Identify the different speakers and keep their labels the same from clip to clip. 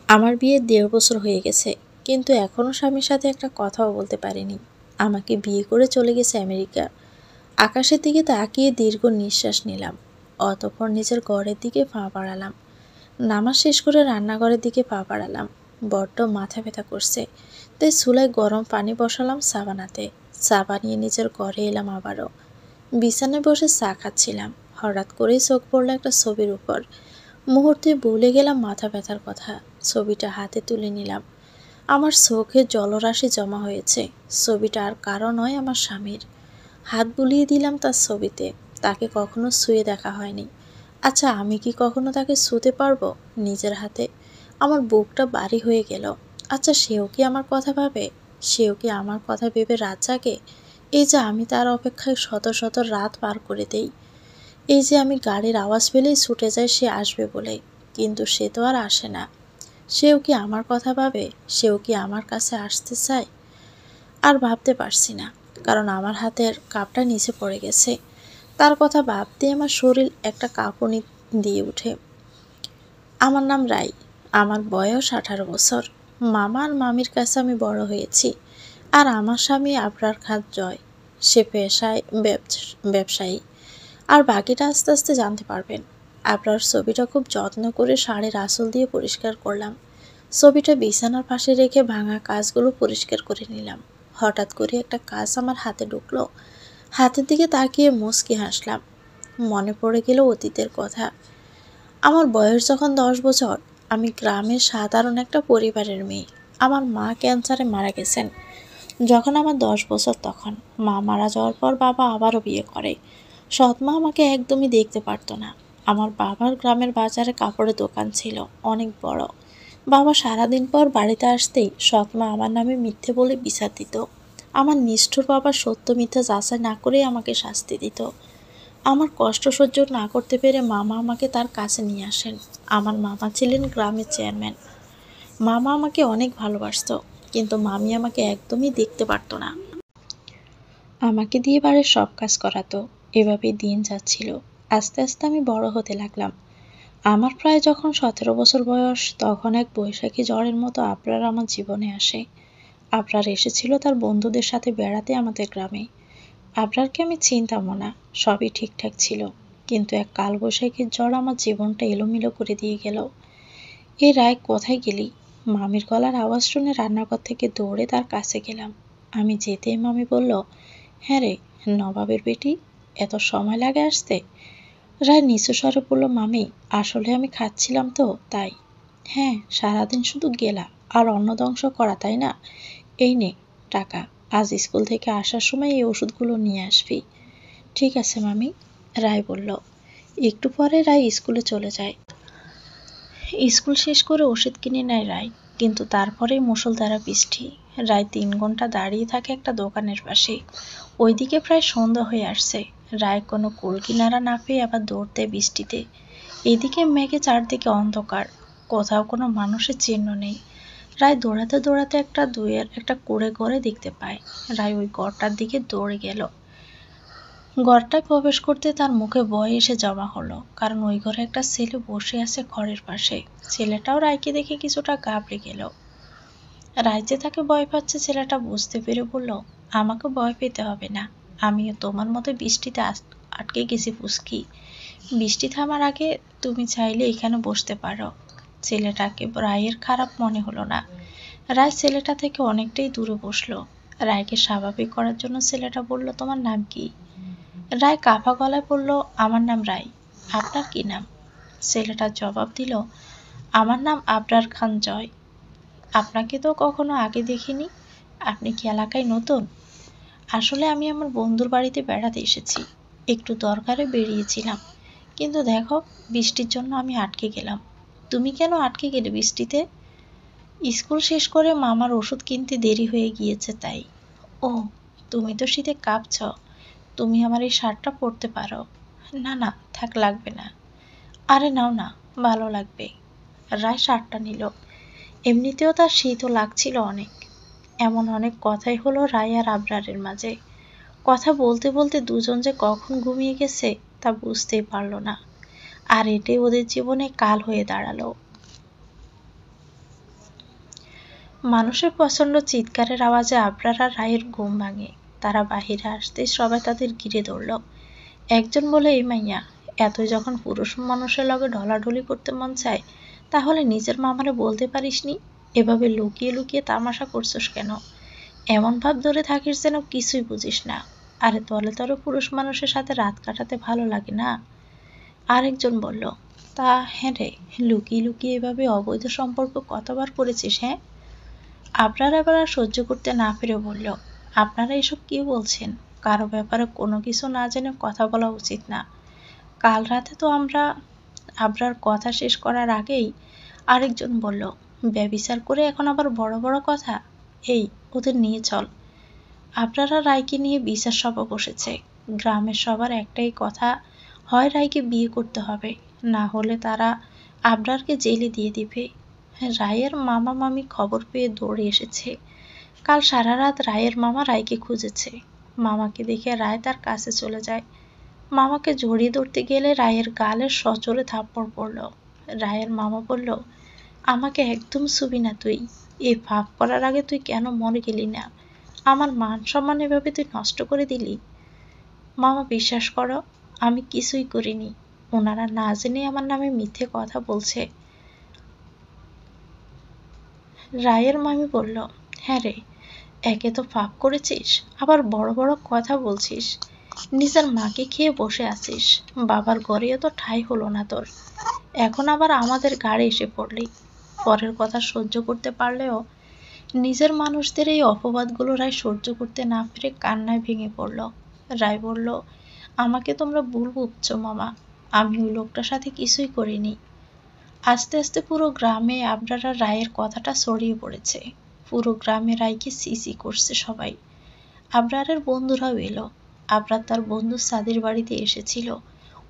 Speaker 1: আমার বিয়ে ১.৫ বছর হয়ে গেছে, কিন্তু এখনও স্বামীর সাথে একটা কথাও বলতে পারিনি। আমাকে বিয়ে করে চলে গেছে আমেরিকা। আকাশের দিকে তাকিয়ে দীর্ঘ নিঃশ্বাস নিলাম। অতঃপর নিজের ঘরের দিকে পা বাড়ালাম। নামাজ শেষ করে রান্নাঘরের দিকে পা বাড়ালাম। বড্ড মাথা ব্যথা করছে, তাই চুলায় গরম পানি বসালাম চা বানাতে। চা বানিয়ে নিজের ঘরে এলাম আবারও। বিছানায় বসে চা খাচ্ছিলাম। হঠাৎ করেই চোখ পড়ল একটা ছবির উপর। মুহূর্তে ভুলে গেলাম মাথা ব্যথার কথা। ছবিটা হাতে তুলে নিলাম। আমার চোখে জলরাশি জমা হয়েছে। ছবিটা আর কারো নয়, আমার স্বামীর। হাত বুলিয়ে দিলাম তার ছবিতে। তাকে কখনো ছুঁয়ে দেখা হয়নি। আচ্ছা, আমি কি কখনো তাকে ছুঁতে পারবো নিজের হাতে? আমার বুকটা ভারী হয়ে গেল। আচ্ছা, সেও কি আমার কথা ভাবে? সেও কি আমার কথা ভেবে রাত জাগে? এই যে আমি তার অপেক্ষায় শত শত রাত পার করে দেই। এই যে আমি গাড়ির আওয়াজ পেলেই ছুটে যাই সে আসবে বলে, কিন্তু সে তো আর আসে না। সেও কি আমার কথা ভাবে? সেও কি আমার কাছে আসতে চায়? আর ভাবতে পারছি না, কারণ আমার হাতের কাপটা নিচে পড়ে গেছে। তার কথা ভাবতে আমার শরীর একটা কাঁপুনি দিয়ে ওঠে। আমার নাম রাই। আমার বয়স 18 বছর। মামা আর মামির কাছে আমি বড় হয়েছি। আর আমার স্বামী আবরার খান জয়। সে পেশায় ব্যবসায়ী। আর বাকিটা আস্তে আস্তে জানতে পারবেন। আবরার ছবিটা খুব যত্ন করে শাড়ির আঁচল দিয়ে পরিষ্কার করলাম। ছবিটা বিছানার পাশে রেখে ভাঙা কাজগুলো পরিষ্কার করে নিলাম। হঠাৎ করে একটা কাজ আমার হাতে ঢুকলো। হাতের দিকে তাকিয়ে মুচকি হাসলাম। মনে পড়ে গেল অতীতের কথা। আমার বয়স যখন 10 বছর, আমি গ্রামের সাধারণ একটা পরিবারের মেয়ে। আমার মা ক্যান্সারে মারা গেছেন যখন আমার 10 বছর। তখন মা মারা যাওয়ার পর বাবা আবারও বিয়ে করে। সৎমা আমাকে একদমই দেখতে পারতো না। আমার বাবার গ্রামের বাজারে কাপড়ের দোকান ছিল, অনেক বড়। বাবা সারাদিন পর বাড়িতে আসতেই সৎমা আমার নামে মিথ্যে বলে বিচার দিত। আমার নিষ্ঠুর বাবা সত্য মিথ্যা যাচাই না করেই আমাকে শাস্তি দিত। আমার কষ্ট সহ্য না করতে পেরে মামা আমাকে তার কাছে নিয়ে আসেন। আমার মামা ছিলেন গ্রামের চেয়ারম্যান। মামা আমাকে অনেক ভালোবাসতো, কিন্তু মামি আমাকে একদমই দেখতে পারতো না। আমাকে দিয়ে বাড়ির সব কাজ করাতো। এভাবেই দিন যাচ্ছিল। আস্তে আস্তে আমি বড় হতে লাগলাম। আমার প্রায় যখন 17 বছর বয়স, তখন এক বৈশাখী ঝড়ের মতো আবরার আমার জীবনে আসে। আবরার এসেছিল তার বন্ধুদের সাথে বেড়াতে আমাদের গ্রামে। আবরারকে আমি চিনতামও না, সবই ঠিকঠাক ছিল। কিন্তু এক কালবৈশাখীর ঝড় আমার জীবনটা এলোমেলো করে দিয়ে গেল। এ রায়, কোথায় গেলি? মামির গলার আওয়াজ শুনে রান্নাঘর থেকে দৌড়ে তার কাছে গেলাম। আমি যেতেই মামি বলল, হ্যাঁ রে, নবাবের বেটি, এত সময় লাগে আসতে? রায় নিচু স্বরে বলল, মামি, আসলে আমি খাচ্ছিলাম তো তাই। হ্যাঁ, সারাদিন শুধু গেলা আর অন্ন ধ্বংস করা, তাই না? এই নে টাকা, আজ স্কুল থেকে আসার সময় এই ওষুধগুলো নিয়ে আসবি। ঠিক আছে মামি, রায় বলল। একটু পরে রায় স্কুলে চলে যায়। স্কুল শেষ করে ওষুধ কিনে নেয় রায়, কিন্তু তারপরেই মুষলধারা বৃষ্টি। রায় 3 ঘন্টা দাঁড়িয়ে থাকে একটা দোকানের পাশে। ওইদিকে প্রায় সন্ধ্যা হয়ে আসছে। রায় কোনো কুল কিনারা না পেয়ে আবার দৌড় দেয় বৃষ্টিতে। এদিকে মেঘে চারদিকে অন্ধকার, কোথাও কোনো মানুষের চিহ্ন নেই। রায় দৌড়াতে দৌড়াতে একটা কুঁড়ে ঘরে দেখতে পায়। রায় ওই ঘরটার দিকে দৌড়ে গেল। ঘরটায় প্রবেশ করতে তার মুখে ভয় এসে জমা হলো, কারণ ওই ঘরে একটা ছেলে বসে আছে খড়ের পাশে। ছেলেটাও রায়কে দেখে কিছুটা ঘাবড়ে গেল। রায় যে তাকে ভয় পাচ্ছে ছেলেটা বুঝতে পেরে বলল, আমাকে ভয় পেতে হবে না, আমিও তোমার মতো বৃষ্টিতে আটকে গেছি ফুসকি। বৃষ্টি থামার আগে তুমি চাইলে এখানে বসতে পারো। ছেলেটাকে রায়ের খারাপ মনে হলো না। রায় ছেলেটা থেকে অনেকটাই দূরে বসলো। রায়কে স্বাভাবিক করার জন্য ছেলেটা বলল, তোমার নাম কি? রায় কাঁপা গলায় বলল, আমার নাম রাই। আপনার কি নাম? ছেলেটা জবাব দিল, আমার নাম আবরার খান জয়। আপনাকে তো কখনো আগে দেখিনি। আপনি কি এলাকায় নতুন? আসলে আমি আমার বন্ধুর বাড়িতে বেড়াতে এসেছি, একটু দরকারে বেরিয়েছিলাম, কিন্তু দেখো, বৃষ্টির জন্য আমি আটকে গেলাম। তুমি কেন আটকে গেলে বৃষ্টিতে? স্কুল শেষ করে মামার ওষুধ কিনতে দেরি হয়ে গিয়েছে তাই। ও, তুমি তো শীতে কাঁপছ, তুমি আমার এই শার্টটা পরতে পারো। না না, থাক, লাগবে না। আরে নাও না, ভালো লাগবে। রায় শার্টটা নিল। এমনিতেও তার শীতও লাগছিল অনেক। এমন অনেক কথাই হলো রায় আর আবরারের মাঝে। কথা বলতে বলতে দুজন যে কখন ঘুমিয়ে গেছে তা বুঝতেই পারলো না। আর এটাই ওদের জীবনে কাল হয়ে দাঁড়ালো। মানুষের প্রচণ্ড চিৎকারের আওয়াজে আবরার আর রায়ের ঘুম ভাঙে। তারা বাহিরে আসতেই সবাই তাদের ঘিরে ধরল। একজন বলে, এই মাইয়া, এতই যখন পুরুষ মানুষের লগে ঢলাঢলি করতে মন চায়, তাহলে নিজের মামারে বলতে পারিসনি? এভাবে লুকিয়ে লুকিয়ে তামাশা করছস কেন? এমন ভাব ধরে থাকিস যেন কিছুই বুঝিস না। আরে তলে তলে পুরুষ মানুষের সাথে রাত কাটাতে ভালো লাগে না? আরেকজন বলল, তা হ্যাঁ রে, লুকিয়ে লুকিয়ে এভাবে অবৈধ সম্পর্ক কতবার করেছিস? হ্যাঁ। আবরার এবার আর সহ্য করতে না পেরে বলল, আপনারা এসব কি বলছেন? কারো ব্যাপারে কোনো কিছু না জেনে কথা বলা উচিত না। কাল রাতে তো আবরার কথা শেষ করার আগেই আরেকজন বলল, ব্যভিচার করে এখন আবার বড় বড় কথা? এই, ওদের নিয়ে চল। আবরারা রায়কে নিয়ে বিচার সভা বসেছে। গ্রামের সবার একটাই কথা, হয় রায়কে বিয়ে করতে হবে, না হলে তারা আবরারকে জেলে দিয়ে দিবে। রায়ের মামা মামি খবর পেয়ে দৌড়ে এসেছে। কাল সারা রাত রায়ের মামা রায়কে খুঁজেছে। মামাকে দেখে রায় তার কাছে চলে যায়। মামাকে জড়িয়ে ধরতে গেলে রায়ের গালে সজোরে থাপ্পড় পড়ল। রায়ের মামা বলল, আমাকে একদম ছুবি না তুই। এই পাপ করার আগে তুই কেন মরে গেলি না? আমার মান সম্মান এভাবে তুই নষ্ট করে দিলি। মামা, বিশ্বাস করো, আমি কিছুই করিনি। ওনারা না জেনে আমার নামে মিথ্যে কথা বলছে। রায়ের মামি বলল, হ্যাঁ রে, একে তো পাপ করেছিস, আবার বড় বড় কথা বলছিস। নিজের মাকে খেয়ে বসে আছিস, বাবার ঘরেও তো ঠাঁই হলো না তোর, এখন আবার আমাদের গাড়ি এসে পড়লি। পরের কথা সহ্য করতে পারলেও নিজের মানুষদের এই অপবাদগুলো রায় সহ্য করতে না পেরে কান্নায় ভেঙে পড়ল। রায় বলল, আমাকে তোমরা ভুল বুঝছো মামা, আমি ওই লোকটার সাথে কিছুই করিনি। আস্তে আস্তে পুরো গ্রামে আবরার রায়ের কথাটা ছড়িয়ে পড়েছে। পুরো গ্রামে রায়কে সিসি করছে সবাই। আবরারের বন্ধুরাও এলো। আবরার তার বন্ধু সাদির বাড়িতে এসেছিল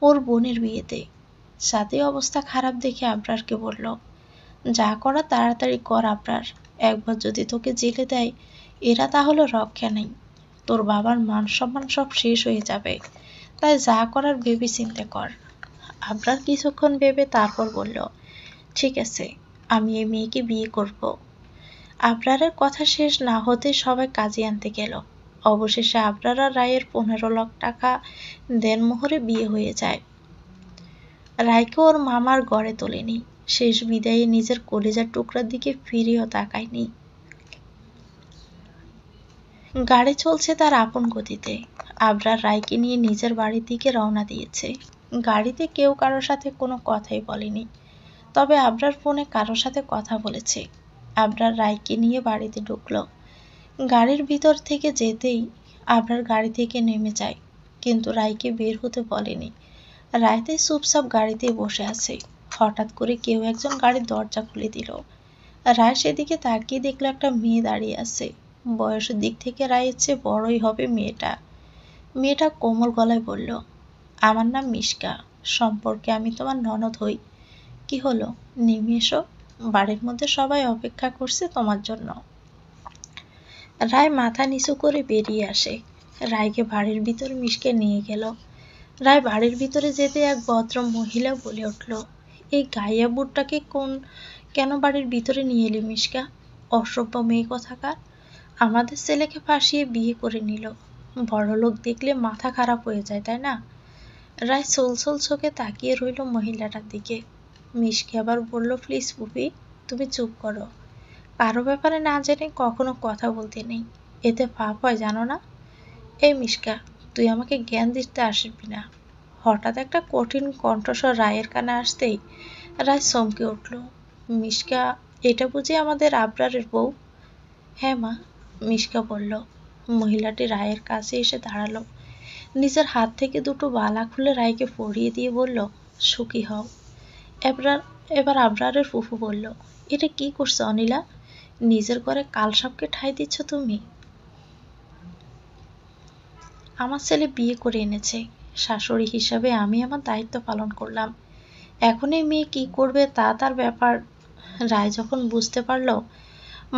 Speaker 1: ওর বোনের বিয়েতে। সাদি অবস্থা খারাপ দেখে আবরারকে বলল, যা করা তাড়াতাড়ি কর আবরার, একবার যদি তোকে জেলে দেয় এরা তাহলে রক্ষা নেই। তোর বাবার মান সম্মান সব শেষ হয়ে যাবে, তাই যা করার ভেবে চিন্তে কর। আবরার কিছুক্ষণ ভেবে তারপর বলল, ঠিক আছে, আমি এই মেয়েকে বিয়ে করব। আবরারের কথা শেষ না হতে সবাই কাজে আনতে গেল। অবশেষে আবরার আর রায়ের 15 লাখ টাকা দেনমোহরে বিয়ে হয়ে যায়। রায়কে ওর মামার ঘরে তোলেনি। শেষ বিদায়ে নিজের কলিজার টুকরার দিকে ফিরেও তাকায়নি। গাড়ি চলছে তার আপন গতিতে। আবরার রায়কে নিয়ে নিজের বাড়ির দিকে রওনা দিয়েছে। গাড়িতে কেউ কারোর সাথে কোনো কথাই বলেনি, তবে আবরার ফোনে কারোর সাথে কথা বলেছে। আবরার রায়কে নিয়ে বাড়িতে ঢুকলো। গাড়ির ভিতর থেকে যেতেই আবরার গাড়ি থেকে নেমে যায়, কিন্তু রায়কে বের হতে বলেনি। রায়তে চুপচাপ গাড়িতে বসে আছে। হঠাৎ করে কেউ একজন গাড়ির দরজা খুলে দিল। রায় সেদিকে তাকিয়ে দেখলো একটা মেয়ে দাঁড়িয়ে আছে। বয়সের দিক থেকে রায়ের চেয়ে বড়ই হবে মেয়েটা। মেয়েটা কোমল গলায় বলল, আমার নাম মিশকা, সম্পর্কে আমি তোমার ননদ হই। কি হলো, নেমে এসো, বাড়ির মধ্যে সবাই অপেক্ষা করছে তোমার জন্য। রায় মাথা নিচু করে বেরিয়ে আসে। রায়কে বাড়ির ভিতরে মিশকে নিয়ে গেল। রায় বাড়ির ভিতরে যেতে এক ভদ্র মহিলা বলে উঠল, এই গাইয়া বুড়টাকে কেন বাড়ির ভিতরে নিয়ে এলি মিশকা? অসভ্য মেয়ে কোথাকার, আমাদের ছেলেকে ফাঁসিয়ে বিয়ে করে নিল। বড়লোক দেখলে মাথা খারাপ হয়ে যায়, তাই না? রায় ছলছল চোখে তাকিয়ে রইল মহিলাটার দিকে। মিশকে আবার বলল, প্লিজ পুপি, তুমি চুপ করো। কারো ব্যাপারে না জেনে কখনো কথা বলতে নেই, এতে পাপ হয় জানো না? এই মিশকা, তুই আমাকে জ্ঞান দিতে আসবি না। হঠাৎ একটা কঠিন কণ্ঠস্বর রায়ের কানে আসতেই রায় চমকে উঠল। মিশকা, এটা বুঝি আমাদের আবরারের বউ? হ্যাঁ মা, মিশকা বলল। মহিলাটি রায়ের কাছে এসে দাঁড়ালো। নিজের হাত থেকে দুটো বালা খুলে রায়কে পরিয়ে দিয়ে বলল, সুখী হও। এবার আবরারের ফুফু বলল, এটা কি করছো অনিলা? নিজের ঘরে কালসাপকে ঠাঁই দিচ্ছ তুমি? আমার ছেলে বিয়ে করে এনেছে, শাশুড়ি হিসাবে আমি আমার দায়িত্ব পালন করলাম। এখন এই মেয়ে কি করবে তা তার ব্যাপার। রায় যখন বুঝতে পারল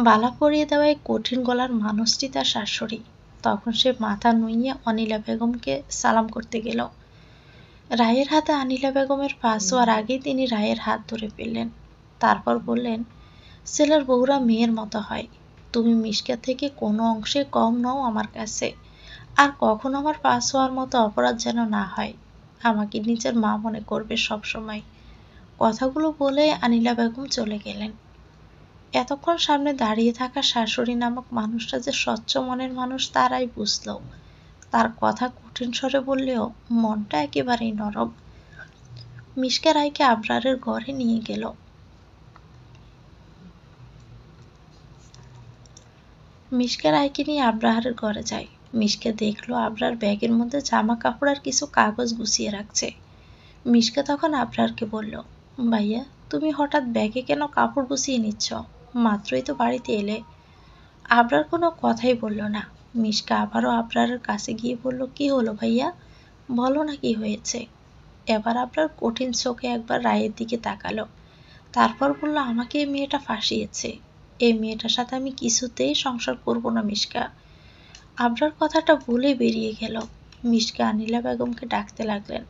Speaker 1: বালা পরিয়ে দেওয়া এই কঠিন গলার মানুষটি তার শাশুড়ি, তখন সে মাথা নুইয়ে অনিলা বেগমকে সালাম করতে গেল। রায়ের হাতে অনিলা বেগমের পা ছোঁয়ার আগেই তিনি রায়ের হাত ধরে ফেললেন। তারপর বললেন, ছেলের বউরা মেয়ের মতো হয়। তুমি মিশকা থেকে কোনো অংশে কম নও আমার কাছে। আর কখনো আমার পাস হওয়ার মতো অপরাধ যেন না হয়। আমাকে নিজের মা মনে করবে সব সময়। কথাগুলো বলে আনিলা বেগম চলে গেলেন। এতক্ষণ সামনে দাঁড়িয়ে থাকা শাশুড়ি নামক মানুষটা যে স্বচ্ছ মনের মানুষ তারাই বুঝল। তার কথা কঠিন স্বরে বললেও মনটা একেবারেই নরম। মিশকা রায়কে আবরারের ঘরে নিয়ে গেল। মিশকা রায়কে নিয়ে আবরারের ঘরে যায়। মিশকা দেখলো আবরার ব্যাগের মধ্যে জামা কাপড় আর কিছু কাগজ গুছিয়ে রাখছে। মিশকা তখন আবরারকে বলল, ভাইয়া তুমি হঠাৎ ব্যাগে কেন কাপড় গুছিয়ে নিচ্ছ? মাত্রই তো বাড়িতে এলে। আবরার কোনো কথাই বলল না। মিশকা আবারও আবরারের কাছে গিয়ে বলল, কি হলো ভাইয়া, বলো না কি হয়েছে। এবার আবরার কঠিন চোখে একবার রায়ের দিকে তাকালো, তারপর বলল, আমাকে এই মেয়েটা ফাঁসিয়েছে। এই মেয়েটার সাথে আমি কিছুতেই সংসার করব না মিশকা। আবরার কথাটা বলে বেরিয়ে গেল। মিশকা আনিলা বেগমকে ডাকতে লাগলেন।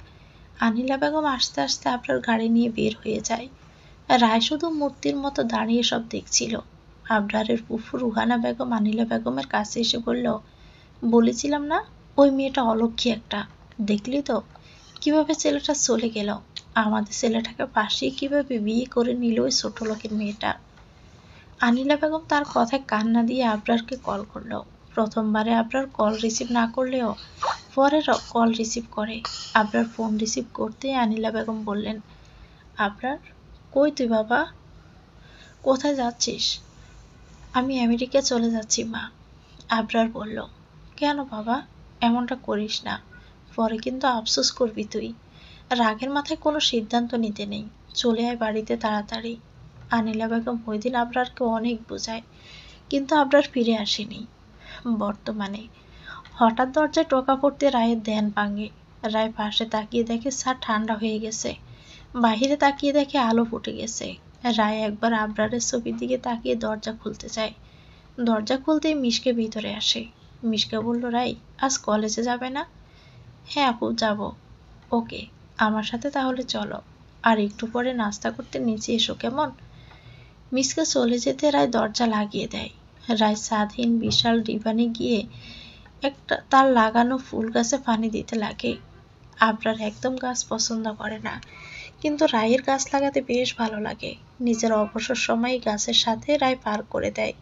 Speaker 1: আনিলা বেগম আস্তে আস্তে আবরার গাড়ি নিয়ে বের হয়ে যায়। রায় শুধু মূর্তির মতো দাঁড়িয়ে সব দেখছিল। আবরারের ফুফু রুহানা বেগম আনিলা বেগমের কাছে এসে বলল, বলেছিলাম না ওই মেয়েটা অলক্ষী একটা, দেখলি তো কিভাবে ছেলেটা চলে গেল। আমাদের ছেলেটাকে পাশিয়ে কিভাবে বিয়ে করে নিল ওই ছোট লোকের মেয়েটা। আনিলা বেগম তার কথায় কান্না দিয়ে আবরারকে কল করলো। প্রথমবারে আবরার কল রিসিভ না করলেও পরে কল রিসিভ করে। আবরার ফোন রিসিভ করতে আনিলা বেগম বললেন, আবরার কই তুই বাবা, কোথায় যাচ্ছিস? আমি আমেরিকা চলে যাচ্ছি মা। আবরার বলল, কেন বাবা, এমনটা করিস না, পরে কিন্তু আফসোস করবি তুই। রাগের মাথায় কোনো সিদ্ধান্ত নিতে নেই, চলে আয় বাড়িতে তাড়াতাড়ি। আনিলা বেগম ওই দিন আবরারকে অনেক বোঝায়, কিন্তু আবরার ফিরে আসেনি। বর্তমানে হঠাৎ দরজায় টোকা পড়তে রায়ের ধ্যান ভাঙে। রায় পাশে তাকিয়ে দেখে ছাদ ঠান্ডা হয়ে গেছে। বাহিরে তাকিয়ে দেখে আলো ফুটে গেছে। রায় একবার আবরারের ছবির দিকে তাকিয়ে দরজা খুলতে চায়। দরজা খুলতেই মিশকে ভিতরে আসে। মিশকা বলল, রাই আজ কলেজে যাবে না? হ্যাঁ আপু যাব। ওকে, আমার সাথে তাহলে চলো, আর একটু পরে নাস্তা করতে নিচে এসো কেমন। মিশকা চলে যেতে রায় দরজা লাগিয়ে দেয়। রায় স্বাধীন বিশাল ডিবানে গিয়ে একটা তার লাগানো ফুল গাছে পানি দিতে লাগে। আবরার একদম গাছ পছন্দ করে না, কিন্তু রায়ের গাছ লাগাতে বেশ ভালো লাগে। নিজের অবসর সময় গাছের সাথে রায় পার করে দেয়।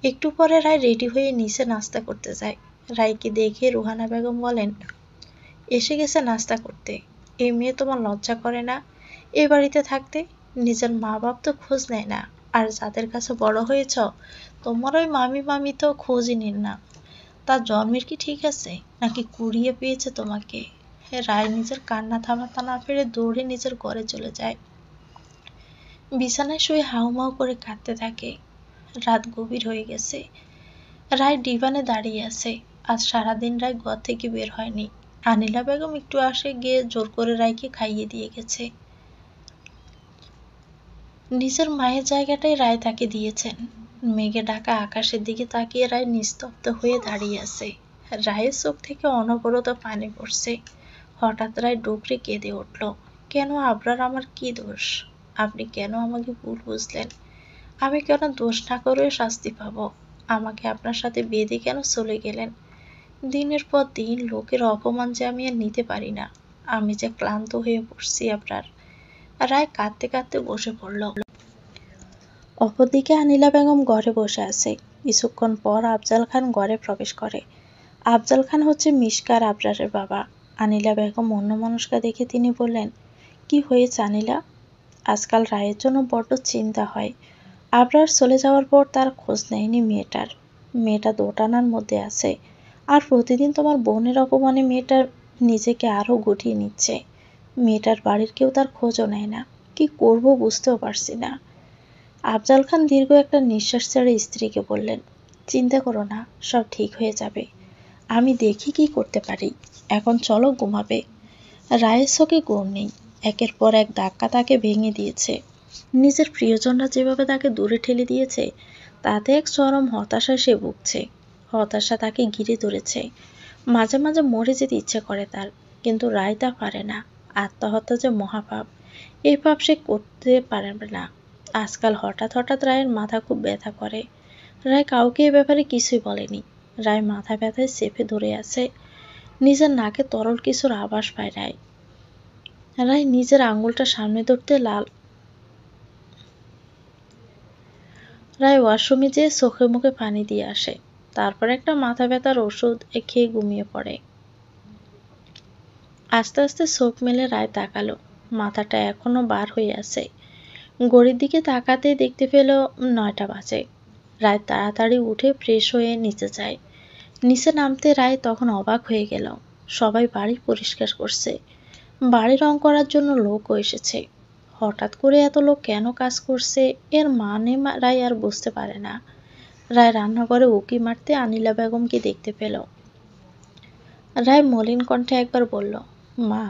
Speaker 1: একটু পরে রায় রেডি হয়ে নিচে নাস্তা করতে যায়। রায়কে দেখে রুহানা বেগম বলেন, এসে গেছে নাস্তা করতে। এই মেয়ে তোমার লজ্জা করে না এই বাড়িতে থাকতে? নিজের মা বাপ তো খোঁজ নেয় না, আর যাদের কাছে বড় হয়েছ তোমার ওই মামি মামি তো খোঁজই নিন না। তার জন্মের কি ঠিক আছে, নাকি কুড়িয়ে পেয়েছে তোমাকে? রায় নিজের কান্না থামাতে না পেরে দৌড়ে নিজের ঘরে চলে যায়। বিছানায় শুয়ে হাউমাউ করে কাঁদতে থাকে। রাত গভীর হয়ে গেছে। রায় ডিভানে দাঁড়িয়ে আছে। আজ সারাদিন রায় ঘর থেকে বের হয়নি। আনিলা বেগম একটু আসে গিয়ে জোর করে রায়কে খাইয়ে দিয়ে গেছে। নিজের মায়ের জায়গাটাই রায় তাকে দিয়েছেন। মেঘে ঢাকা আকাশের দিকে তাকিয়ে রায় নিস্তব্ধ হয়ে দাঁড়িয়ে আছে। রায়ের চোখ থেকে অনবরত পানি পড়ছে। হঠাৎ রায় ডুকরে কেঁদে উঠল, কেন আবরার, আমার কি দোষ? আপনি কেন আমাকে ভুল বুঝলেন? আমি কেন দোষ না করে শাস্তি পাবো? আমাকে আপনার সাথে বেঁধে কেন চলে গেলেন? দিনের পর দিন লোকের অপমান যে আমি আর নিতে পারি না। আমি যে ক্লান্ত হয়ে পড়ছি আপনার। রায় কাঁদতে কাঁদতে বসে পড়ল। অপরদিকে আনিলা বেগম ঘরে বসে আছে। কিছুক্ষণ পর আফজাল খান ঘরে প্রবেশ করে। আফজাল খান হচ্ছে মিশকা আর আবরারের বাবা। আনিলা বেগম অন্যমনস্কা দেখে তিনি বললেন, কি হয়েছে আনিলা? আজকাল রায়ের জন্য বড্ড চিন্তা হয়। আবরার চলে যাওয়ার পর তার খোঁজ নেয়নি মেয়েটার। মেয়েটা দোটানার মধ্যে আছে, আর প্রতিদিন তোমার বোনের অপমানে মেয়েটা নিজেকে আরো গুটিয়ে নিচ্ছে। মেয়েটার বাড়ির কেউ তার খোঁজও নেয় না। কি করব বুঝতেও পারছি না। আফজাল খান দীর্ঘ একটা নিঃশ্বাস ছেড়ে স্ত্রীকে বললেন, চিন্তা করো না, সব ঠিক হয়ে যাবে। আমি দেখি কি করতে পারি। এখন চলো ঘুমাবে। রায়ের চোখে ঘুম নেই। একের পর এক ধাক্কা তাকে ভেঙে দিয়েছে। নিজের প্রিয়জনরা যেভাবে তাকে দূরে ঠেলে দিয়েছে, তাতে এক চরম হতাশায় সে ভুগছে। হতাশা তাকে ঘিরে ধরেছে। মাঝে মাঝে মরে যেতে ইচ্ছে করে তার, কিন্তু রায় তা পারে না। আত্মহত্যা যে মহাপাপ, এই পাপ সে করতে পারে না। আজকাল হঠাৎ হঠাৎ রায়ের মাথা খুব ব্যথা করে। রায় কাউকে এ ব্যাপারে কিছুই বলেনি। রায় মাথা ব্যথায় চেপে ধরে আছে। নিজের নাকে তরল কিছুর আভাস পায় রায়। রায় নিজের আঙুলটা সামনে ধরতে রায় ওয়াশরুমে যেয়ে চোখে মুখে পানি দিয়ে আসে। তারপর একটা মাথা ব্যথার ওষুধ খেয়ে ঘুমিয়ে পড়ে। আস্তে আস্তে চোখ মেলে রায় তাকালো। মাথাটা এখনো বার হয়ে আছে। ঘড়ির দিকে তাকাতে দেখতে পেল 9টা বাজে। রায় তাড়াতাড়ি উঠে ফ্রেশ হয়ে নিচে যায়। নিচে নামতে রায় তখন অবাক হয়ে গেল। সবাই বাড়ি পরিষ্কার করছে। বাড়ি রং করার জন্য লোকও এসেছে। হঠাৎ করে এত লোক কেন কাজ করছে এর মানে রায় আর বুঝতে পারে না। রায় রান্নাঘরে উঁকি মারতে আনিলা বেগমকে দেখতে পেল। রায় মলিন কণ্ঠে একবার বলল, মা।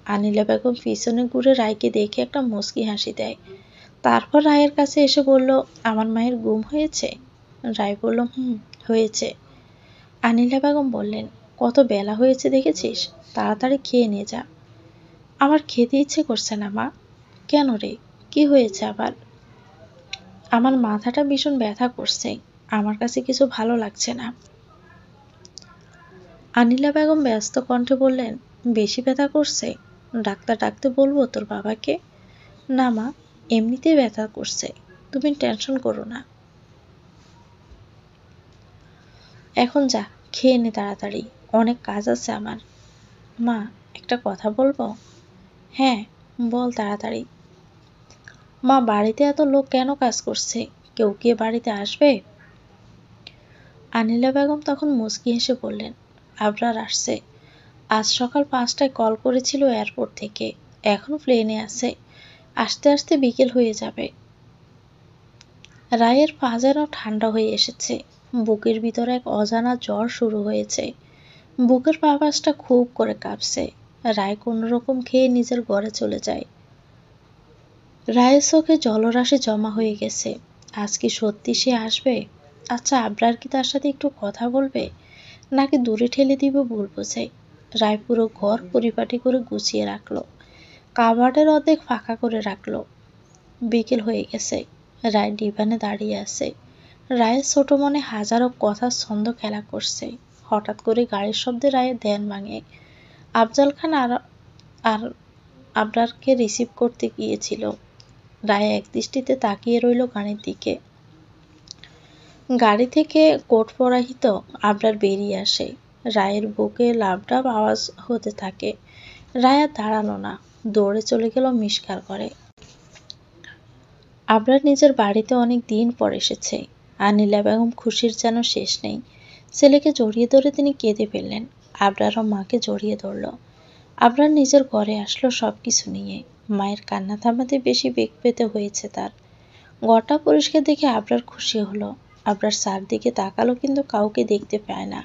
Speaker 1: আনিলা বেগম পিছনে ঘুরে রায়কে দেখে একটা মুচকি হাসি দেয়। তারপর রায়ের কাছে এসে বলল, আমার মায়ের গুম হয়েছে? রায় বলল, হয়েছে। আনিলা বেগম বললেন, কত বেলা হয়েছে দেখেছিস? তাড়াতাড়ি খেয়ে নিয়ে যা। আমার খেতে ইচ্ছে করছে না মা। কেন রে, কি হয়েছে আবার? আমার মাথাটা ভীষণ ব্যথা করছে। আমার কাছে কিছু ভালো লাগছে না। আনিলা বেগম ব্যস্ত কণ্ঠে বললেন, বেশি ব্যথা করছে? ডাক্তার ডাকতে বলবো তোর বাবাকে? না মা, এমনিতেই ব্যথা করছে, তুমি টেনশন করো না। এখন যা, খেয়ে নে তাড়াতাড়ি, অনেক কাজ আছে আমার। মা, একটা কথা বলবো? হ্যাঁ, বল তাড়াতাড়ি। মা, বাড়িতে এত লোক কেন কাজ করছে? কেউ কি বাড়িতে আসবে? আনিলা বেগম তখন মুচকি হেসে বললেন, আবরার আসছে। আজ সকাল 5টায় কল করেছিল এয়ারপোর্ট থেকে। এখন প্লেনে আছে। আসতে আসতে বিকেল হয়ে যাবে। রায়ের পা যেন ঠান্ডা হয়ে এসেছে। বুকের ভিতরে এক অজানা জ্বর শুরু হয়েছে। বুকের পাশটা খুব করে কাঁপছে। রায় কোন রকম খেয়ে নিজের ঘরে চলে যায়। রায়ের চোখে জলরাশি জমা হয়ে গেছে। আজ কি সত্যি সে আসবে? আচ্ছা, আবরার কি তার সাথে একটু কথা বলবে, নাকি দূরে ঠেলে দিবে ভুল বুঝে? রায় পুরো ঘর পরিপাটি করে গুছিয়ে রাখলো। কাবার্ডের অর্ধেক ফাঁকা করে রাখলো। বিকেল হয়ে গেছে। রায় ডিভানে দাঁড়িয়ে আছে। রায়ের ছোট মনে হাজারো কথার ছন্দ খেলা করছে। হঠাৎ করে গাড়ির শব্দে রায়ের ধ্যান ভাঙে। আফজাল খান আর আবরারকে রিসিভ করতে গিয়েছিল। রায় একদৃষ্টিতে তাকিয়ে রইল গাড়ির দিকে। গাড়ি থেকে কোট পরাহিত আবরার বেরিয়ে আসে। রায়ের বুকে লাফডাপ আওয়াজ হতে থাকে। রায় আর দাঁড়ালো না, দৌড়ে চলে গেল মিষ্কার ঘরে। আবরার নিজের বাড়িতে অনেক দিন পর এসেছে। আনিলা বেগম খুশির যেন শেষ নেই। ছেলেকে জড়িয়ে ধরে তিনি কেঁদে ফেললেন। আবরারও মাকে জড়িয়ে ধরল। আবরার নিজের ঘরে আসলো সবকিছু নিয়ে। মায়ের কান্না থামাতে বেশি বেগ পেতে হয়েছে তার। ঘরটা পরিষ্কার দেখে আবরার খুশি হলো। আবরার চারদিকে তাকালো, কিন্তু কাউকে দেখতে পায় না।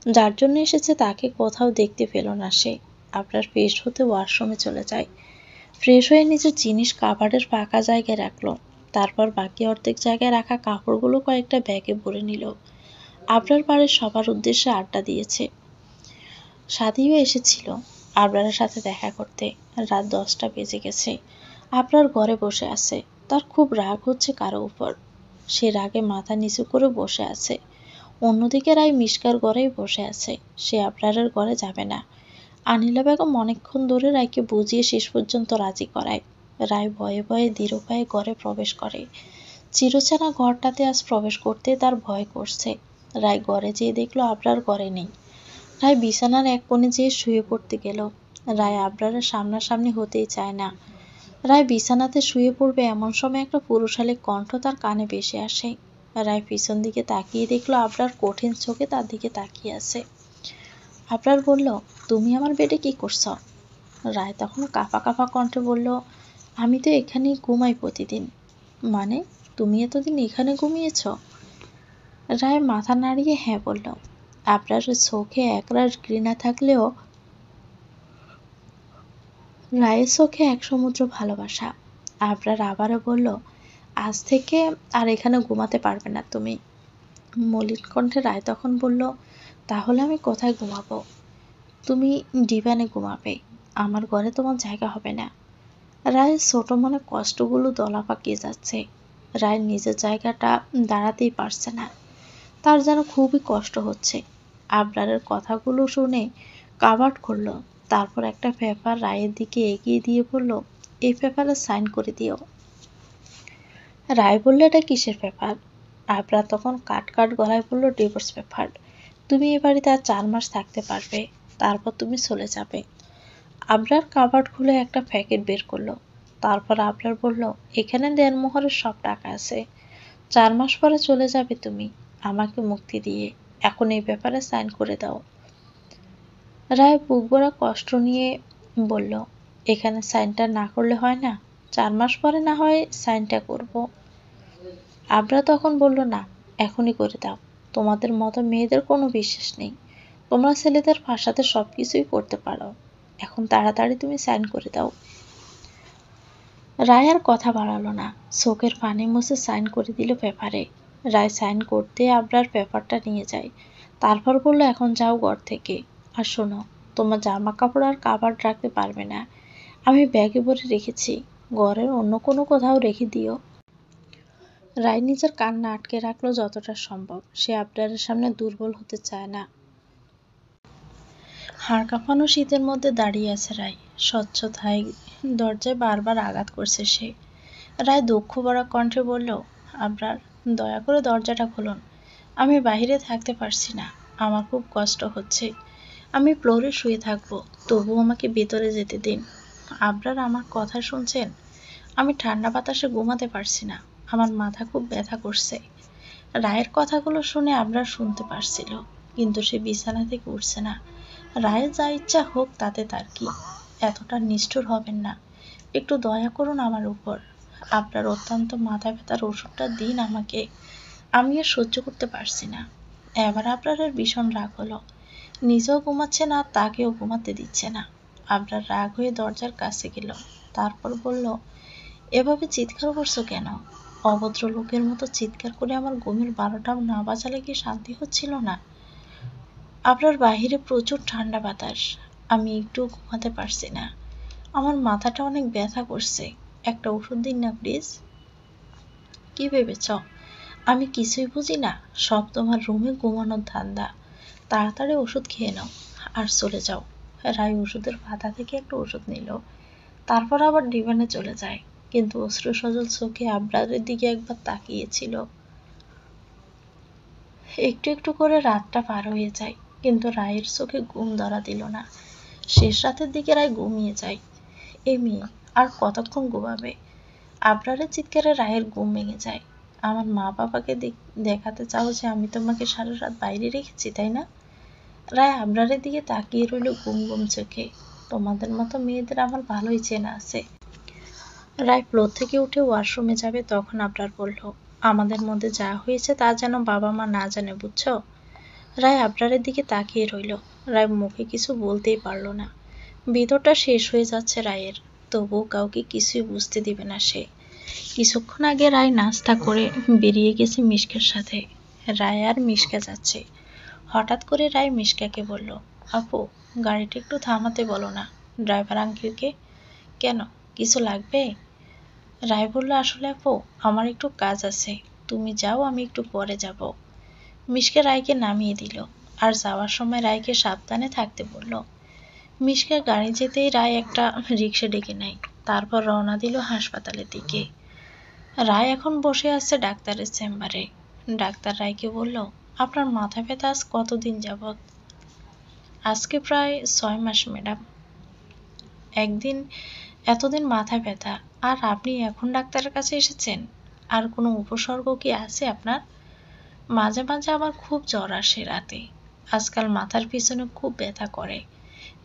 Speaker 1: যার জন্য এসেছে তাকে কোথাও দেখতে পেল না সে। আবরার ফ্রেশ হতে ওয়াশরুমে চলে যায়। ফ্রেশ হয়ে নিজের জিনিস কাভার্ডের ফাঁকা জায়গায় রাখলো। তারপর বাকি অর্ধেক জায়গায় রাখা কাপড়গুলো কয়েকটা ব্যাগে ভরে নিল। আবরার বাড়ির সবার উদ্দেশ্যে আড্ডা দিয়েছে। সাদিও এসেছিল আবরারের সাথে দেখা করতে। রাত 10টা বেজে গেছে। আবরার ঘরে বসে আছে। তার খুব রাগ হচ্ছে কারো উপর। সে রাগে মাথা নিচু করে বসে আছে। অন্যদিকে রায় মিষ্কার ঘরেই বসে আছে। সে আবরারের ঘরে যাবে না। আনিলা বেগম অনেকক্ষণ ধরে রায়কে বুঝিয়ে শেষ পর্যন্ত রাজি করায়। রায় ভয়ে ভয়ে দৃঢ় পায়ে ঘরে প্রবেশ করে। চিরচেনা ঘরটাতে আজ প্রবেশ করতে তার ভয় করছে। রায় ঘরে যেয়ে দেখলো আবরার ঘরে নেই। রায় বিছানার এক কোণে যেয়ে শুয়ে পড়তে গেল। রায় আবরারের সামনাসামনি হতেই চায় না। রায় বিছানাতে শুয়ে পড়বে এমন সময় একটা পুরুষালী কণ্ঠ তার কানে ভেসে আসে। রায় পিছন দিকে তাকিয়ে দেখলো আবরার কঠিন চোখে তার দিকে তাকিয়ে আছে। আবরার বলল, তুমি আমার বেডে কি করছো? রায় তখন কাঁপা কাঁপা কণ্ঠে বলল, আমি তো এখানেই ঘুমাই প্রতিদিন। মানে, তুমি এতদিন এখানে ঘুমিয়েছ? রায় মাথা নাড়িয়ে হ্যাঁ বলল। আবরারের চোখে একরাশ ঘৃণা থাকলেও রায়ের চোখে এক সমুদ্র ভালোবাসা। আবরার আবারও বলল, আজ থেকে আর এখানে ঘুমাতে পারবে না তুমি। মলিন কণ্ঠে রায় তখন বলল, তাহলে আমি কোথায় ঘুমাবো? তুমি ডিভানে ঘুমাবে। আমার ঘরে তোমার জায়গা হবে না। রায়ের ছোট মনে কষ্টগুলো দলা পাকিয়ে যাচ্ছে। রায় নিজের জায়গাটা দাঁড়াতেই পারছে না, তার যেন খুবই কষ্ট হচ্ছে। আবরারের কথাগুলো শুনে কাবাড করলো, তারপর একটা পেপার রায়ের দিকে এগিয়ে দিয়ে বলল, এই পেপারে সাইন করে দিও। রায় বলল, এটা কিসের পেপার? আবরার তখন কাট কাট গলায় বলল, ডিভোর্স পেপার। তুমি এ বাড়িতে আর 4 মাস থাকতে পারবে, তারপর তুমি চলে যাবে। আবরার কাবার্ড খুলে একটা প্যাকেট বের করলো। তারপর আবরার বলল, এখানে দেনমোহরের সব টাকা আছে, 4 মাস পরে চলে যাবে তুমি আমাকে মুক্তি দিয়ে। এখন এই ব্যাপারে সাইন করে দাও। রায় বুক ভরা কষ্ট নিয়ে বলল, এখানে সাইনটা না করলে হয় না? 4 মাস পরে না হয় সাইনটা করব। আবরা তখন বলল, না, এখনই করে দাও। তোমাদের মতো মেয়েদের কোনো বিশ্বাস নেই, তোমরা ছেলেদের ভাষাতে সবকিছুই করতে পারো, এখন তাড়াতাড়ি তুমি সাইন করে দাও। রায় আর কথা বাড়ালো না, চোখের পানি মুছে সাইন করে দিল পেপারে। রায় সাইন করতে আবরার পেপারটা নিয়ে যায়, তারপর বলল, এখন যাও ঘর থেকে। আর শোনো, তোমার জামা কাপড় আর কাবার্ড রাখতে পারবে না, আমি ব্যাগে ভরে রেখেছি, ঘরের অন্য কোনো কোথাও রেখে দিও। রায় নিজের কান্না আটকে রাখলো যতটা সম্ভব, সে আবরারের সামনে দুর্বল হতে চায় না। হাড় কাঁপানো শীতের মধ্যে দাঁড়িয়ে আছে রায়, স্বচ্ছতায় দরজায় বারবার আঘাত করছে সে। রায় দুঃখ ভরা কণ্ঠে বলল, আবরার, দয়া করে দরজাটা খুলুন, আমি বাইরে থাকতে পারছি না, আমার খুব কষ্ট হচ্ছে, আমি ফ্লোরে শুয়ে থাকবো, তবু আমাকে ভেতরে যেতে দিন। আবরার, আমার কথা শুনছেন? আমি ঠান্ডা বাতাসে ঘুমাতে পারছি না, আমার মাথা খুব ব্যথা করছে। রায়ের কথাগুলো শুনে আবরার শুনতে পারছিল, কিন্তু সে বিছানা থেকে উঠছে না। রায়ের যা ইচ্ছা হোক তাতে তার কি, এতটা নিষ্ঠুর হবেন না, একটু দয়া করুন আমার উপর। আপনার অত্যন্ত মাথা ব্যথার ওষুধটা দিন আমাকে, আমি আর সহ্য করতে পারছি না। এবার আপনার ভীষণ রাগ হলো, নিজেও ঘুমাচ্ছে না, তাকেও ঘুমাতে দিচ্ছে না। আপনার রাগ হয়ে দরজার কাছে গেল, তারপর বলল, এভাবে চিৎকার করছো কেন? অভদ্র লোকের মতো চিৎকার করে আমার ঘুমের 12টা না বাজালে কি শান্তি হচ্ছিল না? আপনার বাহিরে প্রচুর ঠান্ডা বাতাস, আমি একটু ঘুমাতে পারছি না, আমার মাথাটা অনেক ব্যথা করছে, একটা ওষুধ দিন না প্লিজ। কি ভেবেছ আমি কিছুই বুঝি না? সব তোমার রুমে ঘুমানোর ধান্দা, তাড়াতাড়ি ওষুধ খেয়ে নাও আর চলে যাও। রায় ওষুধের পাতা থেকে একটা ওষুধ নিল, তারপর আবার ডিভানে চলে যায়, কিন্তু অশ্রু সজল চোখে আবরারের দিকে একবার তাকিয়েছিল। একটু একটু করে রাতটা পার হয়ে যায়, কিন্তু রায়ের চোখে ঘুম ধরা দিল না। শেষ রাতের দিকে রায় ঘুমিয়ে যায়। এই মেয়ে আর কতক্ষণ ঘুমাবে? আবরারের চিৎকারে রায়ের ঘুম ভেঙে যায়। আমার মা বাবাকে দেখাতে চাও যে আমি তোমাকে সারা রাত বাইরে রেখেছি, তাই না? রায় আবরারের দিকে তাকিয়ে রইল ঘুম ঘুম চোখে। তোমাদের মতো মেয়েদের আমার ভালোই চেনা আছে। রায় ফ্লোর থেকে উঠে ওয়াশরুমে যাবে, তখন আবরার বলল, আমাদের মধ্যে যা হয়েছে তা যেন বাবা মা না জানে, বুঝছো? রায় আবরারের দিকে তাকিয়ে রইল। রায় মুখে কিছু বলতেই পারল না, ভিতরটা শেষ হয়ে যাচ্ছে রায়ের, তবুও কাউকে কিছুই বুঝতে দিবে না সে। কিছুক্ষণ আগে রায় নাস্তা করে বেরিয়ে গেছে মিশকার সাথে। রায় আর মিশকা যাচ্ছে। হঠাৎ করে রায় মিশকাকে বলল, আপু, গাড়িটা একটু থামাতে বলো না ড্রাইভার আঙ্কেলকে। কেন, কিছু লাগবে? রায় বলল, আসলে আপু, আমার একটু কাজ আছে, তুমি যাও, আমি একটু পরে যাব। মিশকা রায়কে নামিয়ে দিল, আর যাওয়ার সময় রায়কে সাবধানে থাকতে বলল। মিশকা গাড়ি যেতেই রায় একটা রিক্সা ডেকে নেয়, তারপর রওনা দিল হাসপাতালের দিকে। রায় এখন বসে আছে ডাক্তারের চেম্বারে। ডাক্তার রায়কে বলল, আপনার মাথা ব্যথা আজ কতদিন যাবত? আজকে প্রায় 6 মাস ম্যাডাম। একদিন এতদিন মাথা ব্যথা, আর আপনি এখন ডাক্তারের কাছে এসেছেন? আর কোনো উপসর্গ কি আছে আপনার? মাঝে মাঝে আমার খুব জ্বর আসে রাতে, আজকাল মাথার পিছনে খুব ব্যথা করে,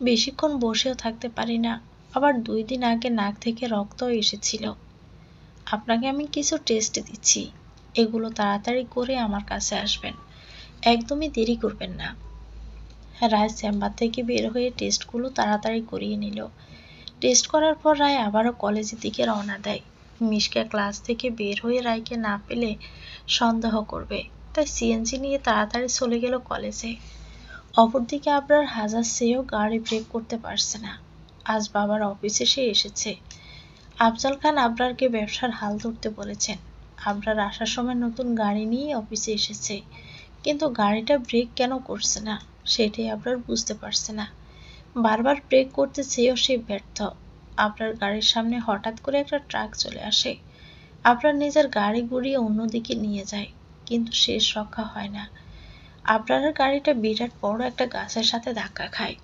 Speaker 1: বেশিক্ষণ বসেও থাকতে পারি না, আবার 2 দিন আগে নাক থেকে রক্তও এসেছিল। আপনাকে আমি কিছু টেস্ট দিচ্ছি, এগুলো তাড়াতাড়ি করে আমার কাছে আসবেন, একদমই দেরি করবেন না। রায় চেম্বার থেকে বের হয়ে টেস্টগুলো তাড়াতাড়ি করিয়ে নিল। টেস্ট করার পর রায় আবারও কলেজের দিকে রওনা দেয়। মিশকা ক্লাস থেকে বের হয়ে রায়কে না পেলে সন্দেহ করবে, তাই সিএনজি নিয়ে তাড়াতাড়ি চলে গেল কলেজে। অপরদিকে আবরার হাজার চেয়েও গাড়ি ব্রেক করতে পারছে না। আজ বাবার অফিসে সে এসেছে, আফজাল খান আবরারকে ব্যবসার হাল ধরতে বলেছেন। আবরার আসার সময় নতুন গাড়ি নিয়ে অফিসে এসেছে, কিন্তু গাড়িটা ব্রেক কেন করছে না সেটাই আবরার বুঝতে পারছে না। বারবার ব্রেক করতে চেয়েও সে ব্যর্থ। আবরার গাড়ির সামনে হঠাৎ করে একটা ট্রাক চলে আসে। আবরার নিজের গাড়ি ঘুরিয়ে অন্যদিকে নিয়ে যায়, কিন্তু শেষ রক্ষা হয় না। আবরারের গাড়িটা বিরাট বড় একটা গাছের সাথে ধাক্কা খায়।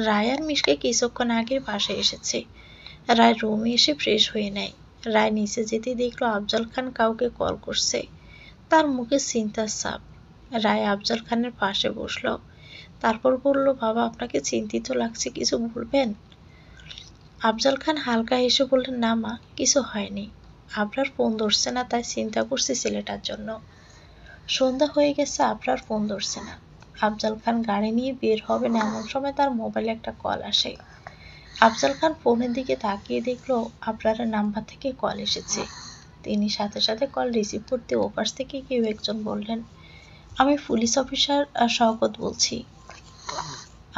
Speaker 1: রায় আর মিশকে কিছুক্ষণ আগে পাশে এসেছে। রায় রুমে এসে ফ্রেশ হয়ে নেয়। রায় নিচে যেতে দেখলো আফজাল খান কাউকে কল করছে। তার মুখে চিন্তার ছাপ। রায় আফজাল খানের পাশে বসলো, তারপর বলল, বাবা আপনাকে চিন্তিত লাগছে, কিছু বলবেন? আফজাল খান হালকা হেসে বললেন, না মা, কিছু হয়নি। আবরার ফোন ধরছে না, তাই চিন্তা করছি ছেলেটার জন্য। সন্ধ্যা হয়ে গেছে, আবরার ফোন ধরছে না। আফজাল খান গাড়ি নিয়ে বের হবেন এমন সময় তার মোবাইলে একটা কল আসে। আফজাল খান ফোনের দিকে তাকিয়ে দেখলো আবরারের নাম্বার থেকে কল এসেছে। তিনি সাথে সাথে কল রিসিভ করতে ওপাশ থেকে কেউ একজন বললেন, আমি পুলিশ অফিসার শওকত বলছি।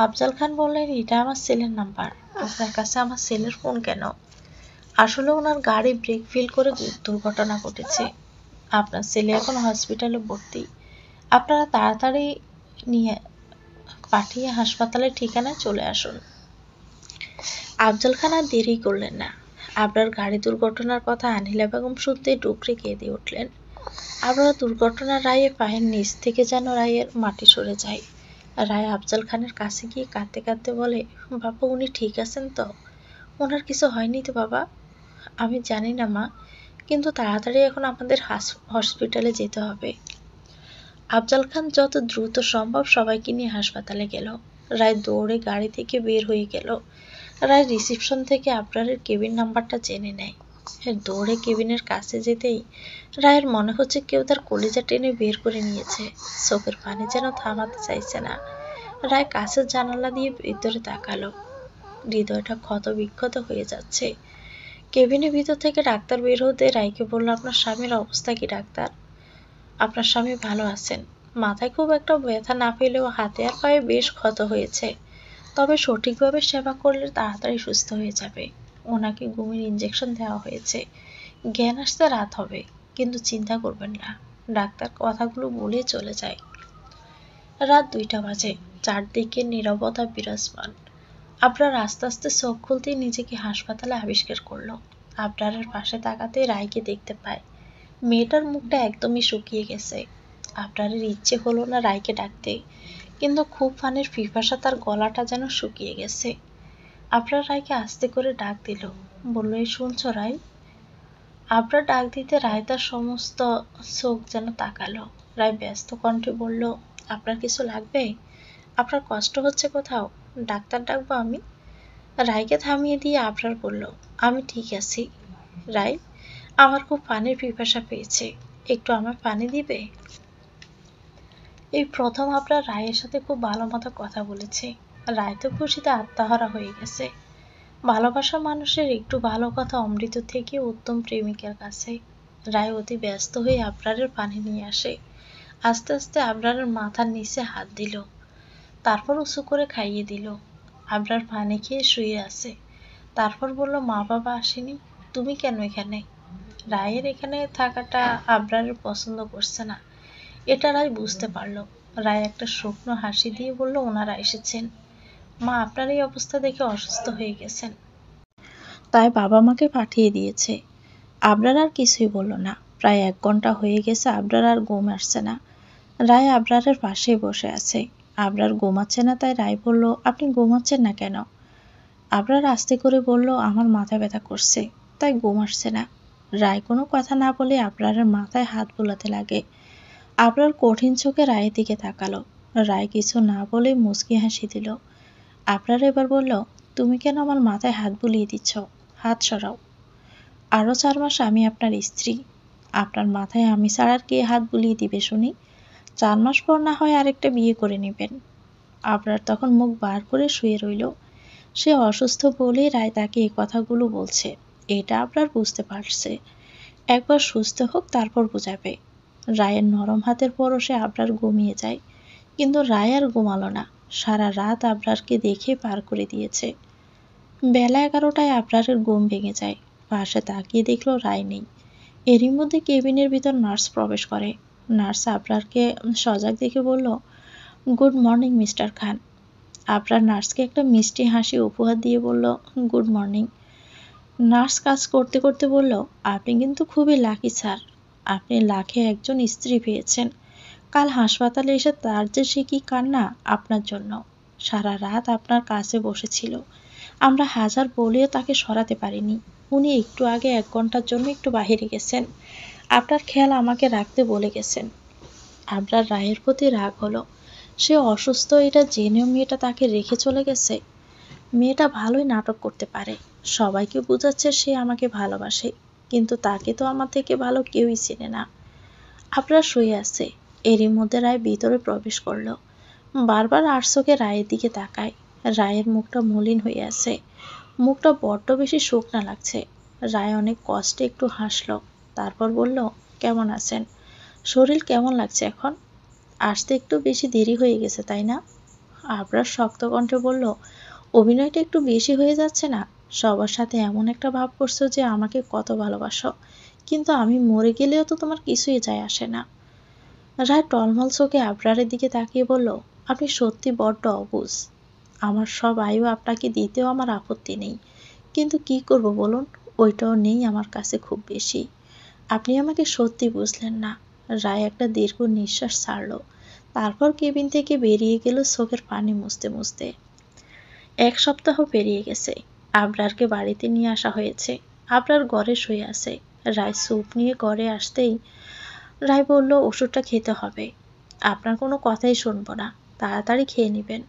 Speaker 1: আফজাল খান বললেন, এটা আমার ছেলের নাম্বার, আপনার কাছে আমার ছেলের ফোন কেন? আসলে ওনার গাড়ি ব্রেক ফেল করে দুর্ঘটনা ঘটেছে। আপনার ছেলে এখন হসপিটালে ভর্তি। আপনারা তাড়াতাড়ি নিয়ে পাঠিয়ে হাসপাতালের ঠিকানায় চলে আসুন। আফজাল খান আর দেরি করলেন না। আবরার গাড়ি দুর্ঘটনার কথা আনিলা বেগম শুনতে ডুকরে কেঁদে উঠলেন। আবরার দুর্ঘটনার রায়ে পায়ের নিচ থেকে যেন রায়ের মাটি সরে যায়। রায় আফজাল খানের কাছে গিয়ে কাঁদতে কাঁদতে বলে, বাবা উনি ঠিক আছেন তো? ওনার কিছু হয়নি তো বাবা? আমি জানি না মা, কিন্তু তাড়াতাড়ি এখন আমাদের হসপিটালে যেতে হবে। আফজাল খান যত দ্রুত সম্ভব সবাইকে নিয়ে হাসপাতালে গেল। রায় দৌড়ে গাড়ি থেকে বের হয়ে গেল। রায় রিসিপশন থেকে আবরারের কেবিন নাম্বারটা জেনে নেয়। দৌড়ে কেবিনের কাছে যেতেই রায়ের মনে হচ্ছে কেউ তার কলিজা টেনে বের করে নিয়েছে। চোখের পানি যেন থামাতে চাইছে না। রায় কাছের জানালা দিয়ে ভিতরে তাকালো। হৃদয়টা ক্ষত বিক্ষত হয়ে যাচ্ছে। কেবিনের ভিতর থেকে ডাক্তার বের হতে রায়কে বলল, আপনার স্বামীর অবস্থা কি ডাক্তার? আপনার স্বামী ভালো আছেন। মাথায় খুব একটা ব্যথা না পেলেও হাতে আর পায়ে বেশ ক্ষত হয়েছে, তবে সঠিকভাবে সেবা করলে তাড়াতাড়ি সুস্থ হয়ে যাবে। ওনাকে ঘুমের ইঞ্জেকশন দেওয়া হয়েছে। জ্ঞান আসতে রাত হবে, কিন্তু চিন্তা করবেন না। ডাক্তার কথাগুলো বলে চলে যায়। রাত 2টা বাজে। চারদিকে নীরবতা বিরাজমান। আবরার আস্তে আস্তে চোখ খুলতেই নিজেকে হাসপাতালে আবিষ্কার করলো। আবরারের পাশে তাকাতে রায়কে দেখতে পায়। মেয়েটার মুখটা একদমই শুকিয়ে গেছে। আবরারের ইচ্ছে হলো না রায়কে ডাকতে, কিন্তু খুব পানির পিপাসা তার গলাটা যেন শুকিয়ে গেছে। আবরার রায়কে আস্তে করে ডাক দিল, বলল, এই শুনছো রায়? আবরার ডাক দিতে রায় তার সমস্ত চোখ যেন তাকালো। রায় ব্যস্ত কণ্ঠে বলল, আপনার কিছু লাগবে? আপনার কষ্ট হচ্ছে কোথাও? ডাক্তার ডাকবো আমি? রায়কে থামিয়ে দিয়ে আবরার বলল, আমি ঠিক আছি। রায়, আমার খুব পানির পিপাসা পেয়েছে, একটু আমার পানি দিবে? এই প্রথম আবরার রায়ের সাথে খুব ভালো মতো কথা বলেছে। রায় তো খুশিতে আত্মহারা হয়ে গেছে। ভালোবাসা মানুষের একটু ভালো কথা অমৃত থেকে উত্তম প্রেমিকের কাছে। রায় অতি ব্যস্ত হয়ে আবরারের পানি নিয়ে আসে। আস্তে আস্তে আবরারের মাথার নিচে হাত দিল, তারপর উঁচু করে খাইয়ে দিল। আবরার পানি খেয়ে শুয়ে আছে। তারপর বলল, মা বাবা আসেনি, তুমি কেন এখানে? রায়ের এখানে থাকাটা আবরারের পছন্দ করছে না, এটা রায় বুঝতে পারল। রায় একটা শুকনো হাসি দিয়ে বলল, ওনারা এসেছেন। মা আপনার এই অবস্থা দেখে অসুস্থ হয়ে গেছেন, তাই বাবা মাকে পাঠিয়ে দিয়েছে। আবরার আর কিছুই বলল না। প্রায় 1 ঘন্টা হয়ে গেছে, আবরার আর ঘুম আসছে না। রায় আবরারের পাশেই বসে আছে। আবরার ঘুমাচ্ছে না, তাই রায় বলল, আপনি ঘুমাচ্ছেন না কেন? আবরার আস্তে করে বলল, আমার মাথা ব্যথা করছে, তাই ঘুম আসছে না। রায় কোনো কথা না বলে আবরারের মাথায় হাত বোলাতে লাগে। আবরার কঠিন চোখে রায়ের দিকে তাকালো। রায় কিছু না বলে মুচকি হাসি দিল। আবরার এবার বলল, তুমি কেন আমার মাথায় হাত বুলিয়ে দিচ্ছ? হাত সরাও। আরো 4 মাস আমি আপনার স্ত্রী। আপনার মাথায় আমি ছাড়া আর কে হাত বুলিয়ে দিবে শুনি? 4 মাস পর না হয় আরেকটা বিয়ে করে নেবেন। আবরার তখন মুখ বার করে শুয়ে রইল। সে অসুস্থ বলেই রায় তাকে এই কথাগুলো বলছে, এটা আবরার বুঝতে পারছে। একবার সুস্থ হোক, তারপর বোঝাবে। রায়ের নরম হাতের পরশে আবরার ঘুমিয়ে যায়, কিন্তু রায় আর ঘুমালো না। সারা রাত আবরারকে দেখে পার করে দিয়েছে। বেলা 11টায় আবরারের ঘুম ভেঙে যায়। পাশে তাকিয়ে দেখলো রায় নেই। এরই মধ্যে কেবিনের ভিতর নার্স প্রবেশ করে। নার্স আবরারকে সজাগ দেখে বলল, গুড মর্নিং মিস্টার খান। আবরার নার্সকে একটা মিষ্টি হাসি উপহার দিয়ে বলল, গুড মর্নিং। নার্স কাজ করতে করতে বলল, আপনি কিন্তু খুবই লাকি স্যার। আপনি লাখে একজন স্ত্রী পেয়েছেন। কাল হাসপাতালে এসে তার যে সে কি কান্না আপনার জন্য। সারা রাত আপনার কাছে বসেছিল। আমরা হাজার বলেও তাকে সরাতে পারিনি। উনি একটু আগে 1 ঘন্টার জন্য একটু বাহিরে গেছেন। আপনার খেয়াল আমাকে রাখতে বলে গেছেন। আবরার রায়ের প্রতি রাগ হলো। সে অসুস্থ এটা জেনেও মেয়েটা তাকে রেখে চলে গেছে। মেয়েটা ভালোই নাটক করতে পারে। সবাইকে বোঝাচ্ছে সে আমাকে ভালোবাসে, কিন্তু তাকে তো আমার থেকে ভালো কেউই চেনে না। আবরার শুয়ে আছে। এরই মধ্যে রায় ভিতরে প্রবেশ করলো। বারবার আরশোকে রায়ের দিকে তাকায়। রায়ের মুখটা মলিন হয়ে আছে। মুখটা বড্ড বেশি শুকনা লাগছে। রায় অনেক কষ্টে একটু হাসলো। তারপর বলল, কেমন আছেন? শরীর কেমন লাগছে এখন? আসতে একটু বেশি দেরি হয়ে গেছে তাই না? আবরার শক্ত কণ্ঠে বলল, অভিনয়টা একটু বেশি হয়ে যাচ্ছে না? সবার সাথে এমন একটা ভাব করছো যে আমাকে কত ভালোবাসো, কিন্তু আমি মরে গেলেও তো তোমার কিছুই যায় আসে না। রায় টলমল চোখে আবরারের দিকে তাকিয়ে বলল, আপনি সত্যি বড্ড অবুঝ। আমার সব আয়ু আপনাকে দিতেও আমার আপত্তি নেই, কিন্তু কি করব বলুন, ওইটাও নেই আমার কাছে খুব বেশি। আপনি আমাকে সত্যি বুঝলেন না। রায় একটা দীর্ঘ নিঃশ্বাস ছাড়ল। তারপর কেবিন থেকে বেরিয়ে গেল চোখের পানি মুছতে মুছতে। 1 সপ্তাহ পেরিয়ে গেছে। আবরারকে বাড়িতে নিয়ে আসা হয়েছে। আবরার ঘরে শুয়ে আছে। রায় স্যুপ নিয়ে ঘরে আসতেই রায় বলল, ওষুধটা খেতে হবে। আপনার কোনো কথাই শুনবো না, তাড়াতাড়ি খেয়ে নেবেন।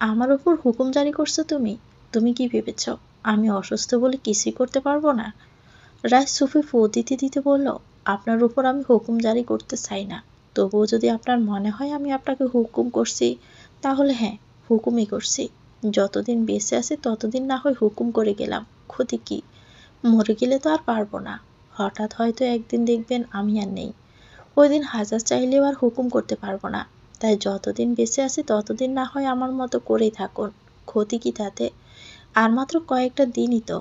Speaker 1: আমার উপর হুকুম জারি করছো তুমি? তুমি কি ভেবেছ আমি অসুস্থ বলে কিছুই করতে পারবো না? রায় সুফে ফু দিতে দিতে বলল, আপনার উপর আমি হুকুম জারি করতে চাই না। তবুও যদি আপনার মনে হয় আমি আপনাকে হুকুম করছি, তাহলে হ্যাঁ, হুকুমই করছি। যতদিন বেঁচে আছি ততদিন না হয় হুকুম করে গেলাম, ক্ষতি কি? মরে গেলে তো আর পারবো না। হঠাৎ হয়তো একদিন দেখবেন আমি আর নেই। ওই দিন হাজার চাইলেও আর হুকুম করতে পারবো না। তাই যতদিন বেঁচে আছি ততদিন না হয় আমার মতো করেই থাকুন, ক্ষতি কি তাতে? আর মাত্র কয়েকটা দিনই তো।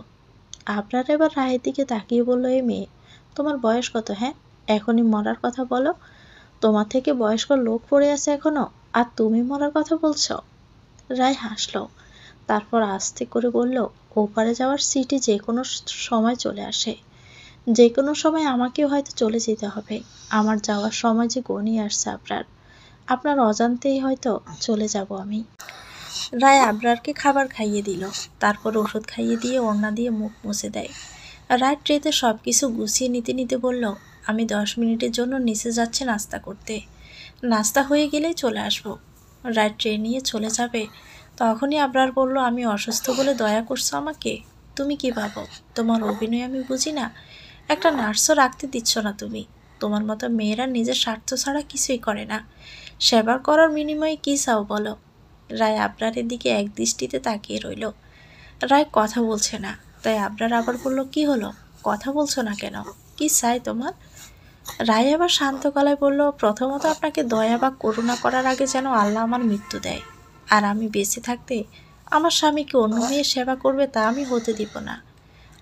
Speaker 1: আপনার এবার রায়ের দিকে তাকিয়ে বলল, এ মেয়ে, তোমার বয়স কত? হ্যাঁ, এখনই মরার কথা বলো। তোমার থেকে বয়স্ক লোক পড়ে আছে এখনো, আর তুমি মরার কথা বলছো? রায় হাসলো। তারপর আস্তে করে বলল, ওপারে যাওয়ার সিটি যে কোনো সময় চলে আসে। যে কোনো সময় আমাকেও হয়তো চলে যেতে হবে। আমার যাওয়ার সময় যে ঘনিয়ে আসছে আবরার। আপনার অজান্তেই হয়তো চলে যাব আমি। রায় আবরারকে খাবার খাইয়ে দিল। তারপর ওষুধ খাইয়ে দিয়ে ওড়না দিয়ে মুখ মুছে দেয়। রায় ট্রেতে সব কিছু গুছিয়ে নিতে নিতে বলল, আমি 10 মিনিটের জন্য নিচে যাচ্ছি নাস্তা করতে। নাস্তা হয়ে গেলেই চলে আসবো। রায় ট্রে নিয়ে চলে যাবে। তখনই আবরার বলল, আমি অসুস্থ বলে দয়া করছো আমাকে? তুমি কি ভাবো তোমার অভিনয় আমি বুঝি না? একটা নার্সও রাখতে দিচ্ছ না তুমি। তোমার মতো মেয়েরা নিজের স্বার্থ ছাড়া কিছুই করে না। সেবা করার বিনিময়ে কী চাও বলো? রায় আবরারের দিকে এক দৃষ্টিতে তাকিয়ে রইল। রায় কথা বলছে না। তাই আবরার আবার বলল, কি হলো, কথা বলছো না কেন? কি চাই তোমার? রায় আবার শান্ত গলায় বলল, প্রথমত আপনাকে দয়া বা করুণা করার আগে যেন আল্লাহ আমার মৃত্যু দেয়। আর আমি বেঁচে থাকতে আমার স্বামীকে অন্য মেয়ের সেবা করবে তা আমি হতে দিব না।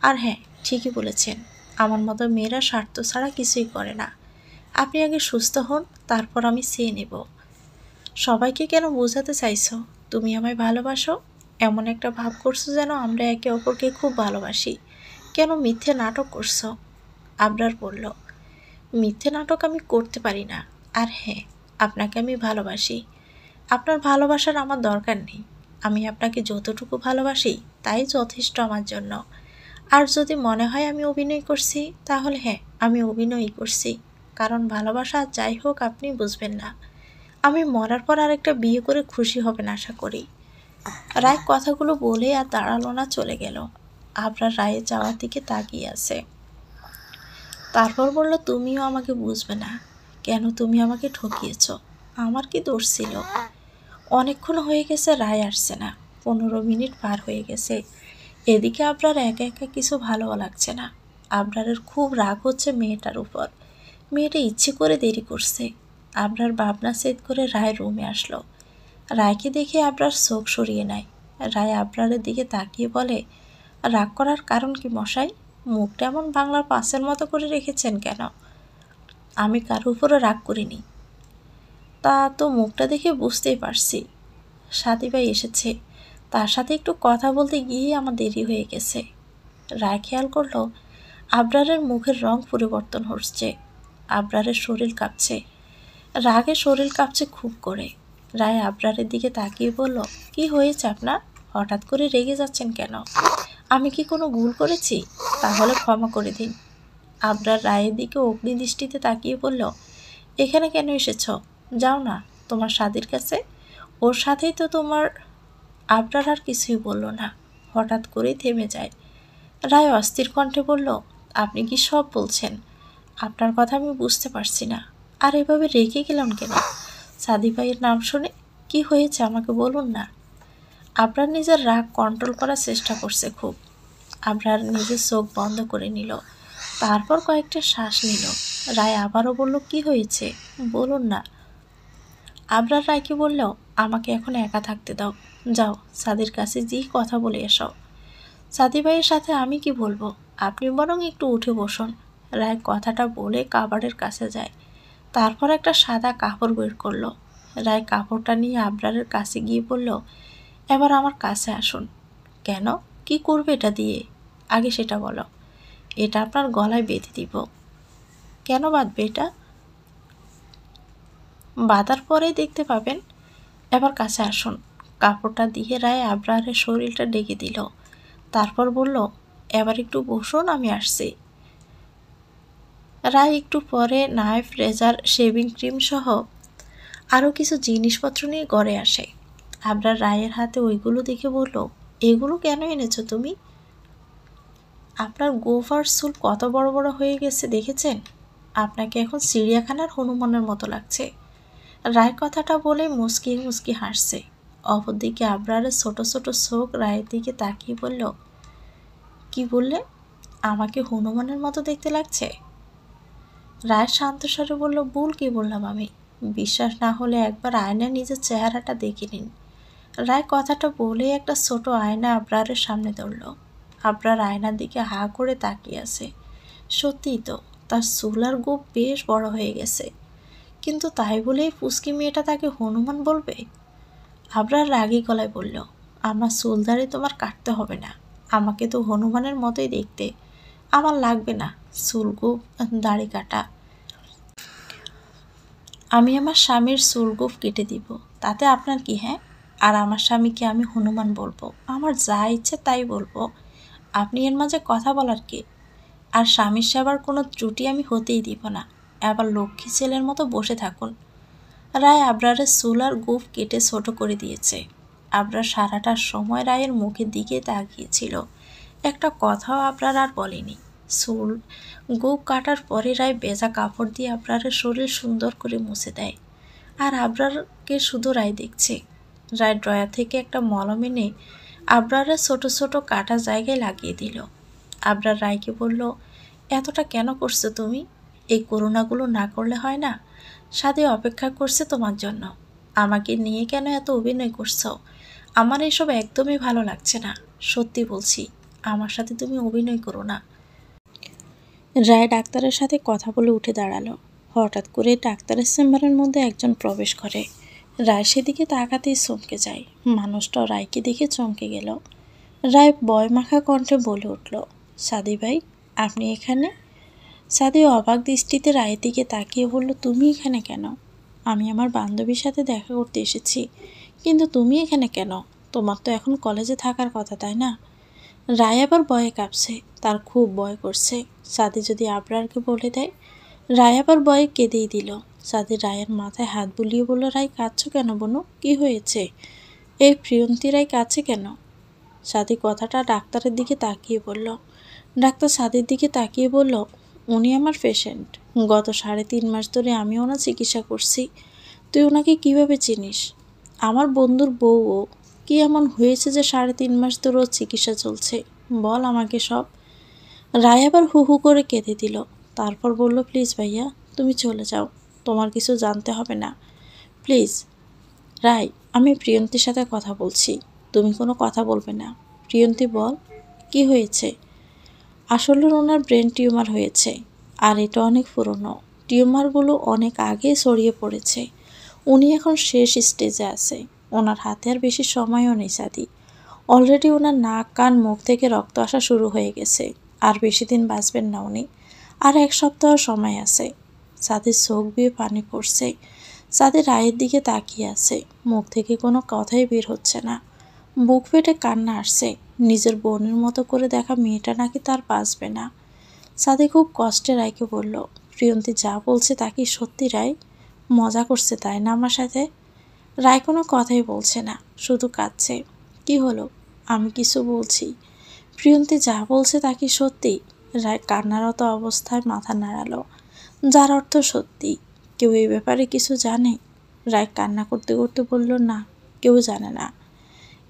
Speaker 1: আর হ্যাঁ, ঠিকই বলেছেন, আমার মতো মেয়েরা স্বার্থ ছাড়া কিছুই করে না। আপনি আগে সুস্থ হন, তারপর আমি চেয়ে নেব। সবাইকে কেন বোঝাতে চাইছো তুমি আমায় ভালোবাসো? এমন একটা ভাব করছো যেন আমরা একে অপরকে খুব ভালোবাসি। কেন মিথ্যে নাটক করছো? আবরার বলল, মিথ্যে নাটক আমি করতে পারি না। আর হ্যাঁ, আপনাকে আমি ভালোবাসি। আপনার ভালোবাসার আমার দরকার নেই। আমি আপনাকে যতটুকু ভালোবাসি তাই যথেষ্ট আমার জন্য। আর যদি মনে হয় আমি অভিনয় করছি, তাহলে হ্যাঁ, আমি অভিনয়ই করছি। কারণ ভালোবাসা যাই হোক আপনি বুঝবেন না। আমি মরার পর আরেকটা বিয়ে করে খুশি হবেন আশা করি। রায় কথাগুলো বলে আর দাঁড়ালো না, চলে গেল। আবরার রায়ের যাওয়ার দিকে তাকিয়ে আছে। তারপর বলল, তুমিও আমাকে বুঝবে না কেন? তুমি আমাকে ঠকিয়েছ। আমার কি দোষ ছিল? অনেকক্ষণ হয়ে গেছে রায় আসছে না। 15 মিনিট পার হয়ে গেছে। এদিকে আবরার একা একা কিছু ভালো লাগছে না। আবরারের খুব রাগ হচ্ছে মেয়েটার উপর। মেয়েটা ইচ্ছে করে দেরি করছে। আবরার ভাবনা সেট করে রায় রুমে আসলো। রায়কে দেখে আবরার চোখ সরিয়ে নেয়। রায় আবরারের দিকে তাকিয়ে বলে, রাগ করার কারণ কি মশাই? মুখটা এমন বাংলার পাঁচের মতো করে রেখেছেন কেন? আমি কারো উপরে রাগ করিনি। তা তো মুখটা দেখে বুঝতেই পারছি। সাথী ভাই এসেছে, তার সাথে একটু কথা বলতে গিয়ে আমার দেরি হয়ে গেছে। রায় খেয়াল করলো আবরারের মুখের রং পরিবর্তন হচ্ছে। আবরারের শরীর কাঁপছে, রাগে শরীর কাঁপছে খুব করে। রায় আবরারের দিকে তাকিয়ে বলল, কি হয়েছে আপনার? হঠাৎ করে রেগে যাচ্ছেন কেন? আমি কি কোনো ভুল করেছি? তাহলে ক্ষমা করে দিন। আবরার রায়ের দিকে অগ্নিদৃষ্টিতে তাকিয়ে বলল, এখানে কেন এসেছ? যাও না তোমার সাদির কাছে, ওর সাথেই তো তোমার। আবরার আর কিছুই বলল না, হঠাৎ করেই থেমে যায়। রায় অস্থির কণ্ঠে বলল, আপনি কি সব বলছেন? আপনার কথা আমি বুঝতে পারছি না। আর এভাবে রেখে গেলাম কেন? সাদি ভাইয়ের নাম শুনে কি হয়েছে আমাকে বলুন না। আবরার নিজের রাগ কন্ট্রোল করার চেষ্টা করছে খুব। আবরার নিজের চোখ বন্ধ করে নিল, তারপর কয়েকটা শ্বাস নিল। রায় আবারও বলল, কি হয়েছে বলুন না। আবরার রায়কে বলল, আমাকে এখন একা থাকতে দাও। যাও সাদির কাছে যেই কথা বলে এসো। সাদি ভাইয়ের সাথে আমি কি বলবো? আপনি বরং একটু উঠে বসুন। রায় কথাটা বলে কাবারের কাছে যায়, তারপর একটা সাদা কাপড় বের করলো। রায় কাপড়টা নিয়ে আবরারের কাছে গিয়ে বলল, এবার আমার কাছে আসুন। কেন? কি করবে এটা দিয়ে? আগে সেটা বলো। এটা আপনার গলায় বেঁধে দিব। কেন বাঁধবে এটা? বাঁধার পরেই দেখতে পাবেন। এবার কাছে আসুন। কাপড়টা দিয়ে রায় আবরারের শরীরটা ঢেকে দিল, তারপর বলল, এবার একটু বসুন, আমি আসছি। রায় একটু পরে নাইফ, রেজার, শেভিং ক্রিম সহ আরও কিছু জিনিসপত্র নিয়ে ঘরে আসে। আবরার রায়ের হাতে ওইগুলো দেখে বলল, এগুলো কেন এনেছো তুমি? আপনার গোফার চুল কত বড় বড় হয়ে গেছে দেখেছেন? আপনাকে এখন চিড়িয়াখানার হনুমানের মতো লাগছে। রায় কথাটা বলে মুচকি মুচকি হাসছে। অপরদিকে আবরারের ছোট ছোট চোখ রায়ের দিকে তাকিয়ে বলল, কি বললে? আমাকে হনুমানের মতো দেখতে লাগছে? রায় শান্ত স্বরে বলল, ভুল কি বললাম আমি? বিশ্বাস না হলে একবার আয়নায় নিজের চেহারাটা দেখে নিন। রায় কথাটা বলে একটা ছোট আয়না আবরারের সামনে ধরল। আবরার আয়নার দিকে হা করে তাকিয়ে আছে। সত্যিই তো, তার চুল আর গোঁফ বেশ বড় হয়ে গেছে। কিন্তু তাই বলেই পুচকি মেয়েটা তাকে হনুমান বলবে? আবরার রাগী গলায় বলল, আমার চুলদারি তোমার কাটতে হবে না। আমাকে তো হনুমানের মতোই দেখতে। আমার লাগবে না চুল গোঁফ দাড়ি কাটা। আমি আমার স্বামীর চুল গোঁফ কেটে দিব, তাতে আপনার কি? হ্যাঁ, আর আমার স্বামীকে আমি হনুমান বলবো? আমার যা ইচ্ছে তাই বলবো। আপনি এর মাঝে কথা বলার কে? আর স্বামীর সেবার কোনো ত্রুটি আমি হতেই দিব না। আবার লক্ষ্মী ছেলের মতো বসে থাকুন। রায় আবরারের চুল আর গোঁফ কেটে ছোট করে দিয়েছে। আবরার সারাটা সময় রায়ের মুখের দিকে তাকিয়েছিল, একটা কথাও আবরার আর বলেনি। চুল গোঁফ কাটার পরে রায় ভেজা কাপড় দিয়ে আবরারের শরীর সুন্দর করে মুছে দেয়। আর আবরারকে শুধু রায় দেখছে। রায় ড্রয়ার থেকে একটা মলম এনে আবরারের ছোট ছোট কাটা জায়গায় লাগিয়ে দিল। আবরার রায়কে বলল, এতটা কেন করছো তুমি? এই করুণাগুলো না করলে হয় না? সাদে অপেক্ষা করছে তোমার জন্য। আমাকে নিয়ে কেন এত অভিনয় করছো? আমার এসব একদমই ভালো লাগছে না। সত্যি বলছি, আমার সাথে তুমি অভিনয় করো না। রায় ডাক্তারের সাথে কথা বলে উঠে দাঁড়ালো। হঠাৎ করে ডাক্তারের চেম্বারের মধ্যে একজন প্রবেশ করে। রায় সেদিকে তাকাতেই চমকে যায়। মানুষটাও রায়কে দেখে চমকে গেল। রায় ভয়মাখা কণ্ঠে বলে উঠল, সাদি ভাই, আপনি এখানে? সাদি অবাক দৃষ্টিতে রায়ের দিকে তাকিয়ে বলল, তুমি এখানে কেন? আমি আমার বান্ধবীর সাথে দেখা করতে এসেছি। কিন্তু তুমি এখানে কেন? তোমার তো এখন কলেজে থাকার কথা, তাই না? রায় আবার ভয়ে কাঁপছে, তার খুব ভয় করছে। সাদি যদি আবরারকে বলে দেয়। রায় আবার ভয়ে কেঁদেই দিল। সাদি রায়ের মাথায় হাত বুলিয়ে বলল, রায় কাঁদছো কেন বনু? কি হয়েছে? এই প্রিয়ন্তী রায় কাঁদছে কেন? সাদি কথাটা ডাক্তারের দিকে তাকিয়ে বলল। ডাক্তার সাদির দিকে তাকিয়ে বলল, উনি আমার পেশেন্ট। গত 3.5 মাস ধরে আমি ওনার চিকিৎসা করছি। তুই ওনাকে কিভাবে চিনিস? আমার বন্ধুর বউ ও। কি এমন হয়েছে যে 3.5 মাস ধরে ওর চিকিৎসা চলছে? বল আমাকে সব। রায় আবার হু হু করে কেঁদে দিল। তারপর বলল, প্লিজ ভাইয়া, তুমি চলে যাও। তোমার কিছু জানতে হবে না, প্লিজ। রায়, আমি প্রিয়ন্তীর সাথে কথা বলছি, তুমি কোনো কথা বলবে না। প্রিয়ন্তী বল, কি হয়েছে? আসলে ওনার ব্রেন টিউমার হয়েছে, আর এটা অনেক পুরনো। টিউমারগুলো অনেক আগে ছড়িয়ে পড়েছে। উনি এখন শেষ স্টেজে আছে। ওনার হাতে আর বেশি সময়ও নেই সাদি। অলরেডি ওনার নাক কান মুখ থেকে রক্ত আসা শুরু হয়ে গেছে। আর বেশি দিন বাঁচবেন না উনি। আর 1 সপ্তাহ সময় আছে। সাদির চোখ দিয়ে পানি পড়ছে। সাদি রায়ের দিকে তাকিয়ে আছে। মুখ থেকে কোনো কথাই বের হচ্ছে না। বুক ফেটে কান্না আসছে। নিজের বোনের মতো করে দেখা মেয়েটা নাকি তার বাঁচবে না। সাদি খুব কষ্টে রায়কে বলল, প্রিয়ন্তী যা বলছে তা কি সত্যি রায়? মজা করছে তাই না আমার সাথে? রায় কোনো কথাই বলছে না, শুধু কাঁদছে। কি হলো? আমি কিছু বলছি। প্রিয়ন্তী যা বলছে তা কি সত্যি? রায় কান্নারত অবস্থায় মাথা নাড়ালো, যার অর্থ সত্যি। কেউ এই ব্যাপারে কিছু জানে? রায় কান্না করতে করতে বলল, না, কেউ জানে না।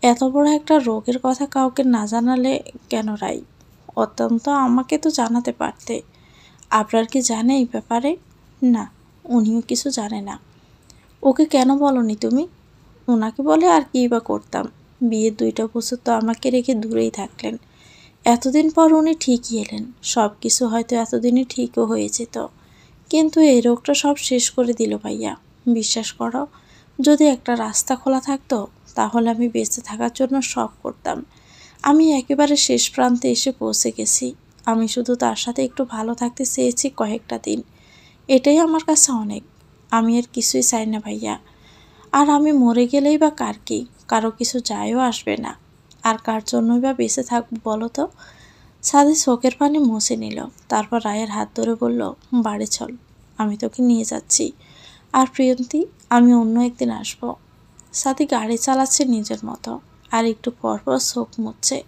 Speaker 1: এত বড় একটা রোগের কথা কাউকে না জানালে কেন রাই? অত্যন্ত আমাকে তো জানাতে পারতে। আপনার কি জানে এই ব্যাপারে? না, উনিও কিছু জানে না। ওকে কেন বলনি তুমি? ওনাকে বলে আর কী বা করতাম? বিয়ের 2টা বছর তো আমাকে রেখে দূরেই থাকলেন। এতদিন পর উনি ঠিকই এলেন। সব কিছু হয়তো এতদিনই ঠিকও হয়ে যেত, কিন্তু এই রোগটা সব শেষ করে দিল ভাইয়া। বিশ্বাস করো, যদি একটা রাস্তা খোলা থাকতো তাহলে আমি বেঁচে থাকার জন্য সব করতাম। আমি একেবারে শেষ প্রান্তে এসে পৌঁছে গেছি। আমি শুধু তার সাথে একটু ভালো থাকতে চেয়েছি কয়েকটা দিন। এটাই আমার কাছে অনেক। আমি আর কিছুই চাই না ভাইয়া। আর আমি মরে গেলেই বা কার কি? কারো কিছু যায়ও আসবে না। আর কার জন্যই বা বেঁচে থাকবো বলো তো? সাদি চোখের পানি মুছে নিল। তারপর রায়ের হাত ধরে বলল, বাড়ি চল, আমি তোকে নিয়ে যাচ্ছি। আর প্রিয়ন্তী, আমি অন্য একদিন আসবো। সাদি গাড়ি চালাচ্ছে নিজের মতো, আর একটু পরপর চোখ মুছছে।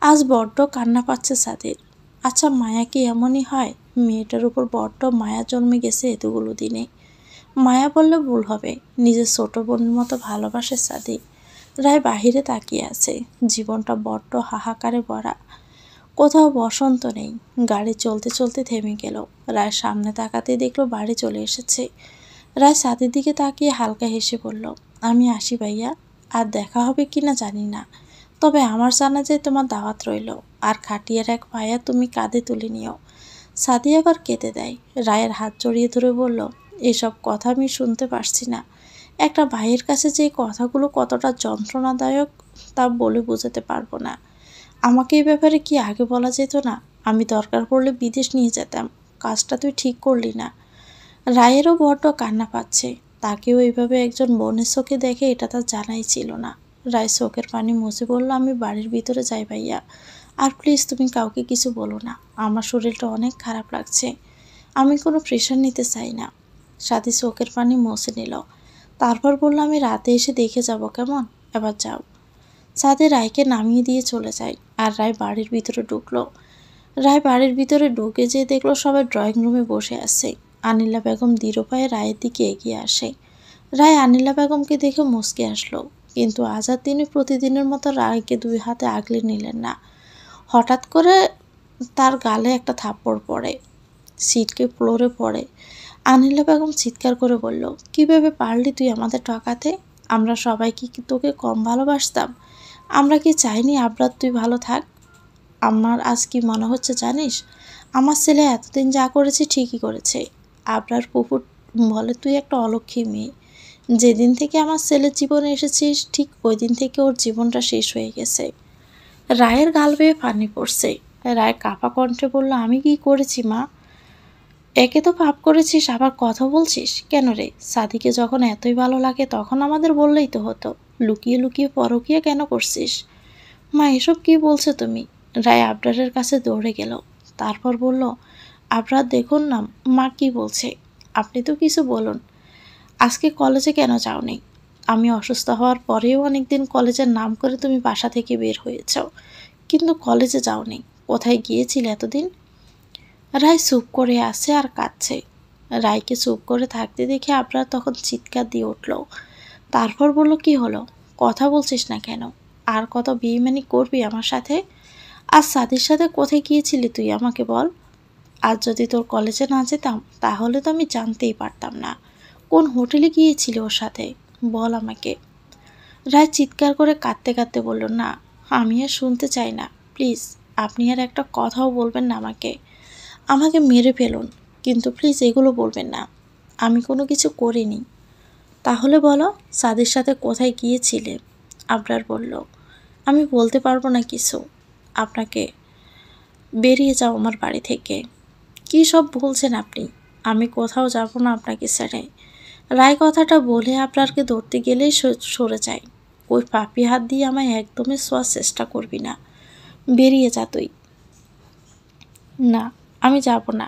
Speaker 1: আজ বড্ড কান্না পাচ্ছে সাদির। আচ্ছা, মায়া কি এমনই হয়? মেয়েটার উপর বড্ড মায়া জন্মে গেছে এতগুলো দিনে। মায়া বললে ভুল হবে, নিজের ছোট বোনের মতো ভালোবাসে সাদি। রায় বাহিরে তাকিয়ে আছে। জীবনটা বড্ড হাহাকারে ভরা। কোথাও বসন্ত নেই। গাড়ি চলতে চলতে থেমে গেল। রায় সামনে তাকাতেই দেখলো বাড়ি চলে এসেছে। রায় সাদির দিকে তাকিয়ে হালকা হেসে বলল, আমি আসি ভাইয়া। আর দেখা হবে কি না জানি না, তবে আমার জানা যায় তোমার দাওয়াত রইল। আর খাটিয়ার এক পায়া তুমি কাঁধে তুলে নিও। সাদি আবার কেঁদে দেয়। রায়ের হাত জড়িয়ে ধরে বলল, এসব কথা আমি শুনতে পারছি না। একটা ভাইয়ের কাছে যে কথাগুলো কতটা যন্ত্রণাদায়ক তা বলে বোঝাতে পারবো না। আমাকে এই ব্যাপারে কি আগে বলা যেত না? আমি দরকার পড়লে বিদেশ নিয়ে যেতাম। কাজটা তুই ঠিক করলি না। রায়েরও বড্ড কান্না পাচ্ছে। তাকেও এইভাবে একজন বোনের চোখে দেখে এটা তার জানাই ছিল না। রায় চোখের পানি মুছে বলল, আমি বাড়ির ভিতরে যাই ভাইয়া। আর প্লিজ তুমি কাউকে কিছু বলো না। আমার শরীরটা অনেক খারাপ লাগছে। আমি কোনো প্রেশার নিতে চাই না। সাথী চোখের পানি মুছে নিল। তারপর বলল, আমি রাতে এসে দেখে যাব কেমন? এবার যাও। সাথে রায়কে নামিয়ে দিয়ে চলে যায়। আর রায় বাড়ির ভিতরে ঢুকলো। রায় বাড়ির ভিতরে ঢুকে যেয়ে দেখলো সবাই ড্রয়িং রুমে বসে আছে। আনিলা বেগম দৃঢ় পায়ে রায়ের দিকে এগিয়ে আসে। রায় আনিলা বেগমকে দেখে মুচকে আসলো, কিন্তু আজ আর তিনি প্রতিদিনের মতো রায়কে 2 হাতে আগলে নিলেন না। হঠাৎ করে তার গালে একটা থাপ্পড় পড়ে, সিটকে ফ্লোরে পড়ে। আনিলা বেগম চিৎকার করে বলল, কিভাবে পারলি তুই আমাদের ঠকাতে? আমরা সবাই কি তোকে কম ভালোবাসতাম? আমরা কি চাইনি আবরার তুই ভালো থাক? আমার আজ কি মনে হচ্ছে জানিস? আমার ছেলে এতদিন যা করেছে ঠিকই করেছে। আবরার পুকুর বলে তুই একটা অলক্ষী মেয়ে। যেদিন থেকে আমার ছেলের জীবনে এসেছিস ঠিক ওই দিন থেকে ওর জীবনটা শেষ হয়ে গেছে। রায়ের গাল বেয়ে পানি পড়ছে। রায় কাঁপা কণ্ঠে বলল, আমি কি করেছি মা? একে তো পাপ করেছিস, আবার কথা বলছিস কেন রে? সাদিকে যখন এতই ভালো লাগে তখন আমাদের বললেই তো হতো। লুকিয়ে লুকিয়ে পরকিয়া কেন করছিস? মা, এসব কি বলছো তুমি? রায় আবরারের কাছে দৌড়ে গেল। তারপর বলল, আবরার দেখুন না মা কি বলছে। আপনি তো কিছু বলুন। আজকে কলেজে কেন যাওনি? আমি অসুস্থ হওয়ার পরেও অনেকদিন কলেজের নাম করে তুমি বাসা থেকে বের হয়েছ, কিন্তু কলেজে যাওনি। কোথায় গিয়েছিলে এতদিন? রায় চুপ করে আছে আর কাঁদছে। রায়কে চুপ করে থাকতে দেখে আবরার তখন চিৎকার দিয়ে উঠল। তারপর বলল, কি হলো? কথা বলছিস না কেন? আর কত বেইমানি করবি আমার সাথে? আজ সাদির সাথে কোথায় গিয়েছিলি তুই আমাকে বল। আজ যদি তোর কলেজে না যেতাম তাহলে তো আমি জানতেই পারতাম না। কোন হোটেলে গিয়েছিলি ওর সাথে? বল আমাকে। রায় চিৎকার করে কাঁদতে কাঁদতে বলল, না, আমি আর শুনতে চাই না, প্লিজ আপনি আর একটা কথাও বলবেন না আমাকে। আমাকে মেরে ফেলুন, কিন্তু প্লিজ এগুলো বলবেন না। আমি কোনো কিছু করিনি। তাহলে বলো, সাদির সাথে কোথায় গিয়েছিলে? আবরার বলল, আমি বলতে পারবো না কিছু। আপনাকে বেরিয়ে যাও আমার বাড়ি থেকে। কী সব বলছেন আপনি? আমি কোথাও যাব না আপনাকে ছেড়ে। রায় কথাটা বলে আবরারকে ধরতে গেলেই সরে যায়। ওই পাপি হাত দিয়ে আমায় একদমই ছোঁয়ার চেষ্টা করবি না। বেরিয়ে যা তুই। না, আমি যাব না।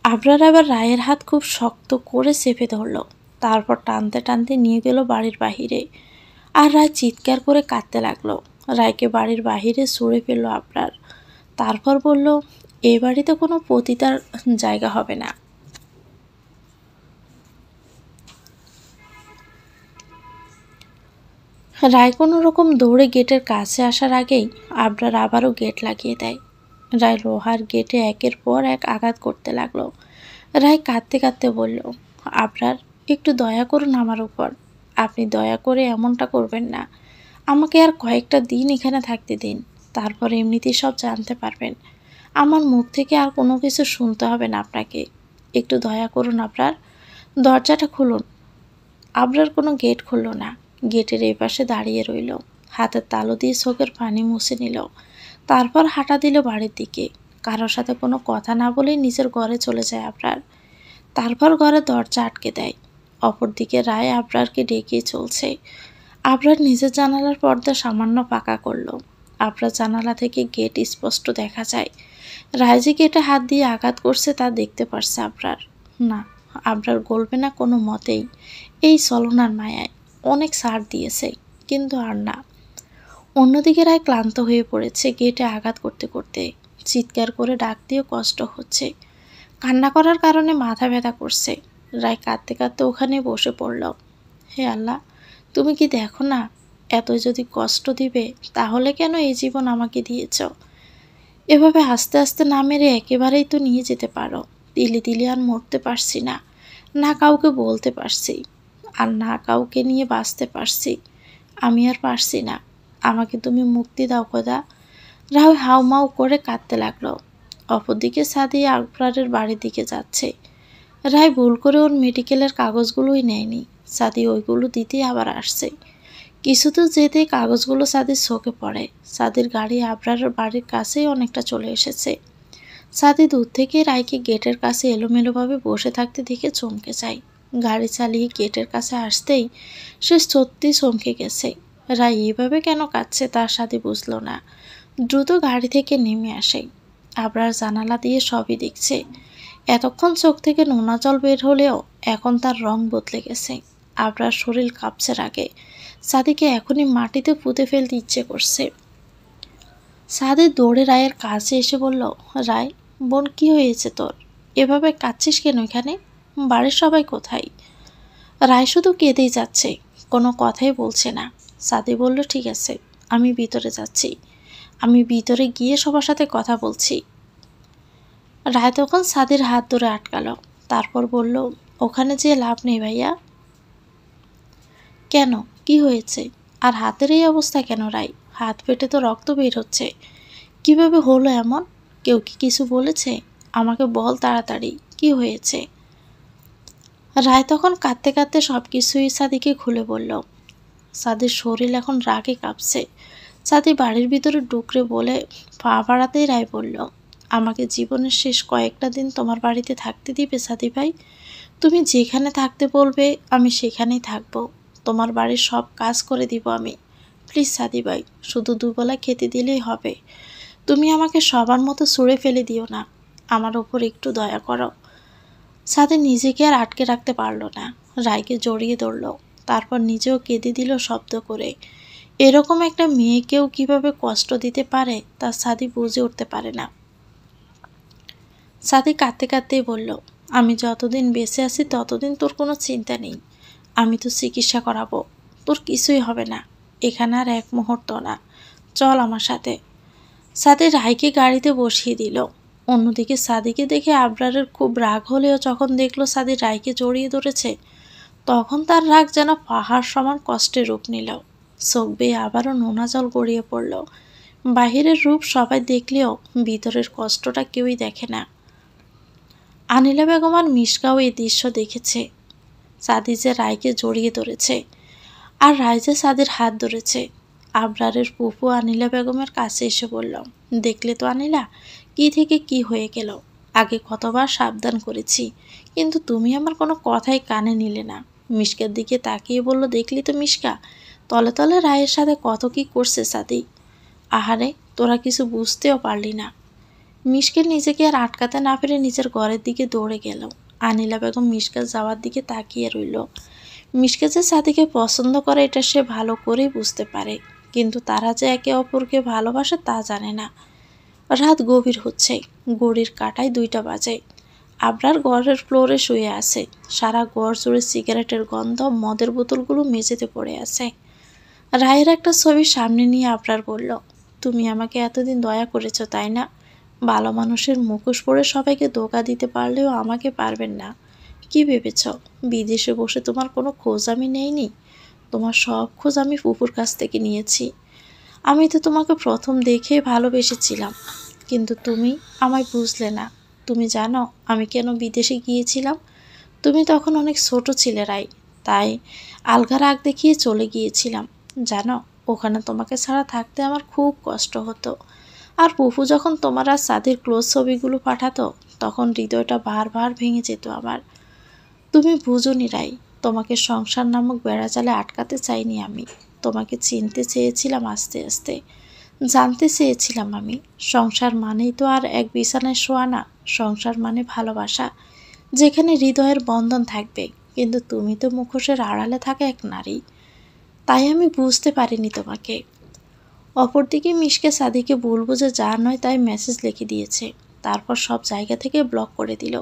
Speaker 1: আবরার আবার রায়ের হাত খুব শক্ত করে চেপে ধরল। তারপর টানতে টানতে নিয়ে গেল বাড়ির বাহিরে। আর রায় চিৎকার করে কাঁদতে লাগলো। রায়কে বাড়ির বাহিরে ছুঁড়ে ফেললো আবরার। তারপর বলল, এ বাড়িতে কোনো পতিতার জায়গা হবে না। রায় কোনো রকম দৌড়ে গেটের কাছে আসার আগেই আবরার আবারও গেট লাগিয়ে দেয়। রায় লোহার গেটে একের পর এক আঘাত করতে লাগলো। রায় কাঁদতে কাঁদতে বলল, আবরার, একটু দয়া করুন আমার উপর। আপনি দয়া করে এমনটা করবেন না। আমাকে আর কয়েকটা দিন এখানে থাকতে দিন। তারপর এমনিতেই সব জানতে পারবেন। আমার মুখ থেকে আর কোনো কিছু শুনতে হবে না আপনাকে। একটু দয়া করুন আবরার, দরজাটা খুলুন। আবরার কোনো গেট খুলল না। গেটের এই পাশে দাঁড়িয়ে রইল। হাতের তালু দিয়ে চোখের পানি মুছে নিল। তারপর হাঁটা দিল বাড়ির দিকে। কারোর সাথে কোনো কথা না বলেই নিজের ঘরে চলে যায় আবরার। তারপর ঘরের দরজা আটকে দেয়। অপরদিকে রায় আবরারকে ডেকে চলছে। আবরার নিজের জানালার পর্দা সামান্য পাকা করল। আবরার জানালা থেকে গেট স্পষ্ট দেখা যায়। রায় যে গেটে হাত দিয়ে আঘাত করছে তা দেখতে পারছে আবরার। না, আবরার গলবে না কোনো মতেই। এই ছলনার মায়ায় অনেক ছাড় দিয়েছে, কিন্তু আর না। অন্যদিকে রায় ক্লান্ত হয়ে পড়েছে গেটে আঘাত করতে করতে। চিৎকার করে ডাক দিয়েও কষ্ট হচ্ছে। কান্না করার কারণে মাথা ব্যথা করছে। রায় কাঁদতে কাঁদতে ওখানে বসে পড়ল। হে আল্লাহ, তুমি কি দেখো না, এতই যদি কষ্ট দিবে তাহলে কেন এই জীবন আমাকে দিয়েছ? এভাবে আস্তে আস্তে না মেরে একেবারেই তো নিয়ে যেতে পারো। দিলে দিলে আর মরতে পারছি না, না কাউকে বলতে পারছি, আর না কাউকে নিয়ে বাঁচতে পারছি। আমি আর পারছি না। আমাকে তুমি মুক্তি দাও খোদা। রাহুল হাউমাউ করে কাঁদতে লাগলো। অপরদিকে সাদিয়া আবরারের বাড়ির দিকে যাচ্ছে। রায় ভুল করে ওর মেডিকেলের কাগজগুলোই নেয়নি। সাদি ওইগুলো দিতেই আবার আসছে। কিছু তো যেতেই কাগজগুলো সাদির চোখে পড়ে। সাদির গাড়ি আবরারের বাড়ির কাছেই অনেকটা চলে এসেছে। সাদি দূর থেকে রায়কে গেটের কাছে এলোমেলোভাবে বসে থাকতে দেখে চমকে যায়। গাড়ি চালিয়ে গেটের কাছে আসতেই সে সত্যি চমকে গেছে। রায় এভাবে কেন কাঁদছে তার সাথে বুঝল না। দ্রুত গাড়ি থেকে নেমে আসে। আবরার জানালা দিয়ে সবই দেখছে। এতক্ষণ চোখ থেকে নোনা জল বের হলেও এখন তার রং বদলে গেছে। আবরার শরীর কাঁপছে রাগে। সাদিকে এখনই মাটিতে পুঁতে ফেলতে ইচ্ছে করছে। সাদি দৌড়ে রায়ের কাছে এসে বলল, রায় বোন, কি হয়েছে তোর? এভাবে কাঁদছিস কেন এখানে? বাড়ির সবাই কোথায়? রায় শুধু কেঁদেই যাচ্ছে, কোনো কথাই বলছে না। সাদি বলল, ঠিক আছে, আমি ভিতরে যাচ্ছি। আমি ভিতরে গিয়ে সবার সাথে কথা বলছি। রায় তখন সাদির হাত ধরে আটকালো। তারপর বলল, ওখানে যেয়ে লাভ নেই ভাইয়া। কেন, কি হয়েছে? আর হাতের এই অবস্থা কেন রায়? হাত পেটে তো রক্ত বের হচ্ছে। কিভাবে হলো এমন? কেউ কি কিছু বলেছে? আমাকে বল তাড়াতাড়ি, কি হয়েছে? রায় তখন কাঁদতে কাঁদতে সব কিছুই সাদিকে খুলে বলল। সাদির শরীর এখন রাগে কাঁপছে। সাদি বাড়ির ভিতরে ডুকরে বলে পা বাড়াতেই রায় বলল, আমাকে জীবনের শেষ কয়েকটা দিন তোমার বাড়িতে থাকতে দিবে সাদি ভাই? তুমি যেখানে থাকতে বলবে আমি সেখানেই থাকবো। তোমার বাড়ির সব কাজ করে দিব আমি। প্লিজ সাদি ভাই, শুধু দুবেলা খেতে দিলেই হবে। তুমি আমাকে সবার মতো ছুঁড়ে ফেলে দিও না। আমার ওপর একটু দয়া করো। সাদি নিজেকে আর আটকে রাখতে পারল না। রায়কে জড়িয়ে ধরল। তারপর নিজেও কেঁদে দিল শব্দ করে। এরকম একটা মেয়েকেও কিভাবে কষ্ট দিতে পারে তা সাদি বুঝে উঠতে পারে না। সাদি কাঁদতে কাঁদতেই বলল, আমি যতদিন বেঁচে আছি ততদিন তোর কোনো চিন্তা নেই। আমি তো চিকিৎসা করাবো, তোর কিছুই হবে না। এখানে আর এক মুহূর্ত না, চল আমার সাথে। সাদি রায়কে গাড়িতে বসিয়ে দিল। অন্যদিকে সাদিকে দেখে আবরারের খুব রাগ হলেও যখন দেখলো সাদি রায়কে জড়িয়ে ধরেছে, তখন তার রাগ যেন পাহাড় সমান কষ্টে রূপ নিল। চোখ বেয়ে আবারও নোনা জল গড়িয়ে পড়ল। বাহিরের রূপ সবাই দেখলেও ভিতরের কষ্টটা কেউই দেখে না। আনিলা বেগম আর মিশকাও এই দৃশ্য দেখেছে। সাদি যে রায়কে জড়িয়ে ধরেছে আর রায় যে সাদির হাত ধরেছে। আবরারের ফুফু আনিলা বেগমের কাছে এসে বলল, দেখলে তো আনিলা, কি থেকে কি হয়ে গেল। আগে কতবার সাবধান করেছি, কিন্তু তুমি আমার কোনো কথাই কানে নিলে না। মিশকার দিকে তাকিয়ে বলল, দেখলি তো মিশকা, তলে তলে রায়ের সাথে কত কি করছে সাদি। আহারে, তোরা কিছু বুঝতেও পারলি না। মিশকে নিজেকে আর আটকাতে না পেরে নিজের ঘরের দিকে দৌড়ে গেল। আনিলা বেগম মিশকা যাওয়ার দিকে তাকিয়ে রইল। মিশকা যে সাদিকে পছন্দ করে এটা সে ভালো করেই বুঝতে পারে, কিন্তু তারা যে একে অপরকে ভালোবাসে তা জানে না। রাত গভীর হচ্ছে, ঘড়ির কাঁটায় 2টা বাজে। আবরার ঘরের ফ্লোরে শুয়ে আছে। সারা ঘর জুড়ে সিগারেটের গন্ধ, মদের বোতলগুলো মেঝেতে পড়ে আছে। রায়ের একটা ছবি সামনে নিয়ে আবরার বলল, তুমি আমাকে এতদিন দয়া করেছ তাই না? ভালো মানুষের মুখোশ পরে সবাইকে ধোঁকা দিতে পারলেও আমাকে পারবেন না। কি ভেবেছ বিদেশে বসে তোমার কোনো খোঁজ আমি নেইনি? তোমার সব খোঁজ আমি ফুপুর কাছ থেকে নিয়েছি। আমি তো তোমাকে প্রথম দেখে ভালোবেসেছিলাম, কিন্তু তুমি আমায় বুঝলে না। তুমি জানো আমি কেন বিদেশে গিয়েছিলাম? তুমি তখন অনেক ছোট ছিলে রাই, তাই আলগা রাগ দেখিয়ে চলে গিয়েছিলাম। জানো, ওখানে তোমাকে ছাড়া থাকতে আমার খুব কষ্ট হতো। আর ফুফু যখন তোমার আর সাদির ক্লোজ ছবিগুলো পাঠাতো, তখন হৃদয়টা বারবার ভেঙে যেত আমার। তুমি বুঝোনি রাই, তোমাকে সংসার নামক বেড়াজালে আটকাতে চাইনি আমি। তোমাকে চিনতে চেয়েছিলাম আস্তে আস্তে, জানতে চেয়েছিলাম আমি সংসার মানেই তো আর এক বিছানায় শোয়া না। সংসার মানে ভালোবাসা, যেখানে হৃদয়ের বন্ধন থাকবে। কিন্তু তুমি তো মুখোশের আড়ালে থাকা এক নারী, তাই আমি বুঝতে পারিনি তোমাকে। অপরদিকে মিশকে সাদিকে ভুল বুঝে যা নয় তাই মেসেজ লিখে দিয়েছে, তারপর সব জায়গা থেকে ব্লক করে দিল।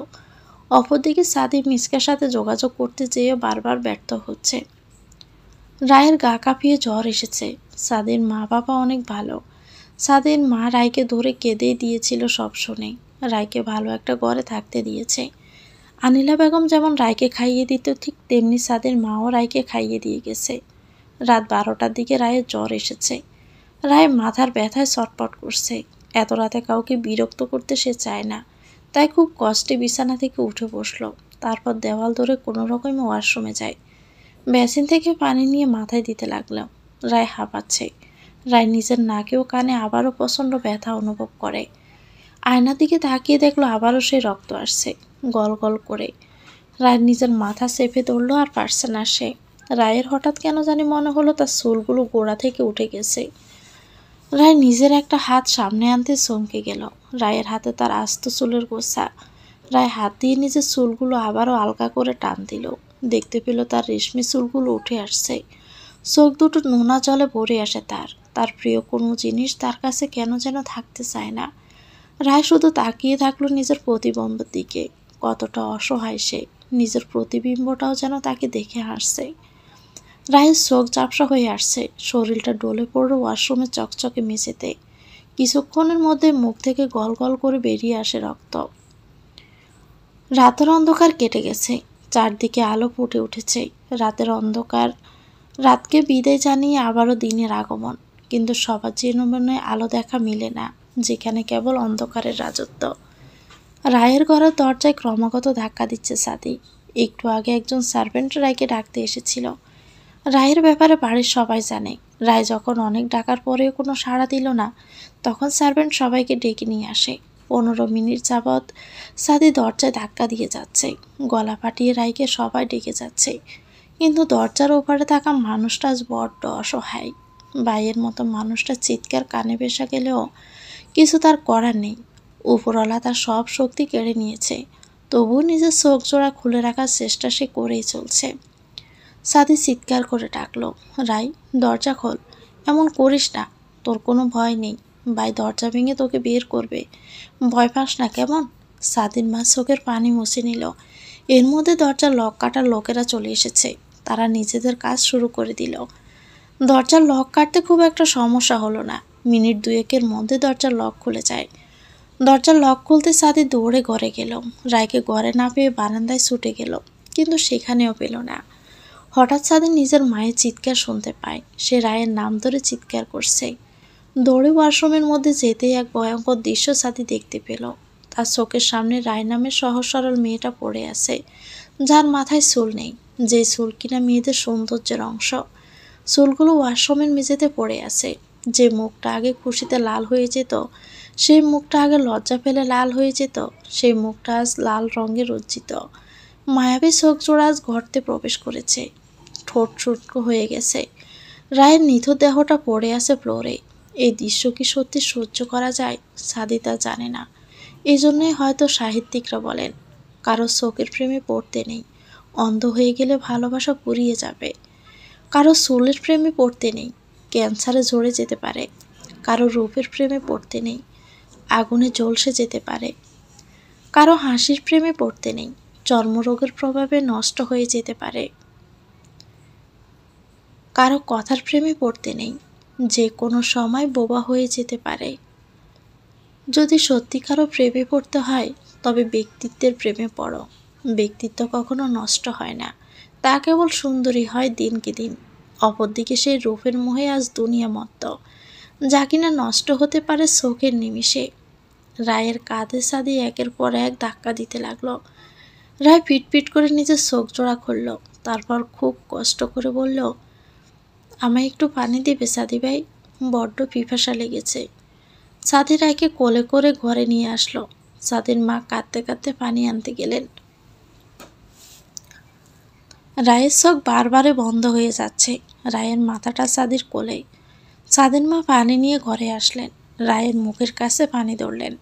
Speaker 1: অপরদিকে সাদি মিশকার সাথে যোগাযোগ করতে যেয়েও বারবার ব্যর্থ হচ্ছে। রায়ের গা কাঁপিয়ে জ্বর এসেছে। সাদির মা বাবা অনেক ভালো। সাদির মা রায়কে ধরে কেঁদেই দিয়েছিল সব শুনে। রায়কে ভালো একটা ঘরে থাকতে দিয়েছে। আনিলা বেগম যেমন রায়কে খাইয়ে দিত, ঠিক তেমনি সাদির মাও রায়কে খাইয়ে দিয়ে গেছে। রাত 12টার দিকে রায়ের জ্বর এসেছে। রায় মাথার ব্যথায় ছটপট করছে। এত রাতে কাউকে বিরক্ত করতে সে চায় না, তাই খুব কষ্টে বিছানা থেকে উঠে বসলো। তারপর দেওয়াল ধরে কোনো রকমে ওয়াশরুমে যায়। বেসিন থেকে পানি নিয়ে মাথায় দিতে লাগলো। রায় হাঁপাচ্ছে। রায় নিজের নাকে ও কানে আবারও প্রচণ্ড ব্যথা অনুভব করে। আয়নার দিকে তাকিয়ে দেখলো আবারও সে রক্ত আসছে গল গল করে। রায় নিজের মাথা চেপে ধরলো আর পারছে না সে। রায়ের হঠাৎ কেন জানি মনে হলো তার চুলগুলো গোড়া থেকে উঠে গেছে। রায় নিজের একটা হাত সামনে আনতে চমকে গেল। রায়ের হাতে তার আস্ত চুলের গোছা। রায় হাত দিয়ে নিজের চুলগুলো আবারও আলগা করে টান দিল। দেখতে পেল তার রেশমি চুলগুলো উঠে আসছে। চোখ দুটো নোনা জলে ভরে আসে তার। তার প্রিয় কোনো জিনিস তার কাছে কেন যেন থাকতে চায় না। রায় শুধু তাকিয়ে থাকলো নিজের প্রতিবিম্বের দিকে। কতটা অসহায় সে, নিজের প্রতিবিম্বটাও যেন তাকে দেখে হাসছে। রায়ের চোখ ঝাপসা হয়ে আসছে। শরীরটা ডলে পড়লো ওয়াশরুমে চকচকে মেঝেতে। কিছুক্ষণের মধ্যে মুখ থেকে গল গল করে বেরিয়ে আসে রক্ত। রাতের অন্ধকার কেটে গেছে, চারদিকে আলো ফুটে উঠেছে। রাতের অন্ধকার রাতকে বিদায় জানিয়ে আবারও দিনের আগমন। কিন্তু সবার জীবনে আলো দেখা মিলে না, যেখানে কেবল অন্ধকারের রাজত্ব। রায়ের ঘরের দরজায় ক্রমাগত ধাক্কা দিচ্ছে সাদি। একটু আগে একজন সার্ভেন্ট রায়কে ডাকতে এসেছিল। রায়ের ব্যাপারে বাড়ির সবাই জানে। রায় যখন অনেক ডাকার পরেও কোনো সাড়া দিল না, তখন সার্ভেন্ট সবাইকে ডেকে নিয়ে আসে। 15 মিনিট যাবৎ সাদি দরজায় ধাক্কা দিয়ে যাচ্ছে। গলা ফাটিয়ে রায়কে সবাই ডেকে যাচ্ছে, কিন্তু দরজার ওপারে থাকা মানুষটা আজ বড্ড অসহায়। বাইয়ের মতো মানুষটা চিৎকার কানে ভেসে গেলেও কিছু তার করার নেই। উপরওয়ালা তার সব শক্তি কেড়ে নিয়েছে, তবুও নিজের চোখ জোড়া খুলে রাখার চেষ্টা সে করেই চলছে। সাদি চিৎকার করে ডাকলো, রাই, দরজা খোল, এমন করিস না, তোর কোনো ভয় নেই। ভাই দরজা ভেঙে তোকে বের করবে, ভয় পাস না কেমন? সাদির মা চোখের পানি মুছে নিল। এর মধ্যে দরজার লক কাটার লোকেরা চলে এসেছে। তারা নিজেদের কাজ শুরু করে দিল। দরজার লক কাটতে খুব একটা সমস্যা হলো না। মিনিট 2-এর মধ্যে দরজার লক খুলে যায়। দরজার লক খুলতে সাদি দৌড়ে ঘরে গেল। রায়কে ঘরে না পেয়ে বারান্দায় ছুটে গেল, কিন্তু সেখানেও পেল না। হঠাৎ সাদি নিজের মায়ের চিৎকার শুনতে পায়। সে রায়ের নাম ধরে চিৎকার করছে। দৌড়ে ওয়াশরুমের মধ্যে যেতেই এক ভয়ঙ্কর দৃশ্য সাথী দেখতে পেল। তার চোখের সামনে রায় নামের সহজ সরল মেয়েটা পড়ে আছে, যার মাথায় চুল নেই, যে চুল কিনা মেয়েদের সৌন্দর্যের অংশ। চুলগুলো ওয়াশরুমের মেঝেতে পড়ে আছে। যে মুখটা আগে খুশিতে লাল হয়ে যেত, সেই মুখটা আগে লজ্জা পেলে লাল হয়ে যেত, সেই মুখটা আজ লাল রঙে রঞ্জিত। মায়াবী চোখ জোড়া আজ গর্তে প্রবেশ করেছে, ঠোঁট শুষ্ক হয়ে গেছে। রায়ের নিথর দেহটা পড়ে আছে ফ্লোরে। এই দৃশ্য কি সত্যি সহ্য করা যায়? সাদি তা জানে না। এই জন্যই হয়তো সাহিত্যিকরা বলেন, কারো চোখের প্রেমে পড়তে নেই, অন্ধ হয়ে গেলে ভালোবাসা পুড়িয়ে যাবে। কারো চুলের প্রেমে পড়তে নেই, ক্যান্সারে ঝরে যেতে পারে। কারো রূপের প্রেমে পড়তে নেই, আগুনে ঝলসে যেতে পারে। কারো হাসির প্রেমে পড়তে নেই, চর্মরোগের প্রভাবে নষ্ট হয়ে যেতে পারে। কারো কথার প্রেমে পড়তে নেই, যে কোনো সময় বোবা হয়ে যেতে পারে। যদি সত্যি কারো প্রেমে পড়তে হয়, তবে ব্যক্তিত্বের প্রেমে পড়ো। ব্যক্তিত্ব কখনো নষ্ট হয় না, তা কেবল সুন্দরী হয় দিনকে দিন। অপরদিকে সেই রূপের মোহে আজ দুনিয়া মত্ত, যা কিনা নষ্ট হতে পারে চোখের নিমিষে। রায়ের কাঁধে সাদি একের পর এক ধাক্কা দিতে লাগলো। রায় পিটপিট করে নিজের চোখ জোড়া খুলল, তারপর খুব কষ্ট করে বলল, আমায় একটু পানি দিবে সাদি ভাই? বড্ড পিপাসা লেগেছে। সাদি রায়কে কোলে করে ঘরে নিয়ে আসলো। সাদির মা কাঁদতে কাঁদতে পানি আনতে গেলেন। রায়ের চোখ বারবারে বন্ধ হয়ে যাচ্ছে। রায়ের মাথাটা সাদির কোলে। সাদির মা পানি নিয়ে ঘরে আসলেন, রায়ের মুখের কাছে পানি ধরলেন।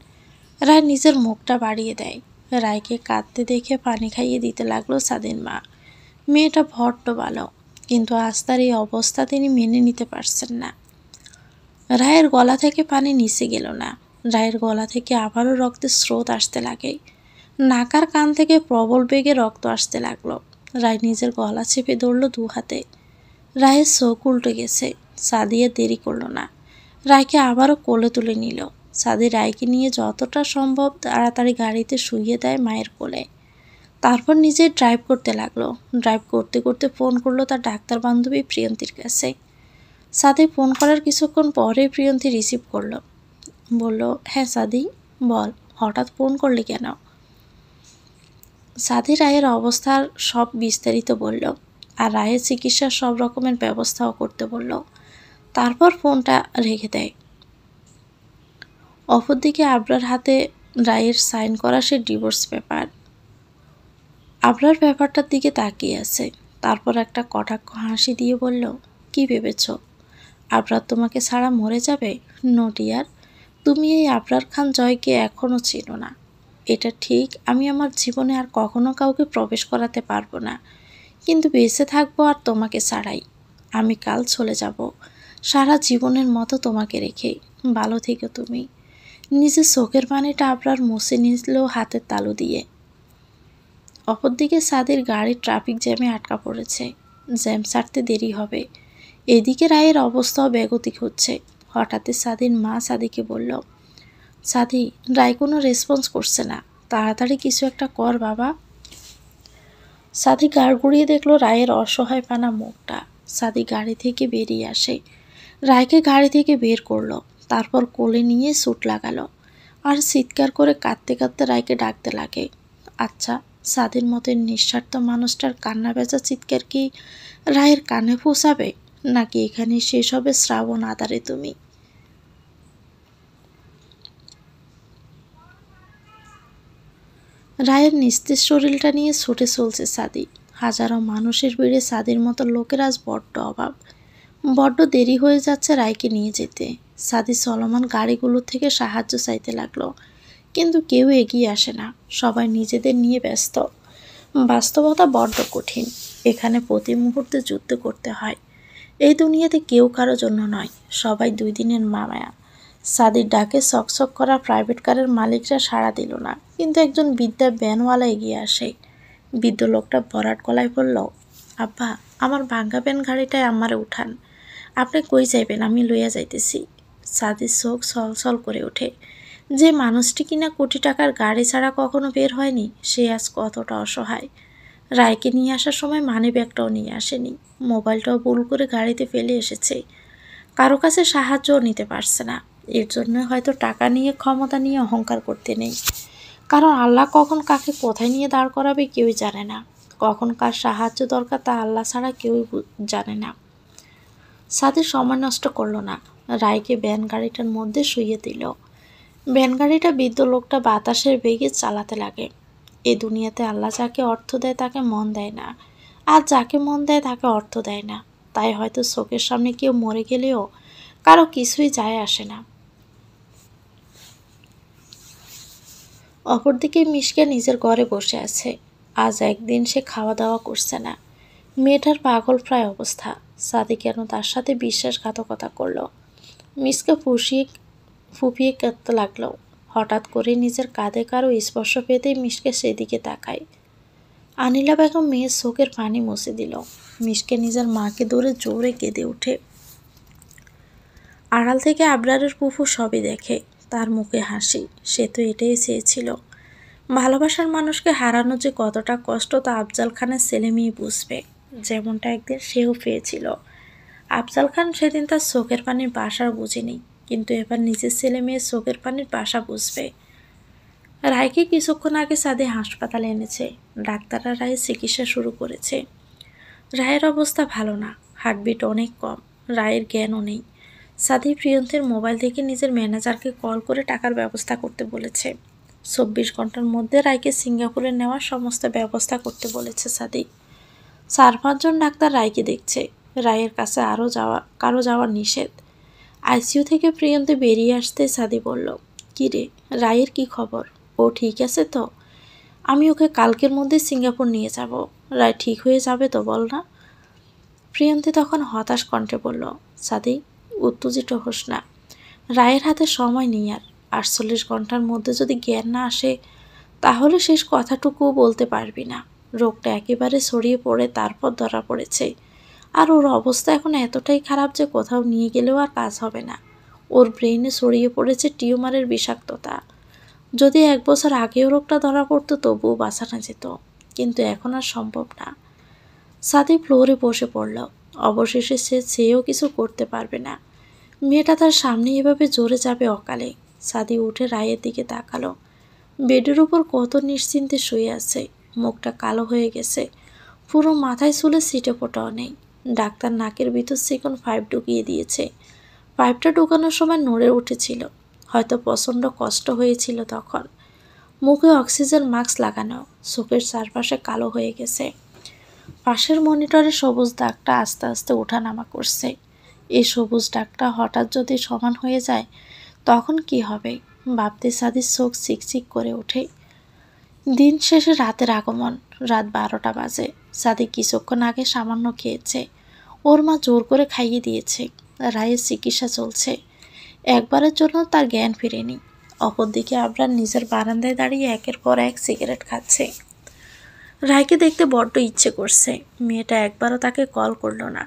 Speaker 1: রায় নিজের মুখটা বাড়িয়ে দেয়। রায়কে কাঁদতে দেখে পানি খাইয়ে দিতে লাগলো সাদির মা। মেয়েটা বড্ড ভালো, কিন্তু আজ তার এই অবস্থা তিনি মেনে নিতে পারছেন না। রায়ের গলা থেকে পানি নিচে গেল না। রায়ের গলা থেকে আবারও রক্তের স্রোত আসতে লাগে। নাকার কান থেকে প্রবল বেগে রক্ত আসতে লাগলো। রায় নিজের গলা চেপে ধরল দু হাতে। রায়ের চোখ উল্টে গেছে। সাদিয়া দেরি করল না, রায়কে আবারও কোলে তুলে নিল। সাদি রায়কে নিয়ে যতটা সম্ভব তাড়াতাড়ি গাড়িতে শুইয়ে দেয় মায়ের কোলে। তারপর নিজে ড্রাইভ করতে লাগলো। ড্রাইভ করতে করতে ফোন করলো তার ডাক্তার বান্ধবী প্রিয়ন্তীর কাছে। সাদি ফোন করার কিছুক্ষণ পরে প্রিয়ন্তী রিসিভ করলো। বলল, হ্যাঁ সাদি বল, হঠাৎ ফোন করলি কেন? সাদি রায়ের অবস্থার সব বিস্তারিত বলল, আর রায়ের চিকিৎসার সব রকমের ব্যবস্থাও করতে বলল। তারপর ফোনটা রেখে দেয়। অপরদিকে আবরার হাতে রায়ের সাইন করা সে ডিভোর্স পেপার। আবরার ব্যাপারটার দিকে তাকিয়ে আছে। তারপর একটা কটাক্ষ হাসি দিয়ে বলল, কি ভেবেছ আবরার তোমাকে ছাড়া মরে যাবে? নো ডিয়ার, তুমি এই আবরার খান জয়কে এখনও চিনো না। এটা ঠিক, আমি আমার জীবনে আর কখনো কাউকে প্রবেশ করাতে পারবো না, কিন্তু বেঁচে থাকবো আর তোমাকে ছাড়াই। আমি কাল চলে যাব, সারা জীবনের মতো তোমাকে রেখে। ভালো থেকো তুমি। নিজের চোখের পানিটা আবরার মুছে নিল হাতের তালু দিয়ে। অপরদিকে সাদির গাড়ি ট্রাফিক জ্যামে আটকা পড়েছে। জ্যাম ছাড়তে দেরি হবে। এদিকে রায়ের অবস্থাও বেগতিক হচ্ছে। হঠাৎই সাদির মা সাদিকে বলল, সাদি, রায় কোনো রেসপন্স করছে না, তাড়াতাড়ি কিছু একটা কর বাবা। সাদি গাড় ঘুরিয়ে দেখলো রায়ের অসহায় পানা মুখটা। সাদি গাড়ি থেকে বেরিয়ে আসে, রায়কে গাড়ি থেকে বের করলো, তারপর কোলে নিয়ে সুট লাগালো আর চিৎকার করে কাঁদতে কাঁদতে রায়কে ডাকতে লাগে। আচ্ছা, সাদির মতের নিঃস্বার্থ মানুষটার কান্না বেচা চিৎকার কি রায়ের কানে পৌঁছাবে, নাকি এখানে শেষ হবে শ্রাবণ আধারে তুমি? রায়ের নিস্তেজ শরীরটা নিয়ে ছুটে চলছে সাদি। হাজারো মানুষের ভিড়ে সাদির মতো লোকের আজ বড্ড অভাব। বড্ড দেরি হয়ে যাচ্ছে রায়কে নিয়ে যেতে। সাদি চলমান গাড়িগুলো থেকে সাহায্য চাইতে লাগলো, কিন্তু কেউ এগিয়ে আসে না। সবাই নিজেদের নিয়ে ব্যস্ত। বাস্তবতা বড্ড কঠিন। এখানে প্রতি মুহূর্তে যুদ্ধ করতে হয়। এই দুনিয়াতে কেউ কারো জন্য নয়, সবাই 2 দিনের মায়া। সাদির ডাকে চকচক করা প্রাইভেট কারের মালিকরা সাড়া দিল না, কিন্তু একজন বৃদ্ধা ভ্যানওয়ালা এগিয়ে আসে। বৃদ্ধ লোকটা ভরাট গলায় বলল, আব্বা, আমার ভাঙ্গা ভ্যান গাড়িটায় আমারে উঠান। আপনি কই যাইবেন, আমি লইয়া যাইতেছি। সাদির চোখ ছলছল করে ওঠে। যে মানুষটি কিনা কোটি টাকার গাড়ি ছাড়া কখনো বের হয়নি, সে আজ কতটা অসহায়। রায়কে নিয়ে আসার সময় মানি ব্যাগটাও নিয়ে আসেনি, মোবাইলটাও ভুল করে গাড়িতে ফেলে এসেছে। কারো কাছে সাহায্যও নিতে পারছে না। এর জন্য হয়তো টাকা নিয়ে, ক্ষমতা নিয়ে অহংকার করতে নেই। কারণ আল্লাহ কখন কাকে কোথায় নিয়ে দাঁড় করাবে কেউই জানে না। কখন কার সাহায্য দরকার তা আল্লাহ ছাড়া কেউই জানে না। সাথী সময় নষ্ট করলো না, রায়কে ভ্যান গাড়িটার মধ্যে শুইয়ে দিল। ভ্যান গাড়িটা বৃদ্ধ লোকটা বাতাসের বেগে চালাতে লাগে। এ দুনিয়াতে আল্লাহ যাকে অর্থ দেয় তাকে মন দেয় না, আর যাকে মন দেয় তাকে অর্থ দেয় না। তাই হয়তো চোখের সামনে কেউ মরে গেলেও কারো কিছুই যায় আসে না। অপরদিকে মিশকে নিজের ঘরে বসে আছে। আজ একদিন সে খাওয়া দাওয়া করছে না। মেয়েটার পাগল প্রায় অবস্থা। সাদি কেন তার সাথে বিশ্বাসঘাতকতা করলো? মিশকে ফুপিয়ে কাঁদতে লাগলো। হঠাৎ করে নিজের কাঁধে কারো স্পর্শ পেতেই মিশকে সেদিকে তাকায়। আনিলা বেগম মেয়ের চোখের পানি মুছে দিল। মিশকে নিজের মাকে ধরে জোরে কেঁদে ওঠে। আড়াল থেকে আবরারের ফুফু সবই দেখে, তার মুখে হাসি। সে তো এটাই চেয়েছিল। ভালোবাসার মানুষকে হারানো যে কতটা কষ্ট তা আফজাল খানের ছেলে মেয়ে বুঝবে, যেমনটা একদিন সেও পেয়েছিল। আফজাল খান সেদিন তার চোখের পানির বাসা বুঝেনি, কিন্তু এবার নিজের ছেলে মেয়ের চোখের পানির বাসা বুঝবে। রায়কে কিছুক্ষণ আগে সাদে হাসপাতালে এনেছে। ডাক্তাররা রায়ের চিকিৎসা শুরু করেছে। রায়ের অবস্থা ভালো না, হার্টবিট অনেক কম, রায়ের জ্ঞানও নেই। সাদি প্রিয়ন্তের মোবাইল থেকে নিজের ম্যানেজারকে কল করে টাকার ব্যবস্থা করতে বলেছে। 24 ঘন্টার মধ্যে রায়কে সিঙ্গাপুরে নেওয়ার সমস্ত ব্যবস্থা করতে বলেছে সাদি। 4-5 জন ডাক্তার রায়কে দেখছে। রায়ের কাছে কারো যাওয়ার নিষেধ। আইসিইউ থেকে প্রিয়ন্তে বেরিয়ে আসতে সাদি বলল, কি রে, রায়ের কি খবর? ও ঠিক আছে তো? আমি ওকে কালকের মধ্যে সিঙ্গাপুর নিয়ে যাব। রায় ঠিক হয়ে যাবে তো, বল না? প্রিয়ন্তি তখন হতাশ কণ্ঠে বলল, সাদি, উত্তেজিত হোস না। রায়ের হাতে সময় নেই আর। 48 ঘন্টার মধ্যে যদি জ্ঞান না আসে তাহলে শেষ কথাটুকুও বলতে পারবি না। রোগটা একেবারে ছড়িয়ে পড়ে তারপর ধরা পড়েছে। আর ওর অবস্থা এখন এতটাই খারাপ যে কোথাও নিয়ে গেলেও আর কাজ হবে না। ওর ব্রেইনে ছড়িয়ে পড়েছে টিউমারের বিষাক্ততা। যদি 1 বছর আগেও রোগটা ধরা পড়তো তবুও বাঁচানো যেত, কিন্তু এখন আর সম্ভব না। সাদি ফ্লোরে বসে পড়ল। অবশেষে সে চেয়েও কিছু করতে পারবে না। মেয়েটা তার সামনে এভাবে জোরে যাবে অকালে। সাদি উঠে রায়ের দিকে তাকালো। বেডের উপর কত নিশ্চিন্তে শুয়ে আছে। মুখটা কালো হয়ে গেছে, পুরো মাথায় চুলে ছিটে ফোটাও নেই। ডাক্তার নাকের ভিতর চিকন পাইপ ঢুকিয়ে দিয়েছে। পাইপটা ঢুকানোর সময় নড়ে উঠেছিল, হয়তো প্রচণ্ড কষ্ট হয়েছিল তখন। মুখে অক্সিজেন মাস্ক লাগানো, চোখের চারপাশে কালো হয়ে গেছে। পাশের মনিটরে সবুজ দাগটা আস্তে আস্তে ওঠানামা করছে। এই সবুজ দাগটা হঠাৎ যদি সমান হয়ে যায় তখন কি হবে ভাবতে সাদির চোখ চিকচিক করে ওঠে। দিন শেষে রাতের আগমন। রাত 12টা বাজে। সাদি কিছুক্ষণ আগে সামান্য খেয়েছে। ওর মা জোর করে খাইয়ে দিয়েছে। রায়ের চিকিৎসা চলছে। একবারের জন্য তার জ্ঞান ফিরেনি। অপরদিকে আবরার নিজের বারান্দায় দাঁড়িয়ে একের পর এক সিগারেট খাচ্ছে। রায়কে দেখতে বড্ড ইচ্ছে করছে। মেয়েটা একবারও তাকে কল করলো না।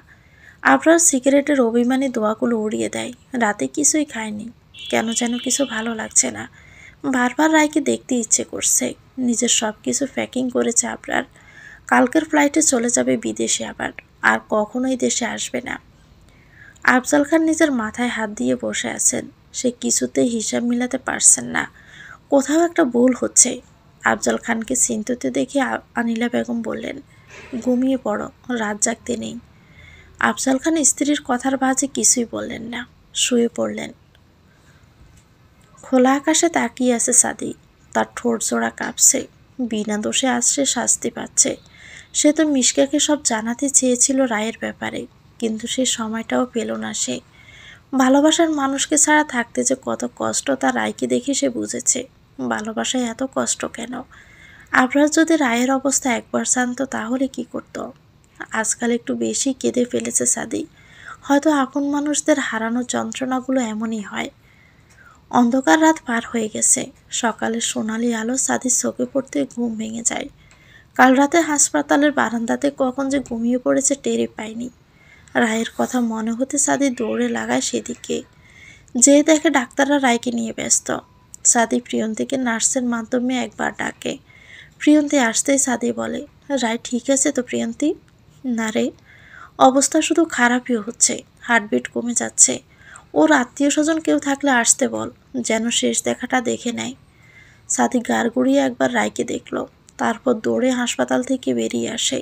Speaker 1: আবরার সিগারেটের অভিমানী দোয়াগুলো উড়িয়ে দেয়। রাতে কিছুই খায়নি, কেন যেন কিছু ভালো লাগছে না। বারবার রায়কে দেখতে ইচ্ছে করছে। নিজের সব কিছু প্যাকিং করেছে আবরার। কালকের ফ্লাইটে চলে যাবে বিদেশে আবার, আর কখনোই দেশে আসবে না। আফজাল খান নিজের মাথায় হাত দিয়ে বসে আছেন। সে কিছুতেই হিসাব মিলাতে পারছেন না, কোথাও একটা ভুল হচ্ছে। আফজাল খানকে চিন্তিত দেখে আনিলা বেগম বললেন, ঘুমিয়ে পড়ো, রাত জাগতে নেই। আফজাল খান স্ত্রীর কথার বাজে কিছুই বললেন না, শুয়ে পড়লেন। খোলা আকাশে তাকিয়ে আছে সাদি। তার ঠোঁট জোড়া কাঁপছে। বিনা দোষে আজ সে শাস্তি পাচ্ছে। সে তো মিশকাকে সব জানাতে চেয়েছিল রায়ের ব্যাপারে, কিন্তু সে সময়টাও পেল না। সে ভালোবাসার মানুষকে ছাড়া থাকতে যে কত কষ্ট তা রায়কে দেখে সে বুঝেছে। ভালোবাসায় এত কষ্ট কেন? আবরার যদি রায়ের অবস্থা একবার জানতো তাহলে কি করত? আজকাল একটু বেশি কেঁদে ফেলেছে সাদি। হয়তো আপন মানুষদের হারানোর যন্ত্রণাগুলো এমনই হয়। অন্ধকার রাত পার হয়ে গেছে। সকালের সোনালি আলো সাদির চোখে পড়তে ঘুম ভেঙে যায়। কাল রাতে হাসপাতালের বারান্দাতে কখন যে ঘুমিয়ে পড়েছে টেরই পায়নি। রায়ের কথা মনে হতে সাদি দৌড়ে লাগায় সেদিকে। যে দেখে ডাক্তাররা রায়কে নিয়ে ব্যস্ত। সাদি প্রিয়ন্তীকে নার্সের মাধ্যমে একবার ডাকে। প্রিয়ন্তী আসতেই সাদি বলে, রায় ঠিক আছে তো প্রিয়ন্তী? না রে, অবস্থা শুধু খারাপই হচ্ছে, হার্টবিট কমে যাচ্ছে। ওর আত্মীয় স্বজন কেউ থাকলে আসতে বল, যেন শেষ দেখাটা দেখে নেয়। সাদি গাড় গড়িয়ে একবার রায়কে দেখল, তারপর দৌড়ে হাসপাতাল থেকে বেরিয়ে আসে।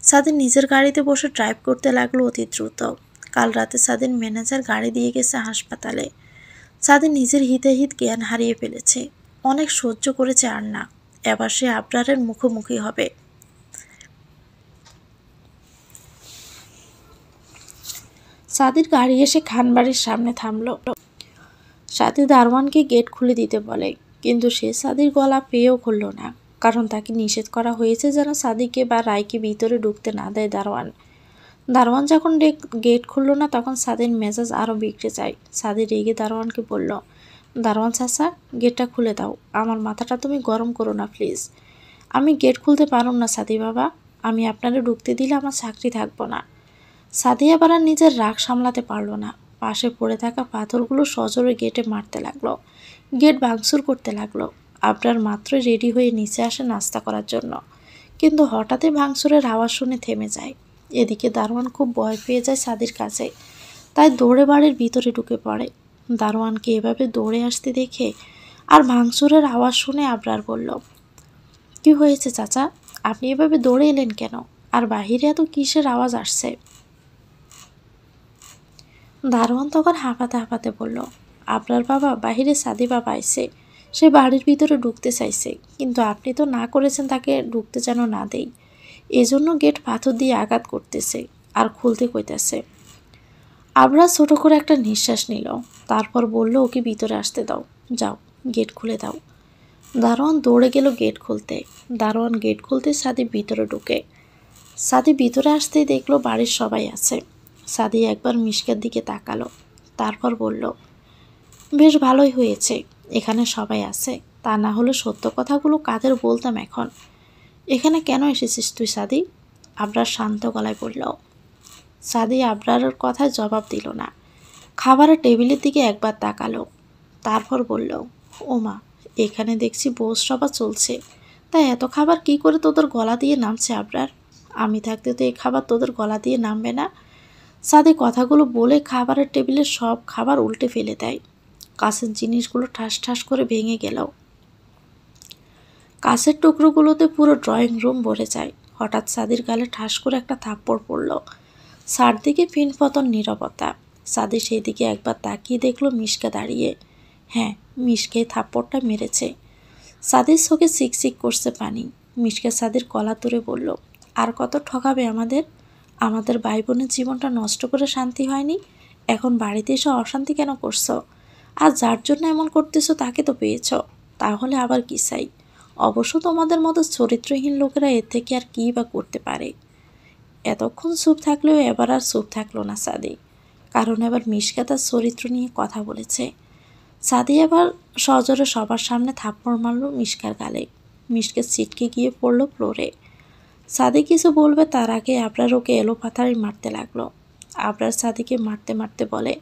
Speaker 1: সাদি নিজের গাড়িতে বসে ড্রাইভ করতে লাগলো অতি দ্রুত। কাল রাতে সাদির ম্যানেজার গাড়ি দিয়ে গেছে হাসপাতালে। সাদি নিজের হিতাহিত জ্ঞান হারিয়ে ফেলেছে। অনেক সহ্য করেছে, আর না, এবার সে আবরারের মুখোমুখি হবে। সাদির গাড়ি এসে খানবাড়ির সামনে থামলো। সাদি দারোয়ানকে গেট খুলে দিতে বলে, কিন্তু সে সাদির গলা পেয়েও খুলল না, কারণ তাকে নিষেধ করা হয়েছে যেন সাদিকে বা রায়কে ভিতরে ঢুকতে না দেয় দারোয়ান যখন গেট খুলল না, তখন সাদির মেজাজ আরও বিগড়ে যায়। সাদি রেগে দারোয়ানকে বলল, দারোয়ান চাচা, গেটটা খুলে দাও, আমার মাথাটা তুমি গরম করো না প্লিজ। আমি গেট খুলতে পারুম না সাদি বাবা, আমি আপনারা ঢুকতে দিলে আমার চাকরি থাকবো না। সাদি আবার আর নিজের রাগ সামলাতে পারল না, পাশে পড়ে থাকা পাথরগুলো সজোরে গেটে মারতে লাগলো। গেট ভাঙচুর করতে লাগলো। আবরার মাত্রই রেডি হয়ে নিচে আসে নাস্তা করার জন্য, কিন্তু হঠাৎই ভাঙচুরের আওয়াজ শুনে থেমে যায়। এদিকে দারোয়ান খুব ভয় পেয়ে যায় সাদির কাছে, তাই দৌড়ে বাড়ির ভিতরে ঢুকে পড়ে। দারোয়ানকে এভাবে দৌড়ে আসতে দেখে আর ভাঙচুরের আওয়াজ শুনে আবরার বলল, কি হয়েছে চাচা, আপনি এভাবে দৌড়ে এলেন কেন, আর বাহিরে এত কিসের আওয়াজ আসছে? দারোয়ান তখন হাঁপাতে হাঁপাতে বলল, আপনার বাবা বাহিরে সাদি বাবা আইছে, সে বাড়ির ভিতরে ঢুকতে চাইছে, কিন্তু আপনি তো না করেছেন তাকে ঢুকতে যেন না দেই, এজন্য গেট পাথর দিয়ে আঘাত করতেছে আর খুলতে কইতেছে। আবরা ছোট করে একটা নিঃশ্বাস নিল, তারপর বলল, ওকে ভিতরে আসতে দাও, যাও গেট খুলে দাও। দারোয়ান দৌড়ে গেল গেট খুলতে। দারোয়ান গেট খুলতে সাদি ভিতরে ঢুকে। সাদি ভিতরে আসতেই দেখলো বাড়ির সবাই আছে। সাদি একবার মিশকার দিকে তাকালো, তারপর বলল, বেশ ভালোই হয়েছে এখানে সবাই আছে, তা না হলে সত্য কথাগুলো কাদের বলতাম এখন। এখানে কেন এসেছিস তুই সাদি? আবরার শান্ত গলায় বলল। সাদি আবরারের কথায় জবাব দিল না, খাবারের টেবিলের দিকে একবার তাকালো, তারপর বলল, ওমা, এখানে দেখছি বোস সভা চলছে, তাই এত খাবার কি করে তোদের গলা দিয়ে নামছে আবরার? আমি থাকতে তো এই খাবার তোদের গলা দিয়ে নামবে না। সাদি কথাগুলো বলে খাবারের টেবিলের সব খাবার উল্টে ফেলে দেয়। কাছের জিনিসগুলো ঠাস ঠাস করে ভেঙে গেল। কাছের টুকরোগুলোতে পুরো ড্রয়িং রুম ভরে যায়। হঠাৎ সাদির গালে ঠাস করে একটা থাপ্পড় পড়ল। চারদিকে ফিনফতন নীরবতা। সাদি সেই দিকে একবার তাকিয়ে দেখলো মিশকা দাঁড়িয়ে। হ্যাঁ, মিশকে থাপ্পড়টা মেরেছে। সাদির চোখে চিকচিক করছে পানি। মিশকা সাদির কলা তুলে বলল, আর কত ঠকাবে আমাদের? আমাদের ভাই বোনের জীবনটা নষ্ট করে শান্তি হয়নি, এখন বাড়িতে এসে অশান্তি কেন করছো? আর যার জন্য এমন করতেছো তাকে তো পেয়েছ, তাহলে আবার কি চাই? অবশ্য তোমাদের মতো চরিত্রহীন লোকেরা এর থেকে আর কী বা করতে পারে। এতক্ষণ চুপ থাকলেও এবার আর চুপ থাকলো না সাদি, কারণ এবার মিশকা তার চরিত্র নিয়ে কথা বলেছে। সাদি এবার সজোরে সবার সামনে থাপ্পড় মারল মিশকার গালে। মিশকে ছিটকে গিয়ে পড়ল ফ্লোরে। সাদি কিছু বলবে তার আগে আবরার ওকে এলোপাথারি মারতে লাগলো। আবরার সাদিকে মারতে মারতে বলে,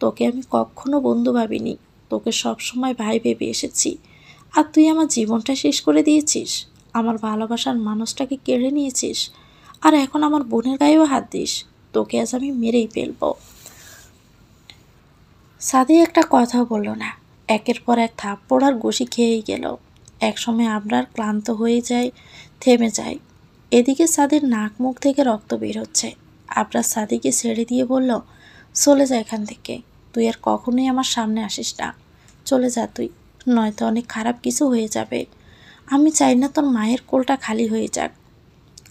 Speaker 1: তোকে আমি কখনো বন্ধু ভাবিনি, তোকে সবসময় ভাই ভেবে এসেছি, আর তুই আমার জীবনটা শেষ করে দিয়েছিস, আমার ভালোবাসার মানুষটাকে কেড়ে নিয়েছিস, আর এখন আমার বোনের গায়েও হাত দিস, তোকে আজ আমি মেরেই ফেলবো। সাদি একটা কথা বলল না, একের পর এক থাপ্পড় আর ঘুষি খেয়েই গেল। একসময় আবরার ক্লান্ত হয়ে যায়, থেমে যায়। এদিকে সাদির নাক মুখ থেকে রক্ত বের হচ্ছে। আবরার সাদিকে ছেড়ে দিয়ে বলল, চলে যা এখান থেকে, তুই আর কখনোই আমার সামনে আসিস না, চলে যা তুই, নয়তো অনেক খারাপ কিছু হয়ে যাবে। আমি চাই না তোর মায়ের কোলটা খালি হয়ে যাক।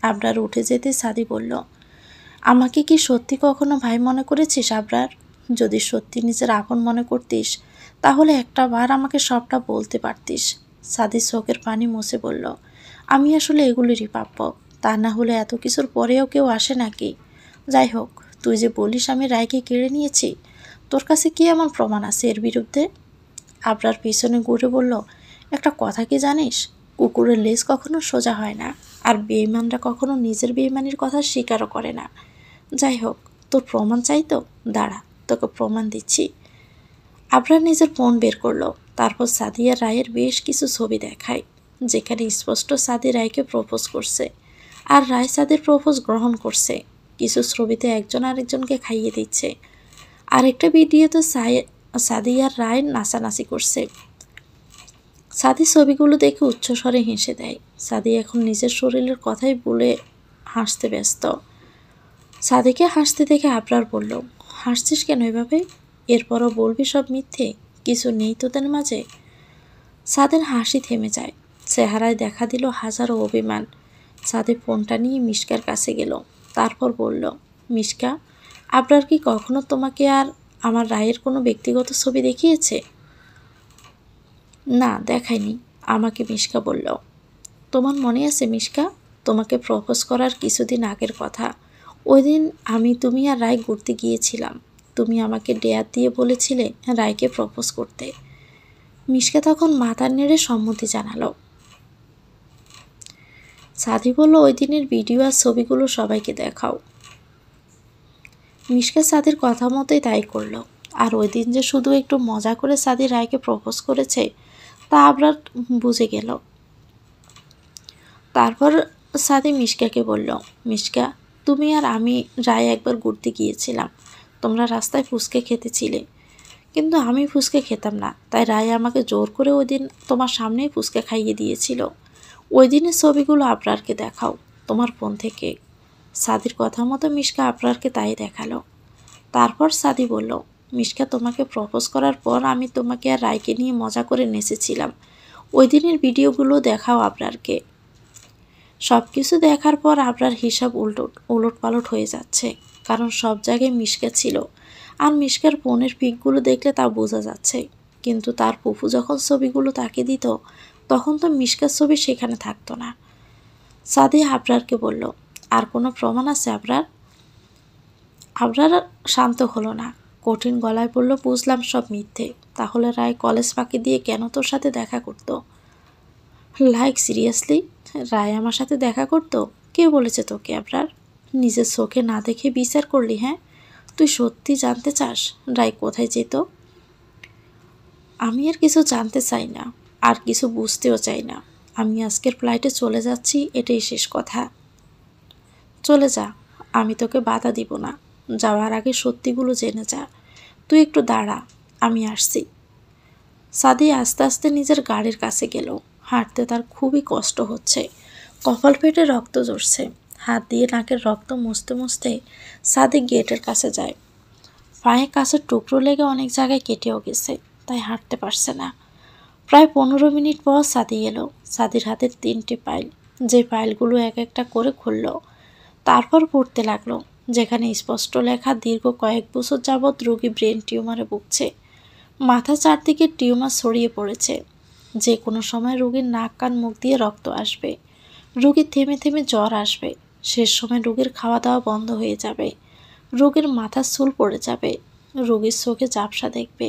Speaker 1: আবরার উঠে যেতে সাদি বলল, আমাকে কি সত্যি কখনো ভাই মনে করেছিস আবরার? যদি সত্যি নিজের আপন মনে করতিস, তাহলে একটা বার আমাকে সবটা বলতে পারতিস। সাদি চোখের পানি মুছে বলল, আমি আসলে এগুলিরই প্রাপ্য, তা না হলে এত কিছুর পরেও কেউ আসে নাকি? যাই হোক, তুই যে বলিস আমি রায়কে কেড়ে নিয়েছি, তোর কাছে কি এমন প্রমাণ আছে এর বিরুদ্ধে? আবরার পিছনে ঘুরে বলল, একটা কথা কি জানিস, কুকুরের লেজ কখনো সোজা হয় না, আর বেঈমানরা কখনো নিজের বেঈমানির কথা স্বীকারও করে না। যাই হোক, তোর প্রমাণ চাই তো, দাঁড়া, তোকে প্রমাণ দিচ্ছি। আবরার নিজের ফোন বের করলো, তারপর সাদিয়া রায়ের বেশ কিছু ছবি দেখায়, যেখানে স্পষ্ট সাদি রায়কে প্রপোজ করছে, আর রায় সাদির প্রপোজ গ্রহণ করছে। কিছু ছবিতে একজন আরেকজনকে খাইয়ে দিচ্ছে, আরেকটা ভিডিওতে সাদি আর রায় নাচানাচি করছে। সাদি ছবিগুলো দেখে উচ্চস্বরে হেসে দেয়। সাদি এখন নিজের শরীরের কথাই বলে হাসতে ব্যস্ত। সাদিকে হাসতে দেখে আবরার বলল, হাসছিস কেন এভাবে? এরপরও বলবি সব মিথ্যে, কিছু নেই তোদের মাঝে? সাদের হাসি থেমে যায়, চেহারায় দেখা দিল হাজারো অভিমান। সাদি ফোনটা নিয়ে মিশকার কাছে গেল, তারপর বলল, মিশকা, আবরার কি কখনো তোমাকে আর আমার রায়ের কোনো ব্যক্তিগত ছবি দেখিয়েছে? না, দেখায়নি আমাকে, মিশকা বলল। তোমার মনে আছে মিশকা, তোমাকে প্রপোজ করার কিছুদিন আগের কথা? ওই দিন তুমি আর রায় ঘুরতে গিয়েছিলাম। তুমি আমাকে ডেয়ার দিয়ে বলেছিলে রায়কে প্রপোজ করতে। মিশকা তখন মাথা নেড়ে সম্মতি জানালো। সাদি বলল, ওই দিনের ভিডিও আর ছবিগুলো সবাইকে দেখাও। মিশকা সাদির কথা মতোই তাই করল। আর ওই দিন যে শুধু একটু মজা করে সাদি রায়কে প্রপোজ করেছে তা আবরার বুঝে গেল। তারপর সাদি মিশকাকে বলল, মিশকা, তুমি আর আমি রায় একবার ঘুরতে গিয়েছিলাম। তোমরা রাস্তায় ফুচকা খেতেছিলে, কিন্তু আমি ফুচকা খেতাম না, তাই রায় আমাকে জোর করে ওই দিন তোমার সামনেই ফুচকা খাইয়ে দিয়েছিল। ওই দিনের ছবিগুলো আবরারকে দেখাও তোমার ফোন থেকে। সাদির কথা মতো মিশকা আবরারকে তাই দেখালো। তারপর সাদি বলল, মিশকা, তোমাকে প্রপোজ করার পর আমি তোমাকে আর রায়কে নিয়ে মজা করে নেচেছিলাম। ওই দিনের ভিডিওগুলো দেখাও আবরারকে। সব কিছু দেখার পর আবরার হিসাব উলটপালট হয়ে যাচ্ছে, কারণ সব জায়গায় মিশকা ছিল। আর মিশকার ফোনের পিকগুলো দেখলে তা বোঝা যাচ্ছে, কিন্তু তার ফুফু যখন ছবিগুলো তাকে দিত তখন তো মিশকার ছবি সেখানে থাকতো না। সাদি আবরারকে বলল, আর কোনো প্রমাণ আছে আবরার? আবরার শান্ত হলো না, কঠিন গলায় বলল, বুঝলাম সব মিথ্যে। তাহলে রায় কলেজ ফাঁকি দিয়ে কেন তোর সাথে দেখা করতো? লাইক সিরিয়াসলি, রায় আমার সাথে দেখা করতো? কে বলেছে তোকে আবরার? নিজের চোখে না দেখে বিচার করলি? হ্যাঁ, তুই সত্যি জানতে চাস রায় কোথায় যেত? আমি আর কিছু জানতে চাই না, আর কিছু বুঝতেও চাই না। আমি আজকের ফ্লাইটে চলে যাচ্ছি, এটাই শেষ কথা। চলে যা, আমি তোকে বাধা দিব না। যাওয়ার আগে সত্যিগুলো জেনে যা। তুই একটু দাঁড়া, আমি আসছি। সাদি আস্তে আস্তে নিজের গাড়ির কাছে গেল। হাঁটতে তার খুবই কষ্ট হচ্ছে, কপাল ফেটে রক্ত ঝরছে। হাত দিয়ে নাকের রক্ত মুছতে মুছতে সাদি গেটের কাছে যায়। পায়ে কাছের টুকরো লেগে অনেক জায়গায় কেটেও গেছে, তাই হাঁটতে পারছে না। প্রায় 15 মিনিট পর সাদি এলো। সাদির হাতে 3টে ফাইল, যে ফাইলগুলো এক একটা করে খুলল। তারপর পড়তে লাগলো, যেখানে স্পষ্ট লেখা, দীর্ঘ কয়েক বছর যাবৎ রোগী ব্রেন টিউমারে ভুগছে। মাথা চারদিকে টিউমার ছড়িয়ে পড়েছে। যে কোনো সময় রোগীর নাক কান মুখ দিয়ে রক্ত আসবে, রোগীর থেমে থেমে জ্বর আসবে, শেষ সময় রোগীর খাওয়া দাওয়া বন্ধ হয়ে যাবে, রোগীর মাথার চুল পড়ে যাবে, রোগীর চোখে ঝাপসা দেখবে।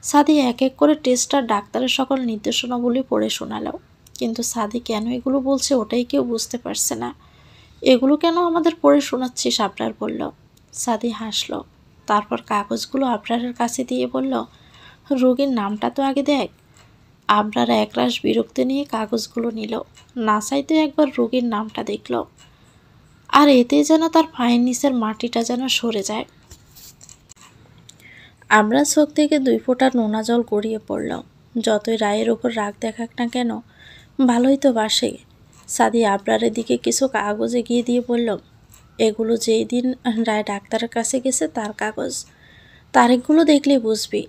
Speaker 1: সাদি এক এক করে টেস্টার ডাক্তারের সকল নির্দেশনাগুলি পড়ে শোনালো, কিন্তু সাদি কেন এগুলো বলছে ওটাই কেউ বুঝতে পারছে না। এগুলো কেন আমাদের পড়ে শোনাচ্ছিস? আবরার বলল। সাদি হাসল, তারপর কাগজগুলো আবরারের কাছে দিয়ে বলল, রোগীর নামটা তো আগে দেখ। আবরার একরাশ বিরক্তি নিয়ে কাগজগুলো নিল, না চাইতে একবার রোগীর নামটা দেখল, আর এতে যেন তার পায়ের নিচের মাটিটা যেন সরে যায়। আমরা চোখ থেকে 2 ফোঁটা নোনা জল গড়িয়ে পড়ল। যতই রায়ের ওপর রাগ দেখাক না কেন, ভালোই তো বাসে। সাদি আবরারের দিকে কিছু কাগজ এগিয়ে দিয়ে বলল, এগুলো যেই দিন রায় ডাক্তারের কাছে গেছে তার কাগজ। তারিখগুলো দেখলেই বুঝবি।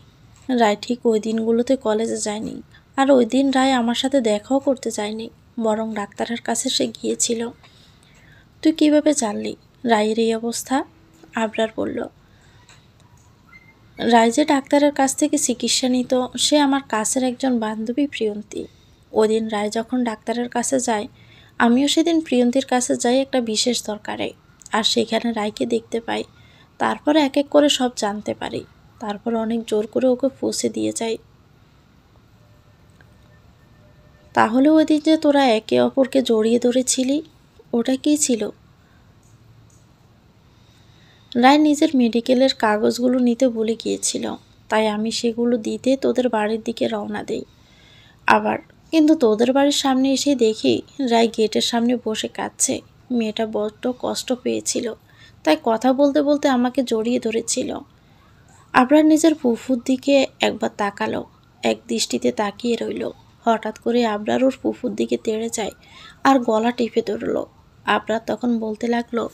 Speaker 1: রায় ঠিক ওই দিনগুলোতে কলেজে যায়নি, আর ওই দিন রায় আমার সাথে দেখাও করতে যায়নি, বরং ডাক্তারের কাছে সে গিয়েছিল। তুই কিভাবে জানলি রায়ের এই অবস্থা? আবরার বলল, রায় যে ডাক্তারের কাছ থেকে চিকিৎসা নিত সে আমার কাছের একজন বান্ধবী প্রিয়ন্তী। ওই দিন রায় যখন ডাক্তারের কাছে যায়, আমিও সেদিন প্রিয়ন্তীর কাছে যাই একটা বিশেষ দরকারে, আর সেখানে রায়কে দেখতে পাই। তারপর এক এক করে সব জানতে পারি, তারপর অনেক জোর করে ওকে পৌঁছে দিয়ে যাই। তাহলে ওই দিন যে তোরা একে অপরকে জড়িয়ে ধরেছিলি, ওটা কী ছিল? রায় নিজের মেডিকেলের কাগজগুলো নিতে ভুলে গিয়েছিল, তাই আমি সেগুলো দিতে তোদের বাড়ির দিকে রওনা দেই। কিন্তু তোদের বাড়ির সামনে এসে দেখি রায় গেটের সামনে বসে কাঁদছে। মেয়েটা বড্ড কষ্ট পেয়েছিল, তাই কথা বলতে বলতে আমাকে জড়িয়ে ধরেছিল। আবরার নিজের ফুফুর দিকে একবার তাকালো, এক দৃষ্টিতে তাকিয়ে রইল। হঠাৎ করে আবরার ওর ফুফুর দিকে তেড়ে যায় আর গলা টিপে ধরল। আবরার তখন বলতে লাগলো,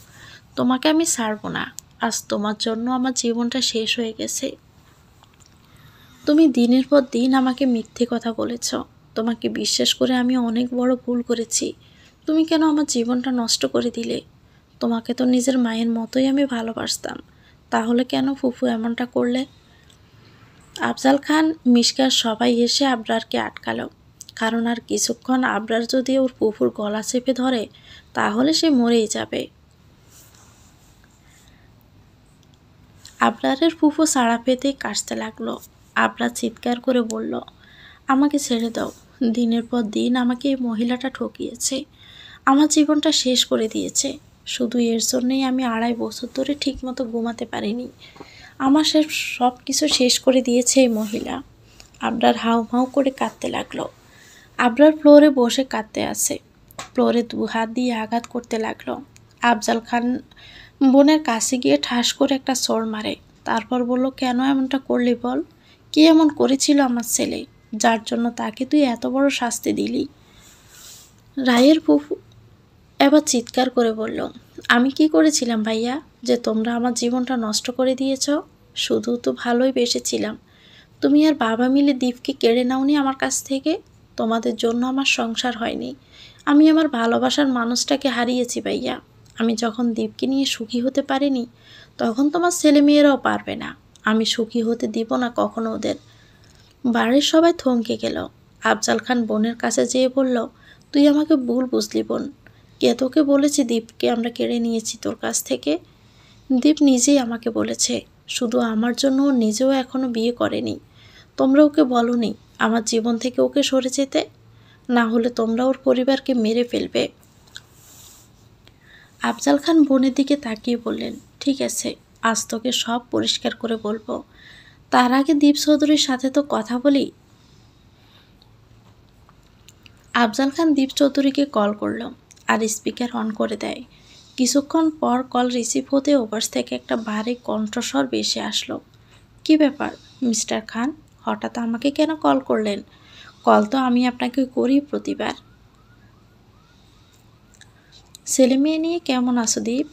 Speaker 1: তোমাকে আমি ছাড়বো না, আজ তোমার জন্য আমার জীবনটা শেষ হয়ে গেছে। তুমি দিনের পর দিন আমাকে মিথ্যে কথা বলেছ, তোমাকে বিশ্বাস করে আমি অনেক বড় ভুল করেছি। তুমি কেন আমার জীবনটা নষ্ট করে দিলে? তোমাকে তো নিজের মায়ের মতোই আমি ভালোবাসতাম, তাহলে কেন ফুফু এমনটা করলে? আফজাল খান, মিশকার সবাই এসে আবরারকে আটকালো, কারণ আর কিছুক্ষণ আবরার যদি ওর ফুফুর গলা চেপে ধরে তাহলে সে মরেই যাবে। আবরারের ফুফু সাড়া পেতেই কাশতে লাগলো। আবরার চিৎকার করে বলল, আমাকে ছেড়ে দাও, দিনের পর দিন আমাকে এই মহিলাটা ঠকিয়েছে, আমার জীবনটা শেষ করে দিয়েছে। শুধু এর জন্যই আমি 2.5 বছর ধরে ঠিকমতো ঘুমাতে পারিনি। আমার সব কিছু শেষ করে দিয়েছে এই মহিলা। আবরার হাউমাউ করে কাঁদতে লাগলো। আবরার ফ্লোরে বসে কাঁদতে আছে, ফ্লোরে 2 হাত দিয়ে আঘাত করতে লাগলো। আফজাল খান বোনের কাছে গিয়ে ঠাস করে একটা চড় মারে, তারপর বলল, কেন এমনটা করলি বল? কি এমন করেছিল আমার ছেলে যার জন্য তাকে তুই এত বড় শাস্তি দিলি? রায়ের ফুফু এবার চিৎকার করে বলল, আমি কি করেছিলাম ভাইয়া যে তোমরা আমার জীবনটা নষ্ট করে দিয়েছ? শুধু তো ভালোই বেসেছিলাম। তুমি আর বাবা মিলে দীপকে কেড়ে নাওনি আমার কাছ থেকে। তোমাদের জন্য আমার সংসার হয়নি, আমি আমার ভালোবাসার মানুষটাকে হারিয়েছি ভাইয়া। আমি যখন দীপকে নিয়ে সুখী হতে পারিনি, তখন তোমার ছেলে মেয়েরাও পারবে না। আমি সুখী হতে দিব না কখনো ওদের। বাড়ির সবাই থমকে গেল। আফজাল খান বোনের কাছে যেয়ে বলল, তুই আমাকে ভুল বুঝলি বোন, কে তোকে বলেছে দীপকে আমরা কেড়ে নিয়েছি তোর কাছ থেকে? দীপ নিজেই আমাকে বলেছে, শুধু আমার জন্য ও নিজেও এখনো বিয়ে করেনি। তোমরা ওকে বলনি আমার জীবন থেকে ওকে সরে যেতে, না হলে তোমরা ওর পরিবারকে মেরে ফেলবে। আফজাল খান বোনের দিকে তাকিয়ে বললেন, ঠিক আছে, আজ তোকে সব পরিষ্কার করে বলবো। তার আগে দীপ চৌধুরীর সাথে তো কথা বলি। আফজাল খান দীপ চৌধুরীকে কল করল আর স্পিকার অন করে দেয়। কিছুক্ষণ পর কল রিসিভ হতে ওপাশ থেকে একটা ভারী কণ্ঠস্বর ভেসে আসলো। কি ব্যাপার মিস্টার খান, হঠাৎ আমাকে কেন কল করলেন? কল তো আমি আপনাকে করি প্রতিবার। ছেলে মেয়ে নিয়ে কেমন আছো দীপ?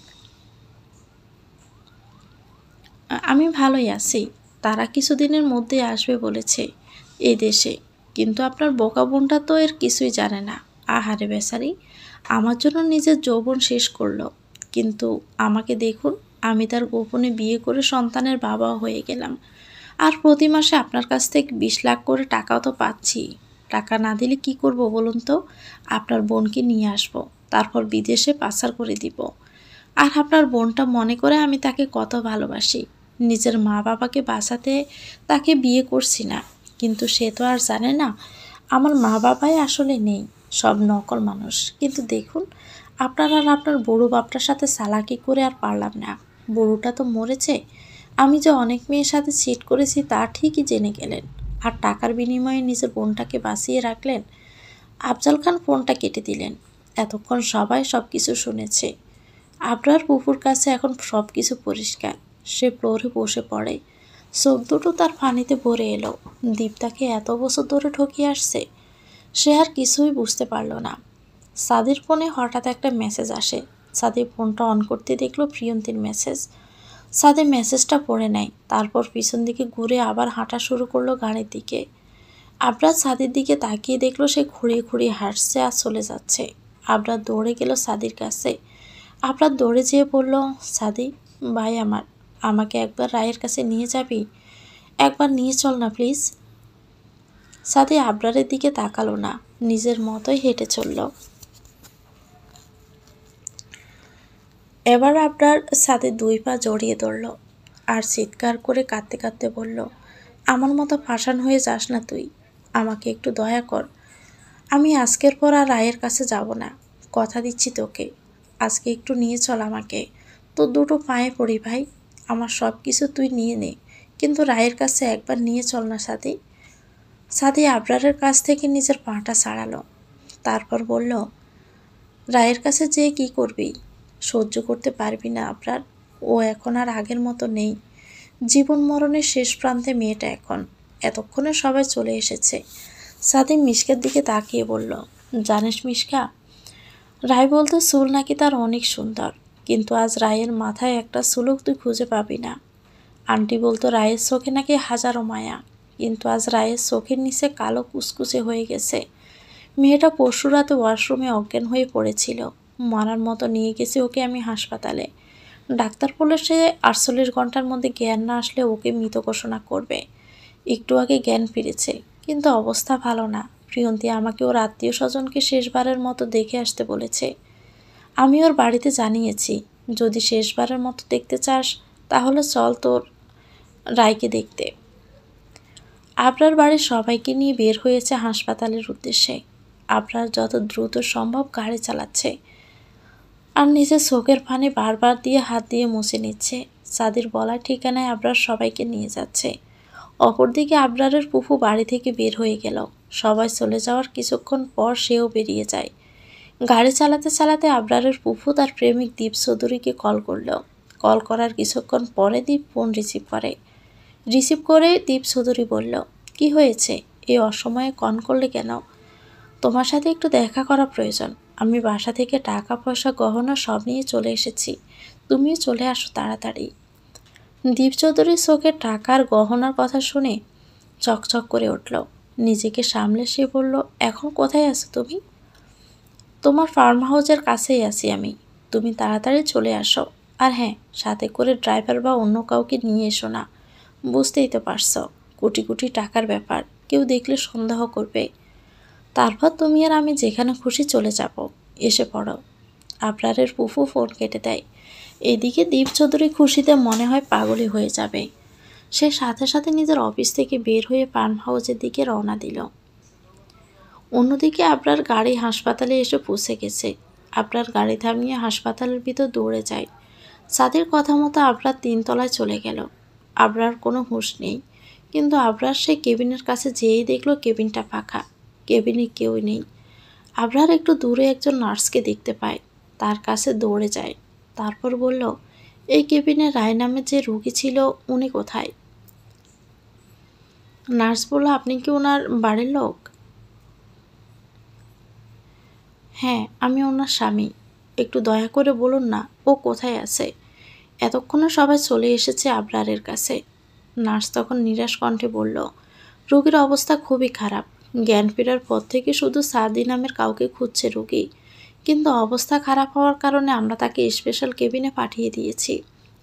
Speaker 1: আমি ভালোই আছি। তারা কিছুদিনের মধ্যে আসবে বলেছে এই দেশে, কিন্তু আপনার বোকা বোনটা তো এর কিছুই জানে না। আহারে বেচারি, আমার জন্য নিজের যৌবন শেষ করলো, কিন্তু আমাকে দেখুন, আমি তার গোপনে বিয়ে করে সন্তানের বাবা হয়ে গেলাম। আর প্রতি মাসে আপনার কাছ থেকে 20 লাখ করে টাকাও তো পাচ্ছি। টাকা না দিলে কি করব বলুন তো? আপনার বোনকে নিয়ে আসব, তারপর বিদেশে পাচার করে দিব। আর আপনার বোনটা মনে করে আমি তাকে কত ভালোবাসি। নিজের মা বাবাকে বাঁচাতে তাকে বিয়ে করছি না, কিন্তু সে তো আর জানে না আমার মা বাবাই আসলে নেই, সব নকল মানুষ। কিন্তু দেখুন, আপনার আর আপনার বড় বাপটার সাথে চালাকি করে আর পারলাম না। বড়টা তো মরেছে, আমি যে অনেক মেয়ের সাথে চিট করেছি তা ঠিকই জেনে গেলেন, আর টাকার বিনিময়ে নিজের বোনটাকে বাঁচিয়ে রাখলেন। আফজাল খান ফোনটা কেটে দিলেন। এতক্ষণ সবাই সব কিছু শুনেছে। আবরার ফুফুর কাছে এখন সব কিছু পরিষ্কার। সে ফ্লোরে বসে পড়ে, চোখ দুটো তার পানিতে ভরে এলো। দীপ তাকে এত বছর ধরে ঠকিয়ে আসছে, সে আর কিছুই বুঝতে পারল না। সাদির ফোনে হঠাৎ একটা মেসেজ আসে। সাদি ফোনটা অন করতে দেখলো প্রিয়ন্তীর মেসেজ। সাদি মেসেজটা পড়ে নেয়, তারপর পিছন দিকে ঘুরে আবার হাঁটা শুরু করলো গাড়ির দিকে। আবরার সাদির দিকে তাকিয়ে দেখলো সে ঘুরিয়ে ঘুরিয়ে হাঁটছে আর চলে যাচ্ছে। আবরার দৌড়ে গেল সাদির কাছে। আবরার দৌড়ে যেয়ে বলল, সাদি ভাই আমার, আমাকে একবার রায়ের কাছে নিয়ে যাবি? একবার নিয়ে চল না প্লিজ। সাদি আবরারের দিকে তাকালো না, নিজের মতোই হেঁটে চলল। এবার আবরার সাদির 2 পা জড়িয়ে ধরল আর চিৎকার করে কাঁদতে কাঁদতে বলল, আমার মতো পাষাণ হয়ে যাস না তুই, আমাকে একটু দয়া কর। আমি আজকের পর আর রায়ের কাছে যাব না, কথা দিচ্ছি তোকে। আজকে একটু নিয়ে চল আমাকে, তোর 2টো পায়ে পড়ি ভাই, আমার সব কিছু তুই নিয়ে নে, কিন্তু রায়ের কাছে একবার নিয়ে চল না সাদি। সাদি আবরারের কাছ থেকে নিজের পাটা ছাড়ালো, তারপর বলল, রায়ের কাছে যেয়ে কি করবি? সহ্য করতে পারবি না আবরার? ও এখন আর আগের মতো নেই। জীবন মরণের শেষ প্রান্তে মেয়েটা এখন। এতক্ষণে সবাই চলে এসেছে। সাদিম মিশকার দিকে তাকিয়ে বলল, জানিস মিশকা, রায় বলতো চুল নাকি তার অনেক সুন্দর, কিন্তু আজ রায়ের মাথায় একটা চুলও তুই খুঁজে পাবি না। আন্টি বলতো রায়ের চোখে নাকি হাজারো মায়া, কিন্তু আজ রায়ের চোখের নিচে কালো কুচকুচে হয়ে গেছে। মেয়েটা পরশু রাতে ওয়াশরুমে অজ্ঞান হয়ে পড়েছিল। মারার মতো নিয়ে গেছি ওকে আমি হাসপাতালে। ডাক্তার বলেছে 48 ঘন্টার মধ্যে জ্ঞান না আসলে ওকে মৃত ঘোষণা করবে। একটু আগে জ্ঞান ফিরেছে, কিন্তু অবস্থা ভালো না। প্রিয়ন্তী আমাকে ওর আত্মীয় স্বজনকে শেষবারের মতো দেখে আসতে বলেছে। আমি ওর বাড়িতে জানিয়েছি, যদি শেষবারের মতো দেখতে চাস তাহলে চল তোর রায়কে দেখতে। আবরার বাড়ির সবাইকে নিয়ে বের হয়েছে হাসপাতালের উদ্দেশ্যে। আবরার যত দ্রুত সম্ভব গাড়ি চালাচ্ছে আর নিজের চোখের পানি বারবার দিয়ে হাত দিয়ে মুছে নিচ্ছে। সাদির বলার ঠিকানায় আবরার সবাইকে নিয়ে যাচ্ছে। অপরদিকে আবরারের ফুফু বাড়ি থেকে বের হয়ে গেল। সবাই চলে যাওয়ার কিছুক্ষণ পর সেও বেরিয়ে যায়। গাড়ি চালাতে চালাতে আবরারের ফুফু তার প্রেমিক দীপ চৌধুরীকে কল করল। কল করার কিছুক্ষণ পরে দীপ ফোন রিসিভ করে দীপ চৌধুরী বলল, কি হয়েছে, এই অসময়ে কল করলে কেন? তোমার সাথে একটু দেখা করা প্রয়োজন। আমি বাসা থেকে টাকা পয়সা গহনা সব নিয়ে চলে এসেছি, তুমিও চলে আসো তাড়াতাড়ি। দীপ চৌধুরীর চোখে টাকার গহনার কথা শুনে চকচক করে উঠল। নিজেকে সামলে সে বলল, এখন কোথায় আছো তুমি? তোমার ফার্ম হাউসের কাছেই আছি আমি, তুমি তাড়াতাড়ি চলে আসো। আর হ্যাঁ, সাথে করে ড্রাইভার বা অন্য কাউকে নিয়ে এসো না। বুঝতেই তো পারছো, কোটি কোটি টাকার ব্যাপার, কেউ দেখলে সন্দেহ করবে। তারপর তুমি আর আমি যেখানে খুশি চলে যাব, এসে পড়ো। আবরারের ফুফু ফোন কেটে দেয়। এদিকে দীপ চৌধুরী খুশিতে মনে হয় পাগলই হয়ে যাবে। সে সাথে সাথে নিজের অফিস থেকে বের হয়ে ফার্ম হাউসের দিকে রওনা দিল। অন্যদিকে আবরার গাড়ি হাসপাতালে এসে পৌঁছে গেছে। আবরার গাড়ি থামিয়ে হাসপাতালের ভিতর দৌড়ে যায়। সাদের কথা মতো আবরার 3 তলায় চলে গেল। আবরার কোনো হুঁশ নেই, কিন্তু আবরার সেই কেবিনের কাছে যেয়েই দেখলো কেবিনটা ফাঁকা, কেবিনে কেউ নেই। আবরার একটু দূরে একজন নার্সকে দেখতে পায়, তার কাছে দৌড়ে যায়। তারপর বলল, এই কেবিনে রায় নামে যে রোগী ছিল উনি কোথায়? নার্স বলল, আপনি কি ওনার বাড়ির লোক? হ্যাঁ, আমি ওনার স্বামী। একটু দয়া করে বলুন না ও কোথায় আছে। এতক্ষণে সবাই চলে এসেছে আবরারের কাছে। নার্স তখন নিরাশ কণ্ঠে বলল, রোগীর অবস্থা খুবই খারাপ। জ্ঞান ফেরার পর থেকে শুধু সাদি নামের কাউকে খুঁজছে রোগী, কিন্তু অবস্থা খারাপ হওয়ার কারণে আমরা তাকে স্পেশাল কেবিনে পাঠিয়ে দিয়েছি।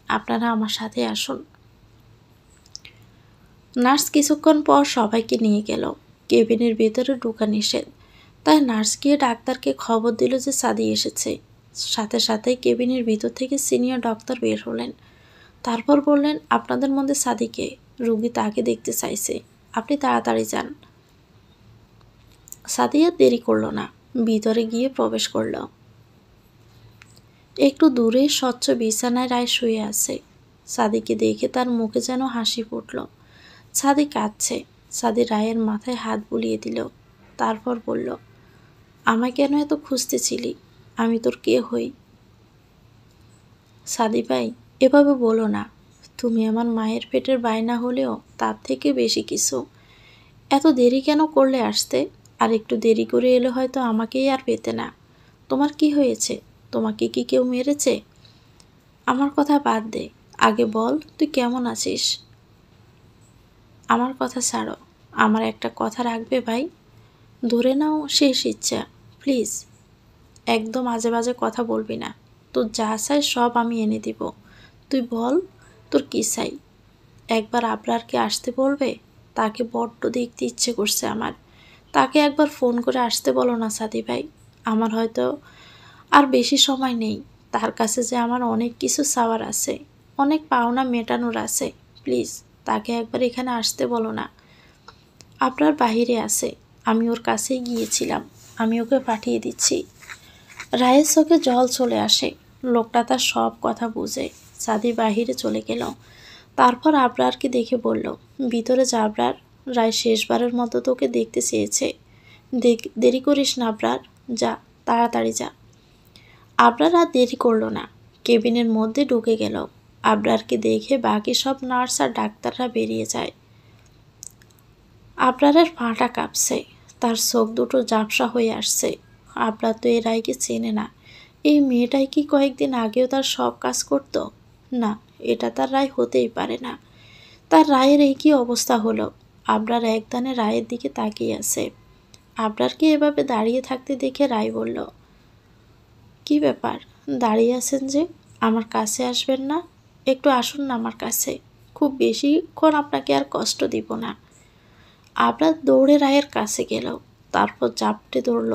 Speaker 1: আপনারা আমার সাথে আসুন। নার্স কিছুক্ষণ পর সবাইকে নিয়ে গেল। কেবিনের ভেতরে ঢোকা নিষেধ, তাই নার্স গিয়ে ডাক্তারকে খবর দিল যে সাদি এসেছে। সাথে সাথেই কেবিনের ভিতর থেকে সিনিয়র ডক্টর বের হলেন। তারপর বললেন, আপনাদের মধ্যে সাদিকে, রোগী তাকে দেখতে চাইছে, আপনি তাড়াতাড়ি যান। সাদিয়া দেরি করল না, ভিতরে গিয়ে প্রবেশ করল। একটু দূরে স্বচ্ছ বিছানায় রায় শুয়ে আছে। সাদিকে দেখে তার মুখে যেন হাসি ফুটল। সাদি কাঁদছে। সাদি রায়ের মাথায় হাত বুলিয়ে দিল। তারপর বলল, আমায় কেন এত খুঁজতেছিলি? আমি তোর কে হই? সাদি ভাই, এভাবে বলো না। তুমি আমার মায়ের পেটের বাইনা হলেও তার থেকে বেশি কিছু। এত দেরি কেন করলে আসতে? আর একটু দেরি করে এলে হয়তো আমাকেই আর পেতে না। তোমার কি হয়েছে? তোমাকে কি কেউ মেরেছে? আমার কথা বাদ দে, আগে বল তুই কেমন আছিস? আমার কথা ছাড়ো, আমার একটা কথা রাখবে ভাই? ধরে নাও শেষ ইচ্ছা, প্লিজ। একদম আজে বাজে কথা বলবি না। তোর যা চাই সব আমি এনে দিব। তুই বল তোর কী চাই। একবার আবরারকে আসতে বলবে? তাকে বড্ড দেখতে ইচ্ছে করছে আমার। তাকে একবার ফোন করে আসতে বলো না সাদি ভাই। আমার হয়তো আর বেশি সময় নেই। তার কাছে যে আমার অনেক কিছু চাওয়ার আছে, অনেক পাওনা মেটানোর আছে। প্লিজ তাকে একবার এখানে আসতে বলো না। আপনার বাহিরে আছে, আমি ওর কাছেই গিয়েছিলাম, আমি ওকে পাঠিয়ে দিচ্ছি। রায়ের চোখে জল চলে আসে। লোকটা তার সব কথা বুঝে। সাদি বাহিরে চলে গেল। তারপর আবরারকে দেখে বলল, ভিতরে যা আবরার, রায় শেষবারের মতো তোকে দেখতে চেয়েছে। দেরি করিস না আবরার, যা তাড়াতাড়ি যা। আবরার আর দেরি করল না, কেবিনের মধ্যে ঢুকে গেল। আবরারকে দেখে বাকি সব নার্স আর ডাক্তাররা বেরিয়ে যায়। আবরারের পাটা কাঁপছে, তার চোখ দুটো ঝাপসা হয়ে আসছে। আবরার তো এই রায়কে চেনে না। এই মেয়েটাই কি কয়েকদিন আগেও তার সব কাজ করত? না, এটা তার রায় হতেই পারে না। তার রায়ের এই কি অবস্থা হলো? আবরার একদানে রায়ের দিকে তাকিয়ে আছে। আবরারকে এভাবে দাঁড়িয়ে থাকতে দেখে রায় বলল, কি ব্যাপার, দাঁড়িয়ে আছেন যে? আমার কাছে আসবেন না? একটু আসুন না আমার কাছে, খুব বেশিক্ষণ আপনাকে আর কষ্ট দিব না। আবরার দৌড়ে রায়ের কাছে গেল, তারপর জাপটে ধরল।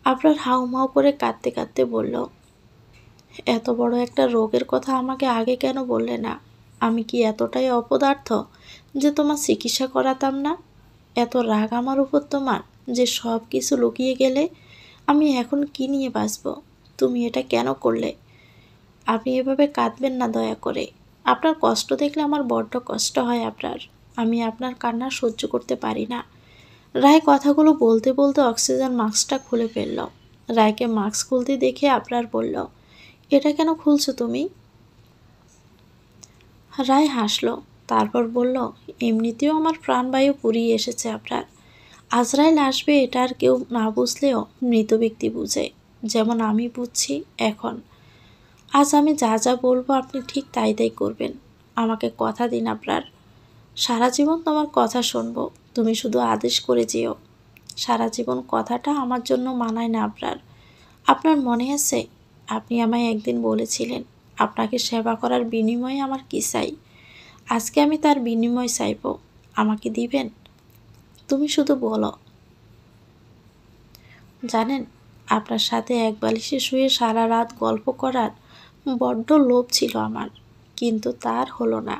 Speaker 1: আবরার হাউমাউ করে কাঁদতে কাঁদতে বলল, এত বড় একটা রোগের কথা আমাকে আগে কেন বললে না? আমি কি এতটাই অপদার্থ যে তোমার চিকিৎসা করাতাম না? এত রাগ আমার উপর তোমার যে সব কিছু লুকিয়ে গেলে? আমি এখন কি নিয়ে বাঁচব? তুমি এটা কেন করলে? আপনি এভাবে কাঁদবেন না দয়া করে। আপনার কষ্ট দেখলে আমার বড্ড কষ্ট হয় আবরার। আমি আপনার কান্না সহ্য করতে পারি না। রায় কথাগুলো বলতে বলতে অক্সিজেন মাস্কটা খুলে ফেলল। রায়কে মাস্ক খুলতে দেখে আবরার বলল, এটা কেন খুলছো তুমি? রায় হাসল, তারপর বলল, এমনিতেও আমার প্রাণবায়ু ফুরিয়ে এসেছে আবরার। আজরাইল আসবে এটা আর কেউ না বুঝলেও মৃত ব্যক্তি বুঝে, যেমন আমি বুঝছি এখন। আজ আমি যা যা বলবো আপনি ঠিক তাই তাই করবেন। আমাকে কথা দিন আবরার, সারা জীবন তোমার কথা শুনবো, তুমি শুধু আদেশ করে যেও। সারা জীবন কথাটা আমার জন্য মানায় না আবরার। আপনার মনে আছে আপনি আমায় একদিন বলেছিলেন আপনাকে সেবা করার বিনিময়ে আমার কী চাই? আজকে আমি তার বিনিময় চাইব, আমাকে দিবেন? তুমি শুধু বলো। জানেন, আপনার সাথে এক বালিশে শুয়ে সারা রাত গল্প করার বড্ড লোভ ছিল আমার, কিন্তু তার হলো না।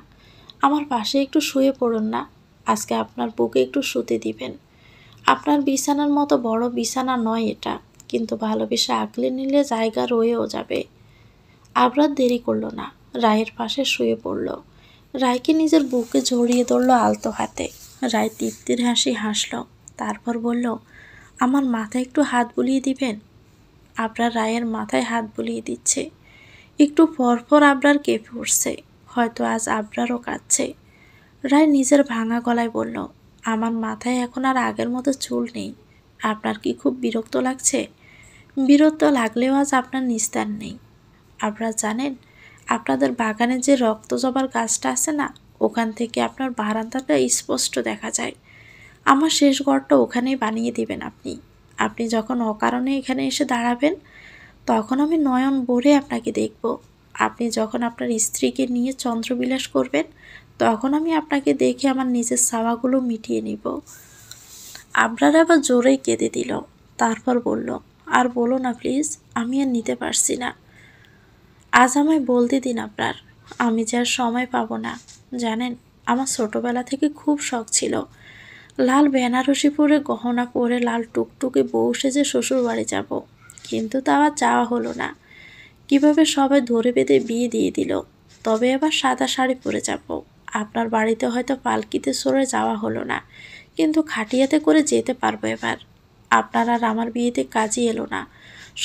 Speaker 1: আমার পাশে একটু শুয়ে পড়ুন না, আজকে আপনার বুকে একটু শুতে দিবেন। আপনার বিছানার মতো বড় বিছানা নয় এটা, কিন্তু ভালোবেসে আগলে নিলে জায়গা রয়েও যাবে। আবরার দেরি করল না, রায়ের পাশে শুয়ে পড়ল। রায়কে নিজের বুকে জড়িয়ে ধরল আলতো হাতে। রায় তৃপ্তির হাসি হাসল, তারপর বলল, আমার মাথায় একটু হাত বুলিয়ে দিবেন? আবরার রায়ের মাথায় হাত বুলিয়ে দিচ্ছে। একটু পরপর আবরার কেঁপে উঠছে, হয়তো আজ আবরারও কাঁদছে। রায় নিজের ভাঙা গলায় বলল, আমার মাথায় এখন আর আগের মতো চুল নেই। আপনার কি খুব বিরক্ত লাগছে? বিরক্ত লাগলেও আজ আপনার নিস্তার নেই। আপনারা জানেন, আপনাদের বাগানে যে রক্তজবার গাছটা আছে না, ওখান থেকে আপনার বারান্দাটা স্পষ্ট দেখা যায়। আমার শেষ ঘরটা ওখানেই বানিয়ে দিবেন আপনি। আপনি যখন অকারণে এখানে এসে দাঁড়াবেন, তখন আমি নয়ন ভরে আপনাকে দেখব। আপনি যখন আপনার স্ত্রীকে নিয়ে চন্দ্রবিলাস করবেন, তখন আমি আপনাকে দেখে আমার নিজের চাওয়াগুলো মিটিয়ে নিব। আবরার আবার জোরেই কেঁদে দিল, তারপর বলল, আর বলো না প্লিজ, আমি আর নিতে পারছি না। আজ আমায় বলতে দিন আপনার, আমি যে আর সময় পাবো না। জানেন, আমার ছোটবেলা থেকে খুব শখ ছিল লাল বেনারসি পরে, গহনা পরে, লাল টুকটুকে বউ সেজে শ্বশুর বাড়ি যাব, কিন্তু তা আর যাওয়া হলো না। কিভাবে সবাই ধরে বেঁধে বিয়ে দিয়ে দিল। তবে এবার সাদা শাড়ি পরে যাব। আপনার বাড়িতে হয়তো পালকিতে চড়ে যাওয়া হলো না, কিন্তু খাটিয়াতে করে যেতে পারবো এবার। আপনার আর আমার বিয়েতে কাজই এলো না।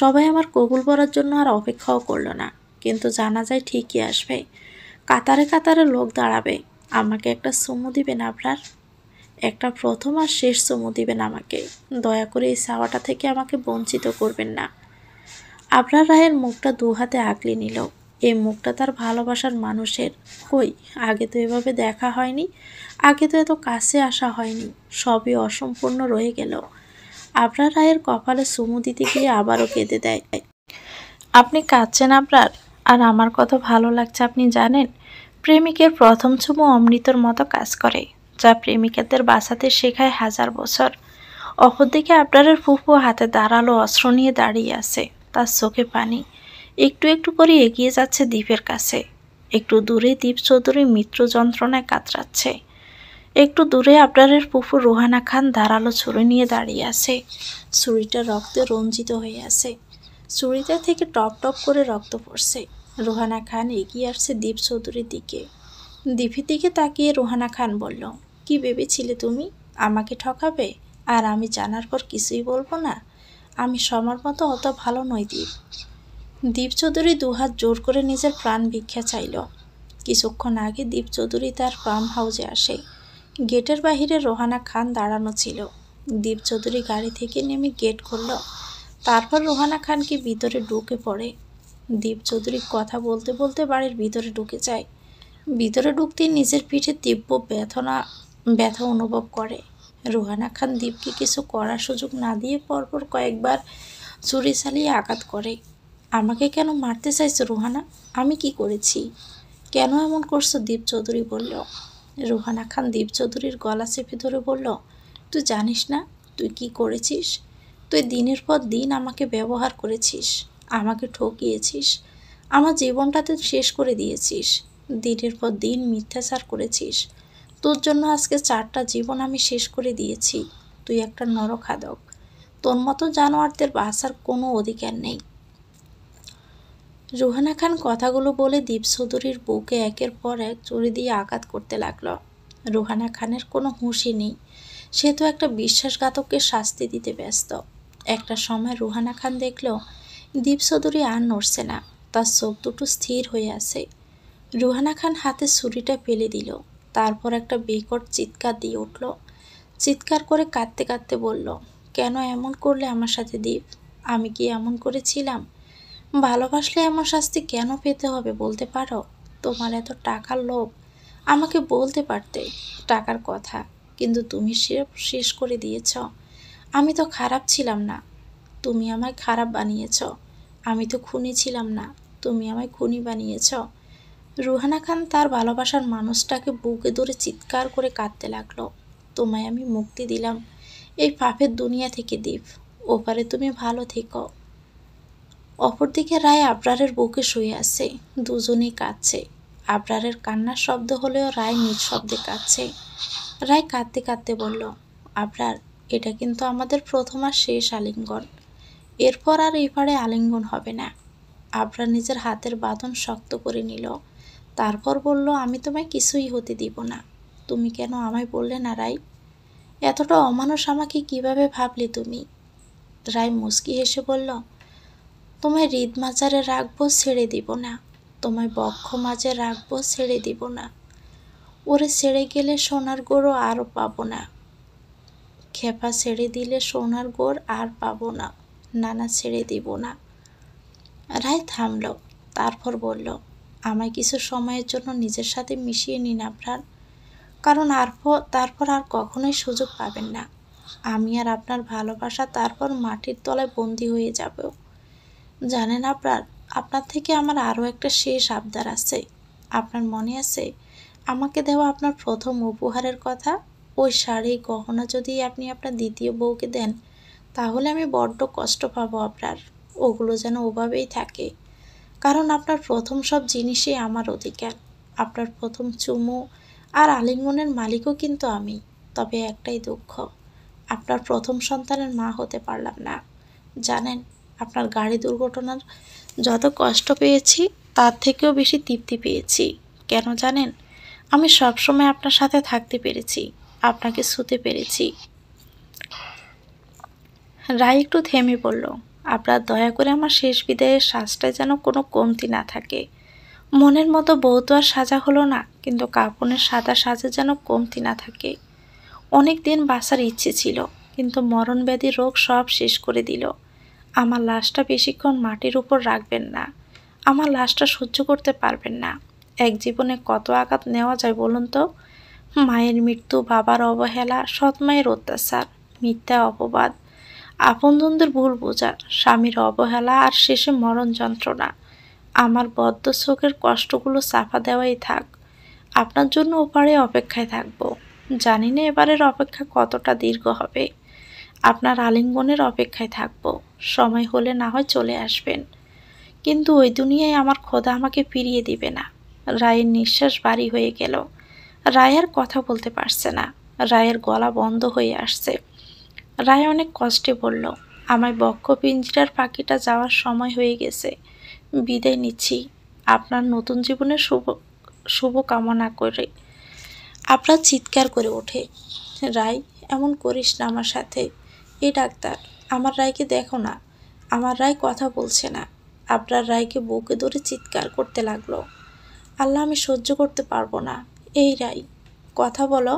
Speaker 1: সবাই আমার কবুল পড়ার জন্য আর অপেক্ষাও করলো না, কিন্তু জানা যায় ঠিকই আসবে। কাতারে কাতারে লোক দাঁড়াবে। আমাকে একটা চুমু দিবেন আপনার? একটা প্রথম আর শেষ চুমু দিবেন আমাকে। দয়া করে এই চাওয়াটা থেকে আমাকে বঞ্চিত করবেন না। আবরার রায়ের মুখটা দু হাতে আগলে নিল। এই মুখটা তার ভালোবাসার মানুষের। কই, আগে তো এভাবে দেখা হয়নি, আগে তো এত কাছে আসা হয়নি। সবই অসম্পূর্ণ রয়ে গেল। আবরার রায়ের কপালে চুমু দিতে গিয়ে আবারও কেঁদে দেয়। আপনি কাঁদছেন আবরার? আর আমার কত ভালো লাগছে আপনি জানেন? প্রেমিকের প্রথম চুমু অমৃতর মতো কাজ করে, যা প্রেমিকাদের বাঁচাতে শেখায় হাজার বছর। অপরদিকে আবরারের ফুফু হাতে দাঁড়ালো অস্ত্র নিয়ে দাঁড়িয়ে আছে, তার চোখে পানি। একটু একটু করে এগিয়ে যাচ্ছে দ্বীপের কাছে। একটু দূরে দ্বীপ চৌধুরী মৃত্যু যন্ত্রণায় কাতরাচ্ছে। একটু দূরে আবরারের ফুফু রোহানা খান ধারালো ছুরি নিয়ে দাঁড়িয়ে আছে। ছুরিটা রক্তে রঞ্জিত হয়ে আছে, ছুরিটা থেকে টপ টপ করে রক্ত পড়ছে। রোহানা খান এগিয়ে আসছে দ্বীপ চৌধুরীর দিকে। দ্বীপের দিকে তাকিয়ে রোহানা খান বলল, কি ভেবেছিলে তুমি আমাকে ঠকাবে? আর আমি জানার পর কিছুই বলবো না? আমি সবার মতো অত ভালো নই দ্বীপ। দ্বীপ চৌধুরী দুহাত জোর করে নিজের প্রাণ ভিক্ষা চাইল। কিছুক্ষণ আগে দীপ চৌধুরী তার ফার্ম হাউসে আসে। গেটের বাহিরে রোহানা খান দাঁড়ানো ছিল। দীপ চৌধুরী গাড়ি থেকে নেমে গেট খুলল, তারপর রোহানা খানকে ভিতরে ঢুকে পড়ে। দীপ চৌধুরী কথা বলতে বলতে বাড়ির ভিতরে ঢুকে যায়। ভিতরে ঢুকতেই নিজের পিঠে তীব্র ব্যথা অনুভব করে। রোহানা খান দীপকে কিছু করার সুযোগ না দিয়ে পরপর কয়েকবার ছুরি চালিয়ে আঘাত করে। আমাকে কেন মারতে চাইছো রোহানা? আমি কি করেছি? কেন এমন করছো? দীপ চৌধুরী বলল। রোহানা খান দীপ চৌধুরীর গলা চেপে ধরে বলল, তুই জানিস না তুই কি করেছিস? তুই দিনের পর দিন আমাকে ব্যবহার করেছিস, আমাকে ঠকিয়েছিস, আমার জীবনটাতে শেষ করে দিয়েছিস। দিনের পর দিন মিথ্যাচার করেছিস। তোর জন্য আজকে 4টা জীবন আমি শেষ করে দিয়েছি। তুই একটা নরখাদক। তোর মতো জানোয়ারদের বাঁচার কোনো অধিকার নেই। রোহানা খান কথাগুলো বলে দীপ চৌধুরীর বুকে একের পর এক ছুরি দিয়ে আঘাত করতে লাগলো। রোহানা খানের কোনো হুঁশই নেই। সে তো একটা বিশ্বাসঘাতককে শাস্তি দিতে ব্যস্ত। একটা সময় রোহানা খান দেখল দীপ চৌধুরী আর নড়ছে না, তার চোখ দুটো স্থির হয়ে আছে। রোহানা খান হাতে ছুরিটা ফেলে দিল, তারপর একটা বিকট চিৎকার দিয়ে উঠল। চিৎকার করে কাঁদতে কাঁদতে বলল, কেন এমন করলে আমার সাথে দীপ? আমি কি এমন করেছিলাম? ভালোবাসলে এমন শাস্তি কেন পেতে হবে বলতে পারো? তোমার এত টাকার লোভ, আমাকে বলতে পারতে টাকার কথা, কিন্তু তুমি শেষ করে দিয়েছ। আমি তো খারাপ ছিলাম না, তুমি আমায় খারাপ বানিয়েছ। আমি তো খুনি ছিলাম না, তুমি আমায় খুনি বানিয়েছ। রোহানা খান তার ভালোবাসার মানুষটাকে বুকে ধরে চিৎকার করে কাঁদতে লাগলো। তোমায় আমি মুক্তি দিলাম এই পাপের দুনিয়া থেকে দীপ, ওপারে তুমি ভালো থেকো। অপরদিকে রায় আবরারের বুকে শুয়ে আছে। দুজনেই কাঁদছে। আবরারের কান্নার শব্দ হলেও রায় নিজ শব্দে কাঁদছে। রায় কাঁদতে কাঁদতে বলল, আবরার, এটা কিন্তু আমাদের প্রথম আর শেষ আলিঙ্গন। এরপর আর এই পারে আলিঙ্গন হবে না। আবরার নিজের হাতের বাঁধন শক্ত করে নিল, তারপর বলল, আমি তোমায় কিছুই হতে দিব না। তুমি কেন আমায় বললে না রায়? এতটা অমানুষ আমাকে কিভাবে ভাবলে তুমি? রায় মুচকি হেসে বলল, তোমায় হৃদ মাজারে রাখবো, ছেড়ে দিব না। তোমায় বক্ষ মাঝে রাখবো, ছেড়ে দিব না। ওরে ছেড়ে গেলে সোনার গোড়ও আর পাবো না। খেপা ছেড়ে দিলে সোনার গোড় আর পাবো না। নানা ছেড়ে দিব না। রায় থামল, তারপর বলল, আমায় কিছু সময়ের জন্য নিজের সাথে মিশিয়ে নিন আপনার, কারণ তারপর আর কখনোই সুযোগ পাবেন না। আমি আর আপনার ভালোবাসা তারপর মাটির তলায় বন্দী হয়ে যাব। জানেন আপনার থেকে আমার আরও একটা শেষ আবদার আছে। আপনার মনে আছে আমাকে দেওয়া আপনার প্রথম উপহারের কথা? ওই শাড়ি গহনা যদি আপনি আপনার দ্বিতীয় বউকে দেন, তাহলে আমি বড্ড কষ্ট পাবো আপনার। ওগুলো যেন ওভাবেই থাকে, কারণ আপনার প্রথম সব জিনিসই আমার অধিকার। আপনার প্রথম চুমু আর আলিঙ্গনের মালিকও কিন্তু আমি। তবে একটাই দুঃখ, আপনার প্রথম সন্তানের মা হতে পারলাম না। জানেন, আপনার গাড়ি দুর্ঘটনার যত কষ্ট পেয়েছি তার থেকেও বেশি তৃপ্তি পেয়েছি। কেন জানেন? আমি সবসময় আপনার সাথে থাকতে পেরেছি, আপনাকে ছুঁতে পেরেছি। রায় একটু থেমে বলল, আপনার দয়া করে আমার শেষ বিদায়ের সাজটায় যেন কোনো কমতি না থাকে। মনের মতো বউ তো আর সাজা হলো না, কিন্তু কাপনের সাদা সাজে যেন কমতি না থাকে। অনেক দিন বাঁচার ইচ্ছে ছিল, কিন্তু মরণ ব্যাধি রোগ সব শেষ করে দিল। আমার লাশটা বেশিক্ষণ মাটির উপর রাখবেন না। আমার লাশটা সহ্য করতে পারবেন না। এক জীবনে কত আঘাত নেওয়া যায় বলুন তো? মায়ের মৃত্যু, বাবার অবহেলা, সৎ মায়ের অত্যাচার, মিথ্যা অপবাদ, আপনজনদের ভুল বোঝা, স্বামীর অবহেলা, আর শেষে মরণ যন্ত্রণা। আমার বদ্ধ চোখের কষ্টগুলো চাপা দেওয়াই থাক। আপনার জন্য ওপারে অপেক্ষায় থাকব। জানি না এবারের অপেক্ষা কতটা দীর্ঘ হবে। আপনার আলিঙ্গনের অপেক্ষায় থাকব। সময় হলে না হয় চলে আসবেন, কিন্তু ওই দুনিয়ায় আমার খোদা আমাকে ফিরিয়ে দিবে না। রায়ের নিঃশ্বাস ভারী হয়ে গেল। রায় আর কথা বলতে পারছে না। রায়ের গলা বন্ধ হয়ে আসছে। রায় অনেক কষ্টে বলল, আমায় বক্ষ পিঞ্জিরার পাখিটা যাওয়ার সময় হয়ে গেছে। বিদায় নিচ্ছি। আপনার নতুন জীবনের শুভ কামনা করে। আপনার চিৎকার করে ওঠে, রায়, এমন করিস না আমার সাথে। এ ডাক্তার, আমার রায়কে দেখো না। আমার রায় কথা বলছে না। আপনার রায়কে বুকে ধরে চিৎকার করতে লাগলো, আল্লাহ, আমি সহ্য করতে পারবো না। এই রাই, কথা বলো।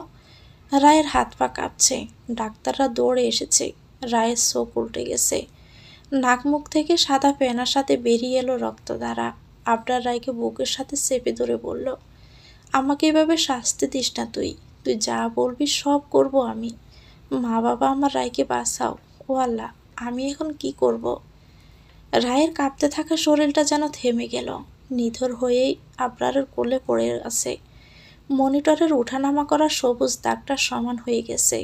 Speaker 1: রায়ের হাত পা কাঁপছে। ডাক্তাররা দৌড়ে এসেছে। রায়ের চোখ উল্টে গেছে। নাক মুখ থেকে সাদা ফেনার সাথে বেরিয়ে এলো রক্তধারা। আবরার রায়কে বুকের সাথে চেপে ধরে বলল, আমাকে এভাবে শাস্তি দিস না। তুই তুই যা বলবি সব করব আমি। মা বাবা, আমার রায়কে বাঁচাও। ও আল্লাহ, আমি এখন কি করব? রায়ের কাঁপতে থাকা শরীরটা যেন থেমে গেল। নিথর হয়েই আবরারের কোলে পড়ে আছে। মনিটরের ওঠানামা করা সবুজ দাগটা সমান হয়ে গেছে।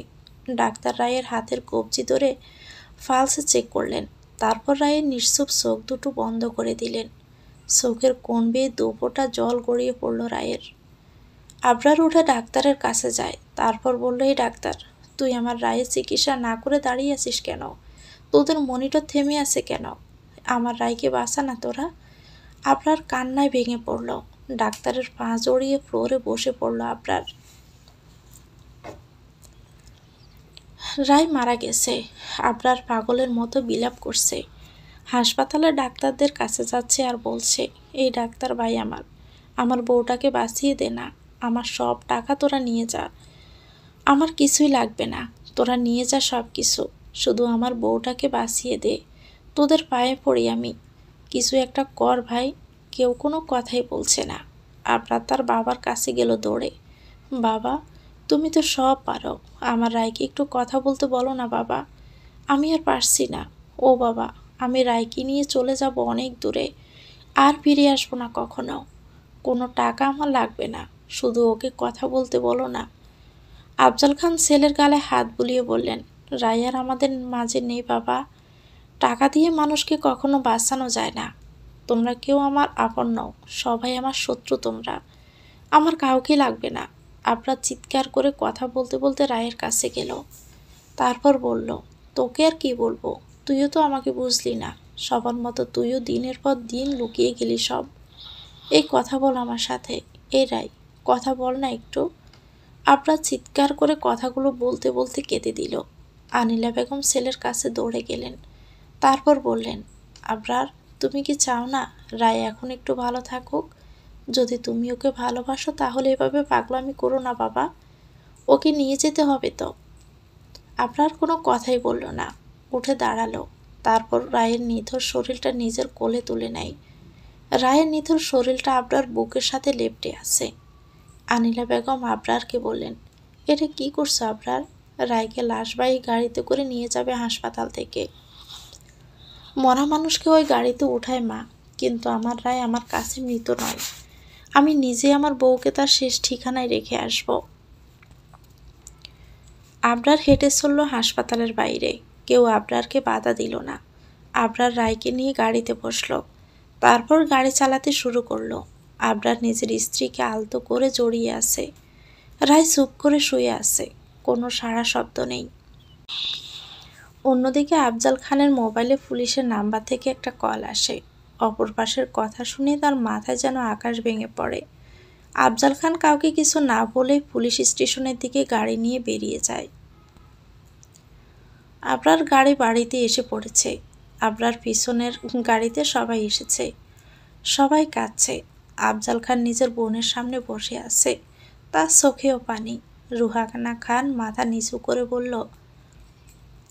Speaker 1: ডাক্তার রায়ের হাতের কবজি ধরে ফালসে চেক করলেন। তারপর রায়ের নিশ্চুপ চোখ দুটো বন্ধ করে দিলেন। চোখের কোণ বেয়ে দুপোটা জল গড়িয়ে পড়ল রায়ের। আবরার উঠে ডাক্তারের কাছে যায়। তারপর বলল, এই ডাক্তার, তুই আমার রায়ের চিকিৎসা না করে দাঁড়িয়ে আছিস কেন? তোদের মনিটর থেমে আছে কেন? আমার রায়কে বাঁচা না তোরা। আবরার কান্নায় ভেঙে পড়ল। ডাক্তারের পা জড়িয়ে ফ্লোরে বসে পড়ল আবরার। রায় মারা গেছে। আবরার পাগলের মতো বিলাপ করছে। হাসপাতালে ডাক্তারদের কাছে যাচ্ছে আর বলছে, এই ডাক্তার ভাই, আমার বউটাকে বাঁচিয়ে দে না। আমার সব টাকা তোরা নিয়ে যা, আমার কিছুই লাগবে না। তোরা নিয়ে যা সব কিছু, শুধু আমার বউটাকে বাঁচিয়ে দে। তোদের পায়ে পড়ি আমি, কিছু একটা কর ভাই। কেউ কোনো কথাই বলছে না। আবরার তার বাবার কাছে গেল দৌড়ে। বাবা, তুমি তো সব পারো, আমার রায়কে একটু কথা বলতে বলো না বাবা। আমি আর পারছি না। ও বাবা, আমি রায়কে নিয়ে চলে যাব অনেক দূরে, আর ফিরে আসবো না কখনো। কোনো টাকা আমার লাগবে না, শুধু ওকে কথা বলতে বলো না। আফজাল খান ছেলের গালে হাত বুলিয়ে বললেন, রায় আর আমাদের মাঝে নেই বাবা। টাকা দিয়ে মানুষকে কখনো বাঁচানো যায় না। তোমরা কেউ আমার আপন নও, সবাই আমার শত্রু। তোমরা আমার কাউকে লাগবে না। আবরার চিৎকার করে কথা বলতে বলতে রায়ের কাছে গেল। তারপর বলল, তোকে আর কি বলবো, তুইও তো আমাকে বুঝলি না। সবার মতো তুইও দিনের পর দিন লুকিয়ে গেলি সব। এই কথা বল আমার সাথে। এই রায়, কথা বল না একটু। আবরার চিৎকার করে কথাগুলো বলতে বলতে কেঁদে দিল। আনিলা বেগম ছেলের কাছে দৌড়ে গেলেন। তারপর বললেন, আবরার, তুমি কি চাও না রায় এখন একটু ভালো থাকুক? যদি তুমি ওকে ভালোবাসো তাহলে এভাবে পাগলামি করো না বাবা। ওকে নিয়ে যেতে হবে তো। আবরার কোনো কথাই বলল না, উঠে দাঁড়ালো। তারপর রায়ের নিথর শরীরটা নিজের কোলে তুলে নেয়। রায়ের নিথর শরীরটা আবরার বুকের সাথে লেপ্টে আছে। আনিলা বেগম আবরারকে বললেন, এটা কি করছো আবরার? রায়কে লাশবাহী গাড়িতে করে নিয়ে যাবে হাসপাতাল থেকে। মরা মানুষকে ওই গাড়িতে উঠায় মা, কিন্তু আমার রায় আমার কাছে মৃত নয়। আমি নিজে আমার বউকে তার শেষ ঠিকানায় রেখে আসব। আবরার হেঁটে চলল হাসপাতালের বাইরে। কেউ আবরারকে বাধা দিল না। আবরার রায়কে নিয়ে গাড়িতে বসল। তারপর গাড়ি চালাতে শুরু করলো। আবরার নিজের স্ত্রীকে আলতো করে জড়িয়ে আছে। রায় চুপ করে শুয়ে আছে, কোনো সাড়া শব্দ নেই। অন্যদিকে আফজাল খানের মোবাইলে পুলিশের নাম্বার থেকে একটা কল আসে। অপর পাশের কথা শুনে তার মাথায় যেন আকাশ ভেঙে পড়ে। আফজাল খান কাউকে কিছু না বলেই পুলিশ স্টেশনের দিকে গাড়ি নিয়ে বেরিয়ে যায়। আবরার গাড়ি বাড়িতে এসে পড়েছে। আবরার পিছনের গাড়িতে সবাই এসেছে। সবাই কাঁদছে। আফজাল খান নিজের বোনের সামনে বসে আছে, তার চোখেও পানি। রুহানা খান মাথা নিচু করে বলল,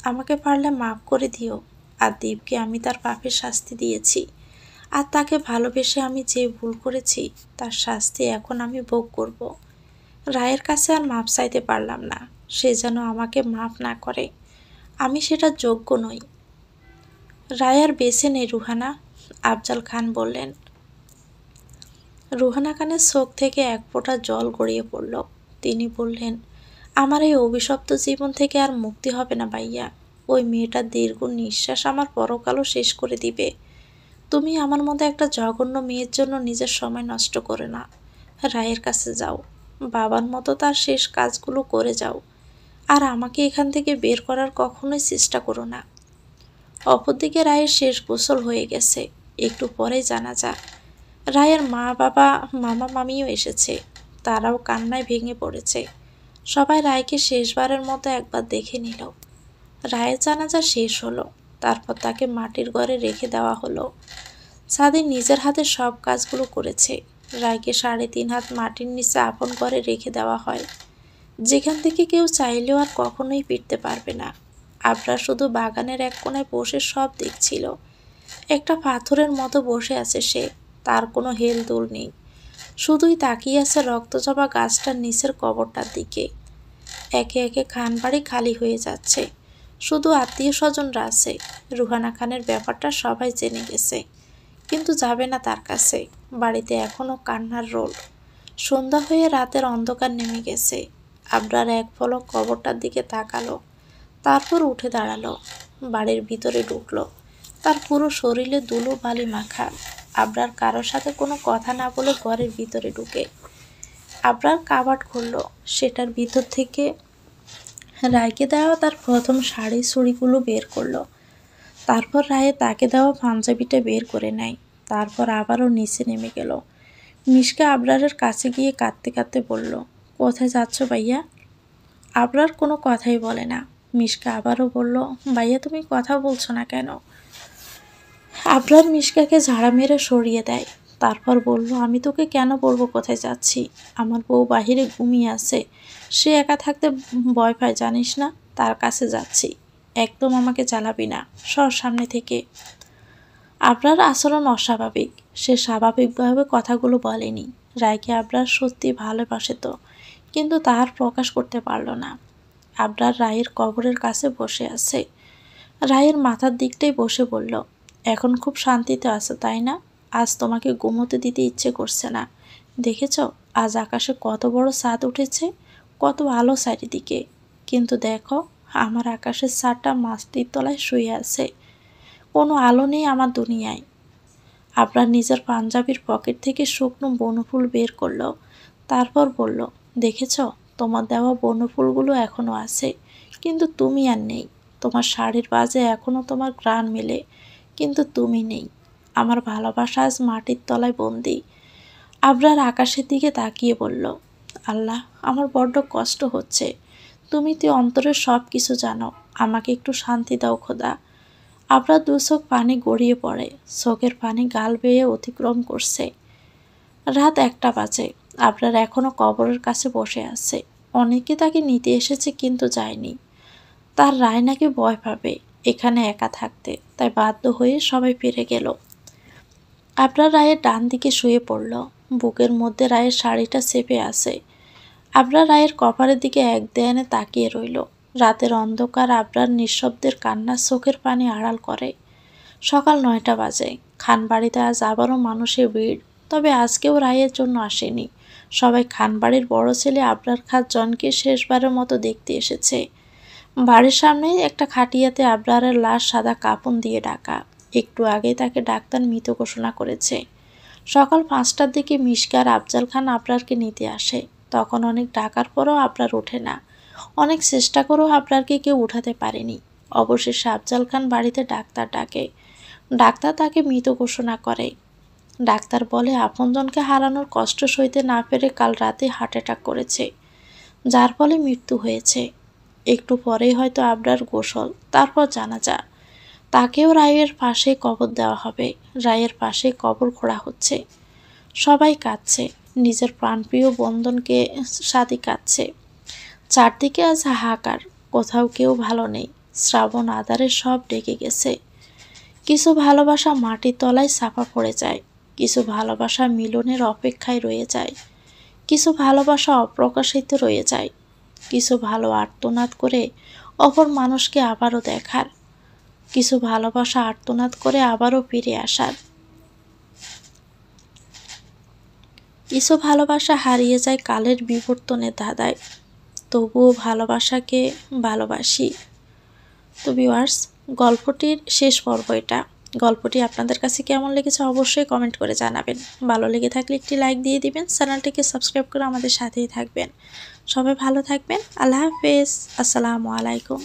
Speaker 1: আমাকে পারলে মাফ করে দিও। আর দীপকে আমি তার পাপের শাস্তি দিয়েছি, আর তাকে ভালোবেসে আমি যে ভুল করেছি তার শাস্তি এখন আমি ভোগ করব। রায়ের কাছে আর মাপ চাইতে পারলাম না, সে যেন আমাকে মাফ না করে। আমি সেটা যোগ্য নই। রায় আর বেঁচে নেই রুহানা, আফজাল খান বললেন। রুহানা খানের চোখ থেকে এক ফোঁটা জল গড়িয়ে পড়ল। তিনি বললেন, আমার এই অভিশপ্ত জীবন থেকে আর মুক্তি হবে না ভাইয়া। ওই মেয়েটার দীর্ঘ নিঃশ্বাস আমার পরকালও শেষ করে দিবে। তুমি আমার মতো একটা জঘন্য মেয়ের জন্য নিজের সময় নষ্ট করে না। রায়ের কাছে যাও, বাবার মতো তার শেষ কাজগুলো করে যাও। আর আমাকে এখান থেকে বের করার কখনোই চেষ্টা করো না। অপরদিকে রায়ের শেষ গোসল হয়ে গেছে। একটু পরেই জানাজা। রায়ের মা বাবা মামা মামিও এসেছে। তারাও কান্নায় ভেঙে পড়েছে। সবাই রায়কে শেষবারের মতো একবার দেখে নিল। রায়ের জানাজা শেষ হলো। তারপর তাকে মাটির ঘরে রেখে দেওয়া হলো। সাদি নিজের হাতে সব কাজগুলো করেছে। রায়কে 3.5 হাত মাটির নিচে আপন করে রেখে দেওয়া হয়, যেখান থেকে কেউ চাইলেও আর কখনোই ফিরতে পারবে না। আবরার শুধু বাগানের এক কোনায় বসে সব দেখছিল। একটা পাথরের মতো বসে আছে সে, তার কোনো হেলদোল নেই, শুধুই তাকিয়ে আছে রক্তজবা গাছটার নিচের কবরটার দিকে। একে একে খান বাড়ি খালি হয়ে যাচ্ছে, শুধু আত্মীয় স্বজনরা আছে। রুহানা খানের ব্যাপারটা সবাই জেনে গেছে, কিন্তু যাবে না তার কাছে। বাড়িতে এখনো কান্নার রোল। সন্ধ্যা হয়ে রাতের অন্ধকার নেমে গেছে। আবরার এক পলক কবরটার দিকে তাকালো, তারপর উঠে দাঁড়ালো, বাড়ির ভিতরে ঢুকলো। তার পুরো শরীরে ধুলো বালি মাখা। আবরার কারোর সাথে কোনো কথা না বলে ঘরের ভিতরে ঢুকে আবরার কাবাড খুলল। সেটার ভিতর থেকে রায়কে দেওয়া তার প্রথম শাড়ি চুড়িগুলো বের করলো। তারপর রায়ে তাকে দেওয়া পাঞ্জাবিটা বের করে নেয়। তারপর আবারও নিচে নেমে গেল। মিশকা আবরারের কাছে গিয়ে কাঁদতে কাঁদতে বলল, কোথায় যাচ্ছ ভাইয়া? আবরার কোনো কথাই বলে না। মিশকা আবারও বলল, ভাইয়া তুমি কথা বলছো না কেন? আবরার মিশকাকে ঝাড়া মেরে সরিয়ে দেয়। তারপর বলল, আমি তোকে কেন বলবো কোথায় যাচ্ছি? আমার বউ বাহিরে ঘুমিয়ে আছে, সে একা থাকতে ভয় পায় জানিস না, তার কাছে যাচ্ছি। একদম আমাকে জ্বালাবি না, সর সামনে থেকে। আবরার আচরণ অস্বাভাবিক। সে স্বাভাবিকভাবে কথাগুলো বলেনি। রায়কে আবরার সত্যি ভালোবাসে তো, কিন্তু তার প্রকাশ করতে পারল না। আবরার রায়ের কবরের কাছে বসে আছে। রায়ের মাথার দিকটাই বসে বলল, এখন খুব শান্তিতে আছো তাই না? আজ তোমাকে ঘুমোতে দিতে ইচ্ছে করছে না। দেখেছ আজ আকাশে কত বড় চাঁদ উঠেছে, কত আলো চারিদিকে। কিন্তু দেখো, আমার আকাশের চাঁদটা মাটির তলায় শুয়ে আছে, কোনো আলো নেই আমার দুনিয়ায়। আবরার নিজের পাঞ্জাবির পকেট থেকে শুকনো বনফুল বের করলো। তারপর বলল, দেখেছ, তোমার দেওয়া বনফুলগুলো এখনো আছে, কিন্তু তুমি আর নেই। তোমার শাড়ির বাজে এখনো তোমার ঘ্রাণ মেলে, কিন্তু তুমি নেই। আমার ভালোবাসা আজ মাটির তলায় বন্দি। আবরার আকাশের দিকে তাকিয়ে বলল, আল্লাহ, আমার বড্ড কষ্ট হচ্ছে। তুমি তো অন্তরের সব কিছু জানো, আমাকে একটু শান্তি দাও খোদা। আবরার দু চোখ পানি গড়িয়ে পড়ে, চোখের পানি গাল বেয়ে অতিক্রম করছে। রাত 1টা বাজে। আবরার এখনো কবরের কাছে বসে আছে। অনেকে তাকে নিতে এসেছে কিন্তু যায়নি। তার রায় নাকি ভয় পাবে এখানে একা থাকতে, তাই বাধ্য হয়ে সবাই ফিরে গেল। আবরার রায়ের ডান দিকে শুয়ে পড়ল। বুকের মধ্যে রায়ের শাড়িটা চেপে আছে। আবরার রায়ের কপালের দিকে এক ধ্যানে তাকিয়ে রইল। রাতের অন্ধকার আবরার নিঃশব্দের কান্না চোখের পানি আড়াল করে। সকাল 9টা বাজে। খানবাড়িতে আজ আবারও মানুষের ভিড়, তবে আজকেও রায়ের জন্য আসেনি। সবাই খানবাড়ির বড় ছেলে আবরার খাঁ জনকে শেষবারের মতো দেখতে এসেছে। বাড়ির সামনে একটা খাটিয়াতে আবরারের লাশ সাদা কাপড় দিয়ে ঢাকা। একটু আগেই তাকে ডাক্তার মৃত ঘোষণা করেছে। সকাল 5টার দিকে মিশকা আর আফজাল খান আবরারকে নিতে আসে। তখন অনেক ডাকার পরও আবরার ওঠে না। অনেক চেষ্টা করেও আবরারকে কেউ উঠাতে পারেনি। অবশেষে আফজাল খান বাড়িতে ডাক্তার ডাকে। ডাক্তার তাকে মৃত ঘোষণা করে। ডাক্তার বলে, আপনজনকে হারানোর কষ্ট সইতে না পেরে কাল রাতে হার্ট অ্যাটাক করেছে, যার ফলে মৃত্যু হয়েছে। একটু পরেই হয়তো আবরার গোসল, তারপর জানাজা। তাকেও রায়ের পাশে কবর দেওয়া হবে। রায়ের পাশে কবর খোঁড়া হচ্ছে। সবাই কাঁদছে, নিজের প্রাণপ্রিয় বন্ধনকে সাথে কাঁদছে। চারদিকে আজ হাহাকার, কোথাও কেউ ভালো নেই। শ্রাবণ আধারে সব ডেকে গেছে। কিছু ভালোবাসা মাটির তলায় চাপা পড়ে যায়, কিছু ভালোবাসা মিলনের অপেক্ষায় রয়ে যায়, কিছু ভালোবাসা অপ্রকাশিত রয়ে যায়, কিছু ভালো আর্তনাদ করে অপর মানুষকে আবারও দেখার, কিছু ভালোবাসা আর্তনাদ করে আবারও ফিরে আসার। কিছু ভালোবাসা হারিয়ে যায় কালের বিবর্তনের ধাঁধায়, তবুও ভালোবাসাকে ভালোবাসি। তো ভিউয়ার্স, গল্পটির শেষ পর্ব এটা। গল্পটি আপনাদের কাছে কেমন লেগেছে অবশ্যই কমেন্ট করে জানাবেন। ভালো লেগে থাকলে একটি লাইক দিয়ে দিবেন, চ্যানেলটিকে সাবস্ক্রাইব করে আমাদের সাথেই থাকবেন। সবাই ভালো থাকবেন। আল্লাহ হাফেজ। আসসালামু আলাইকুম।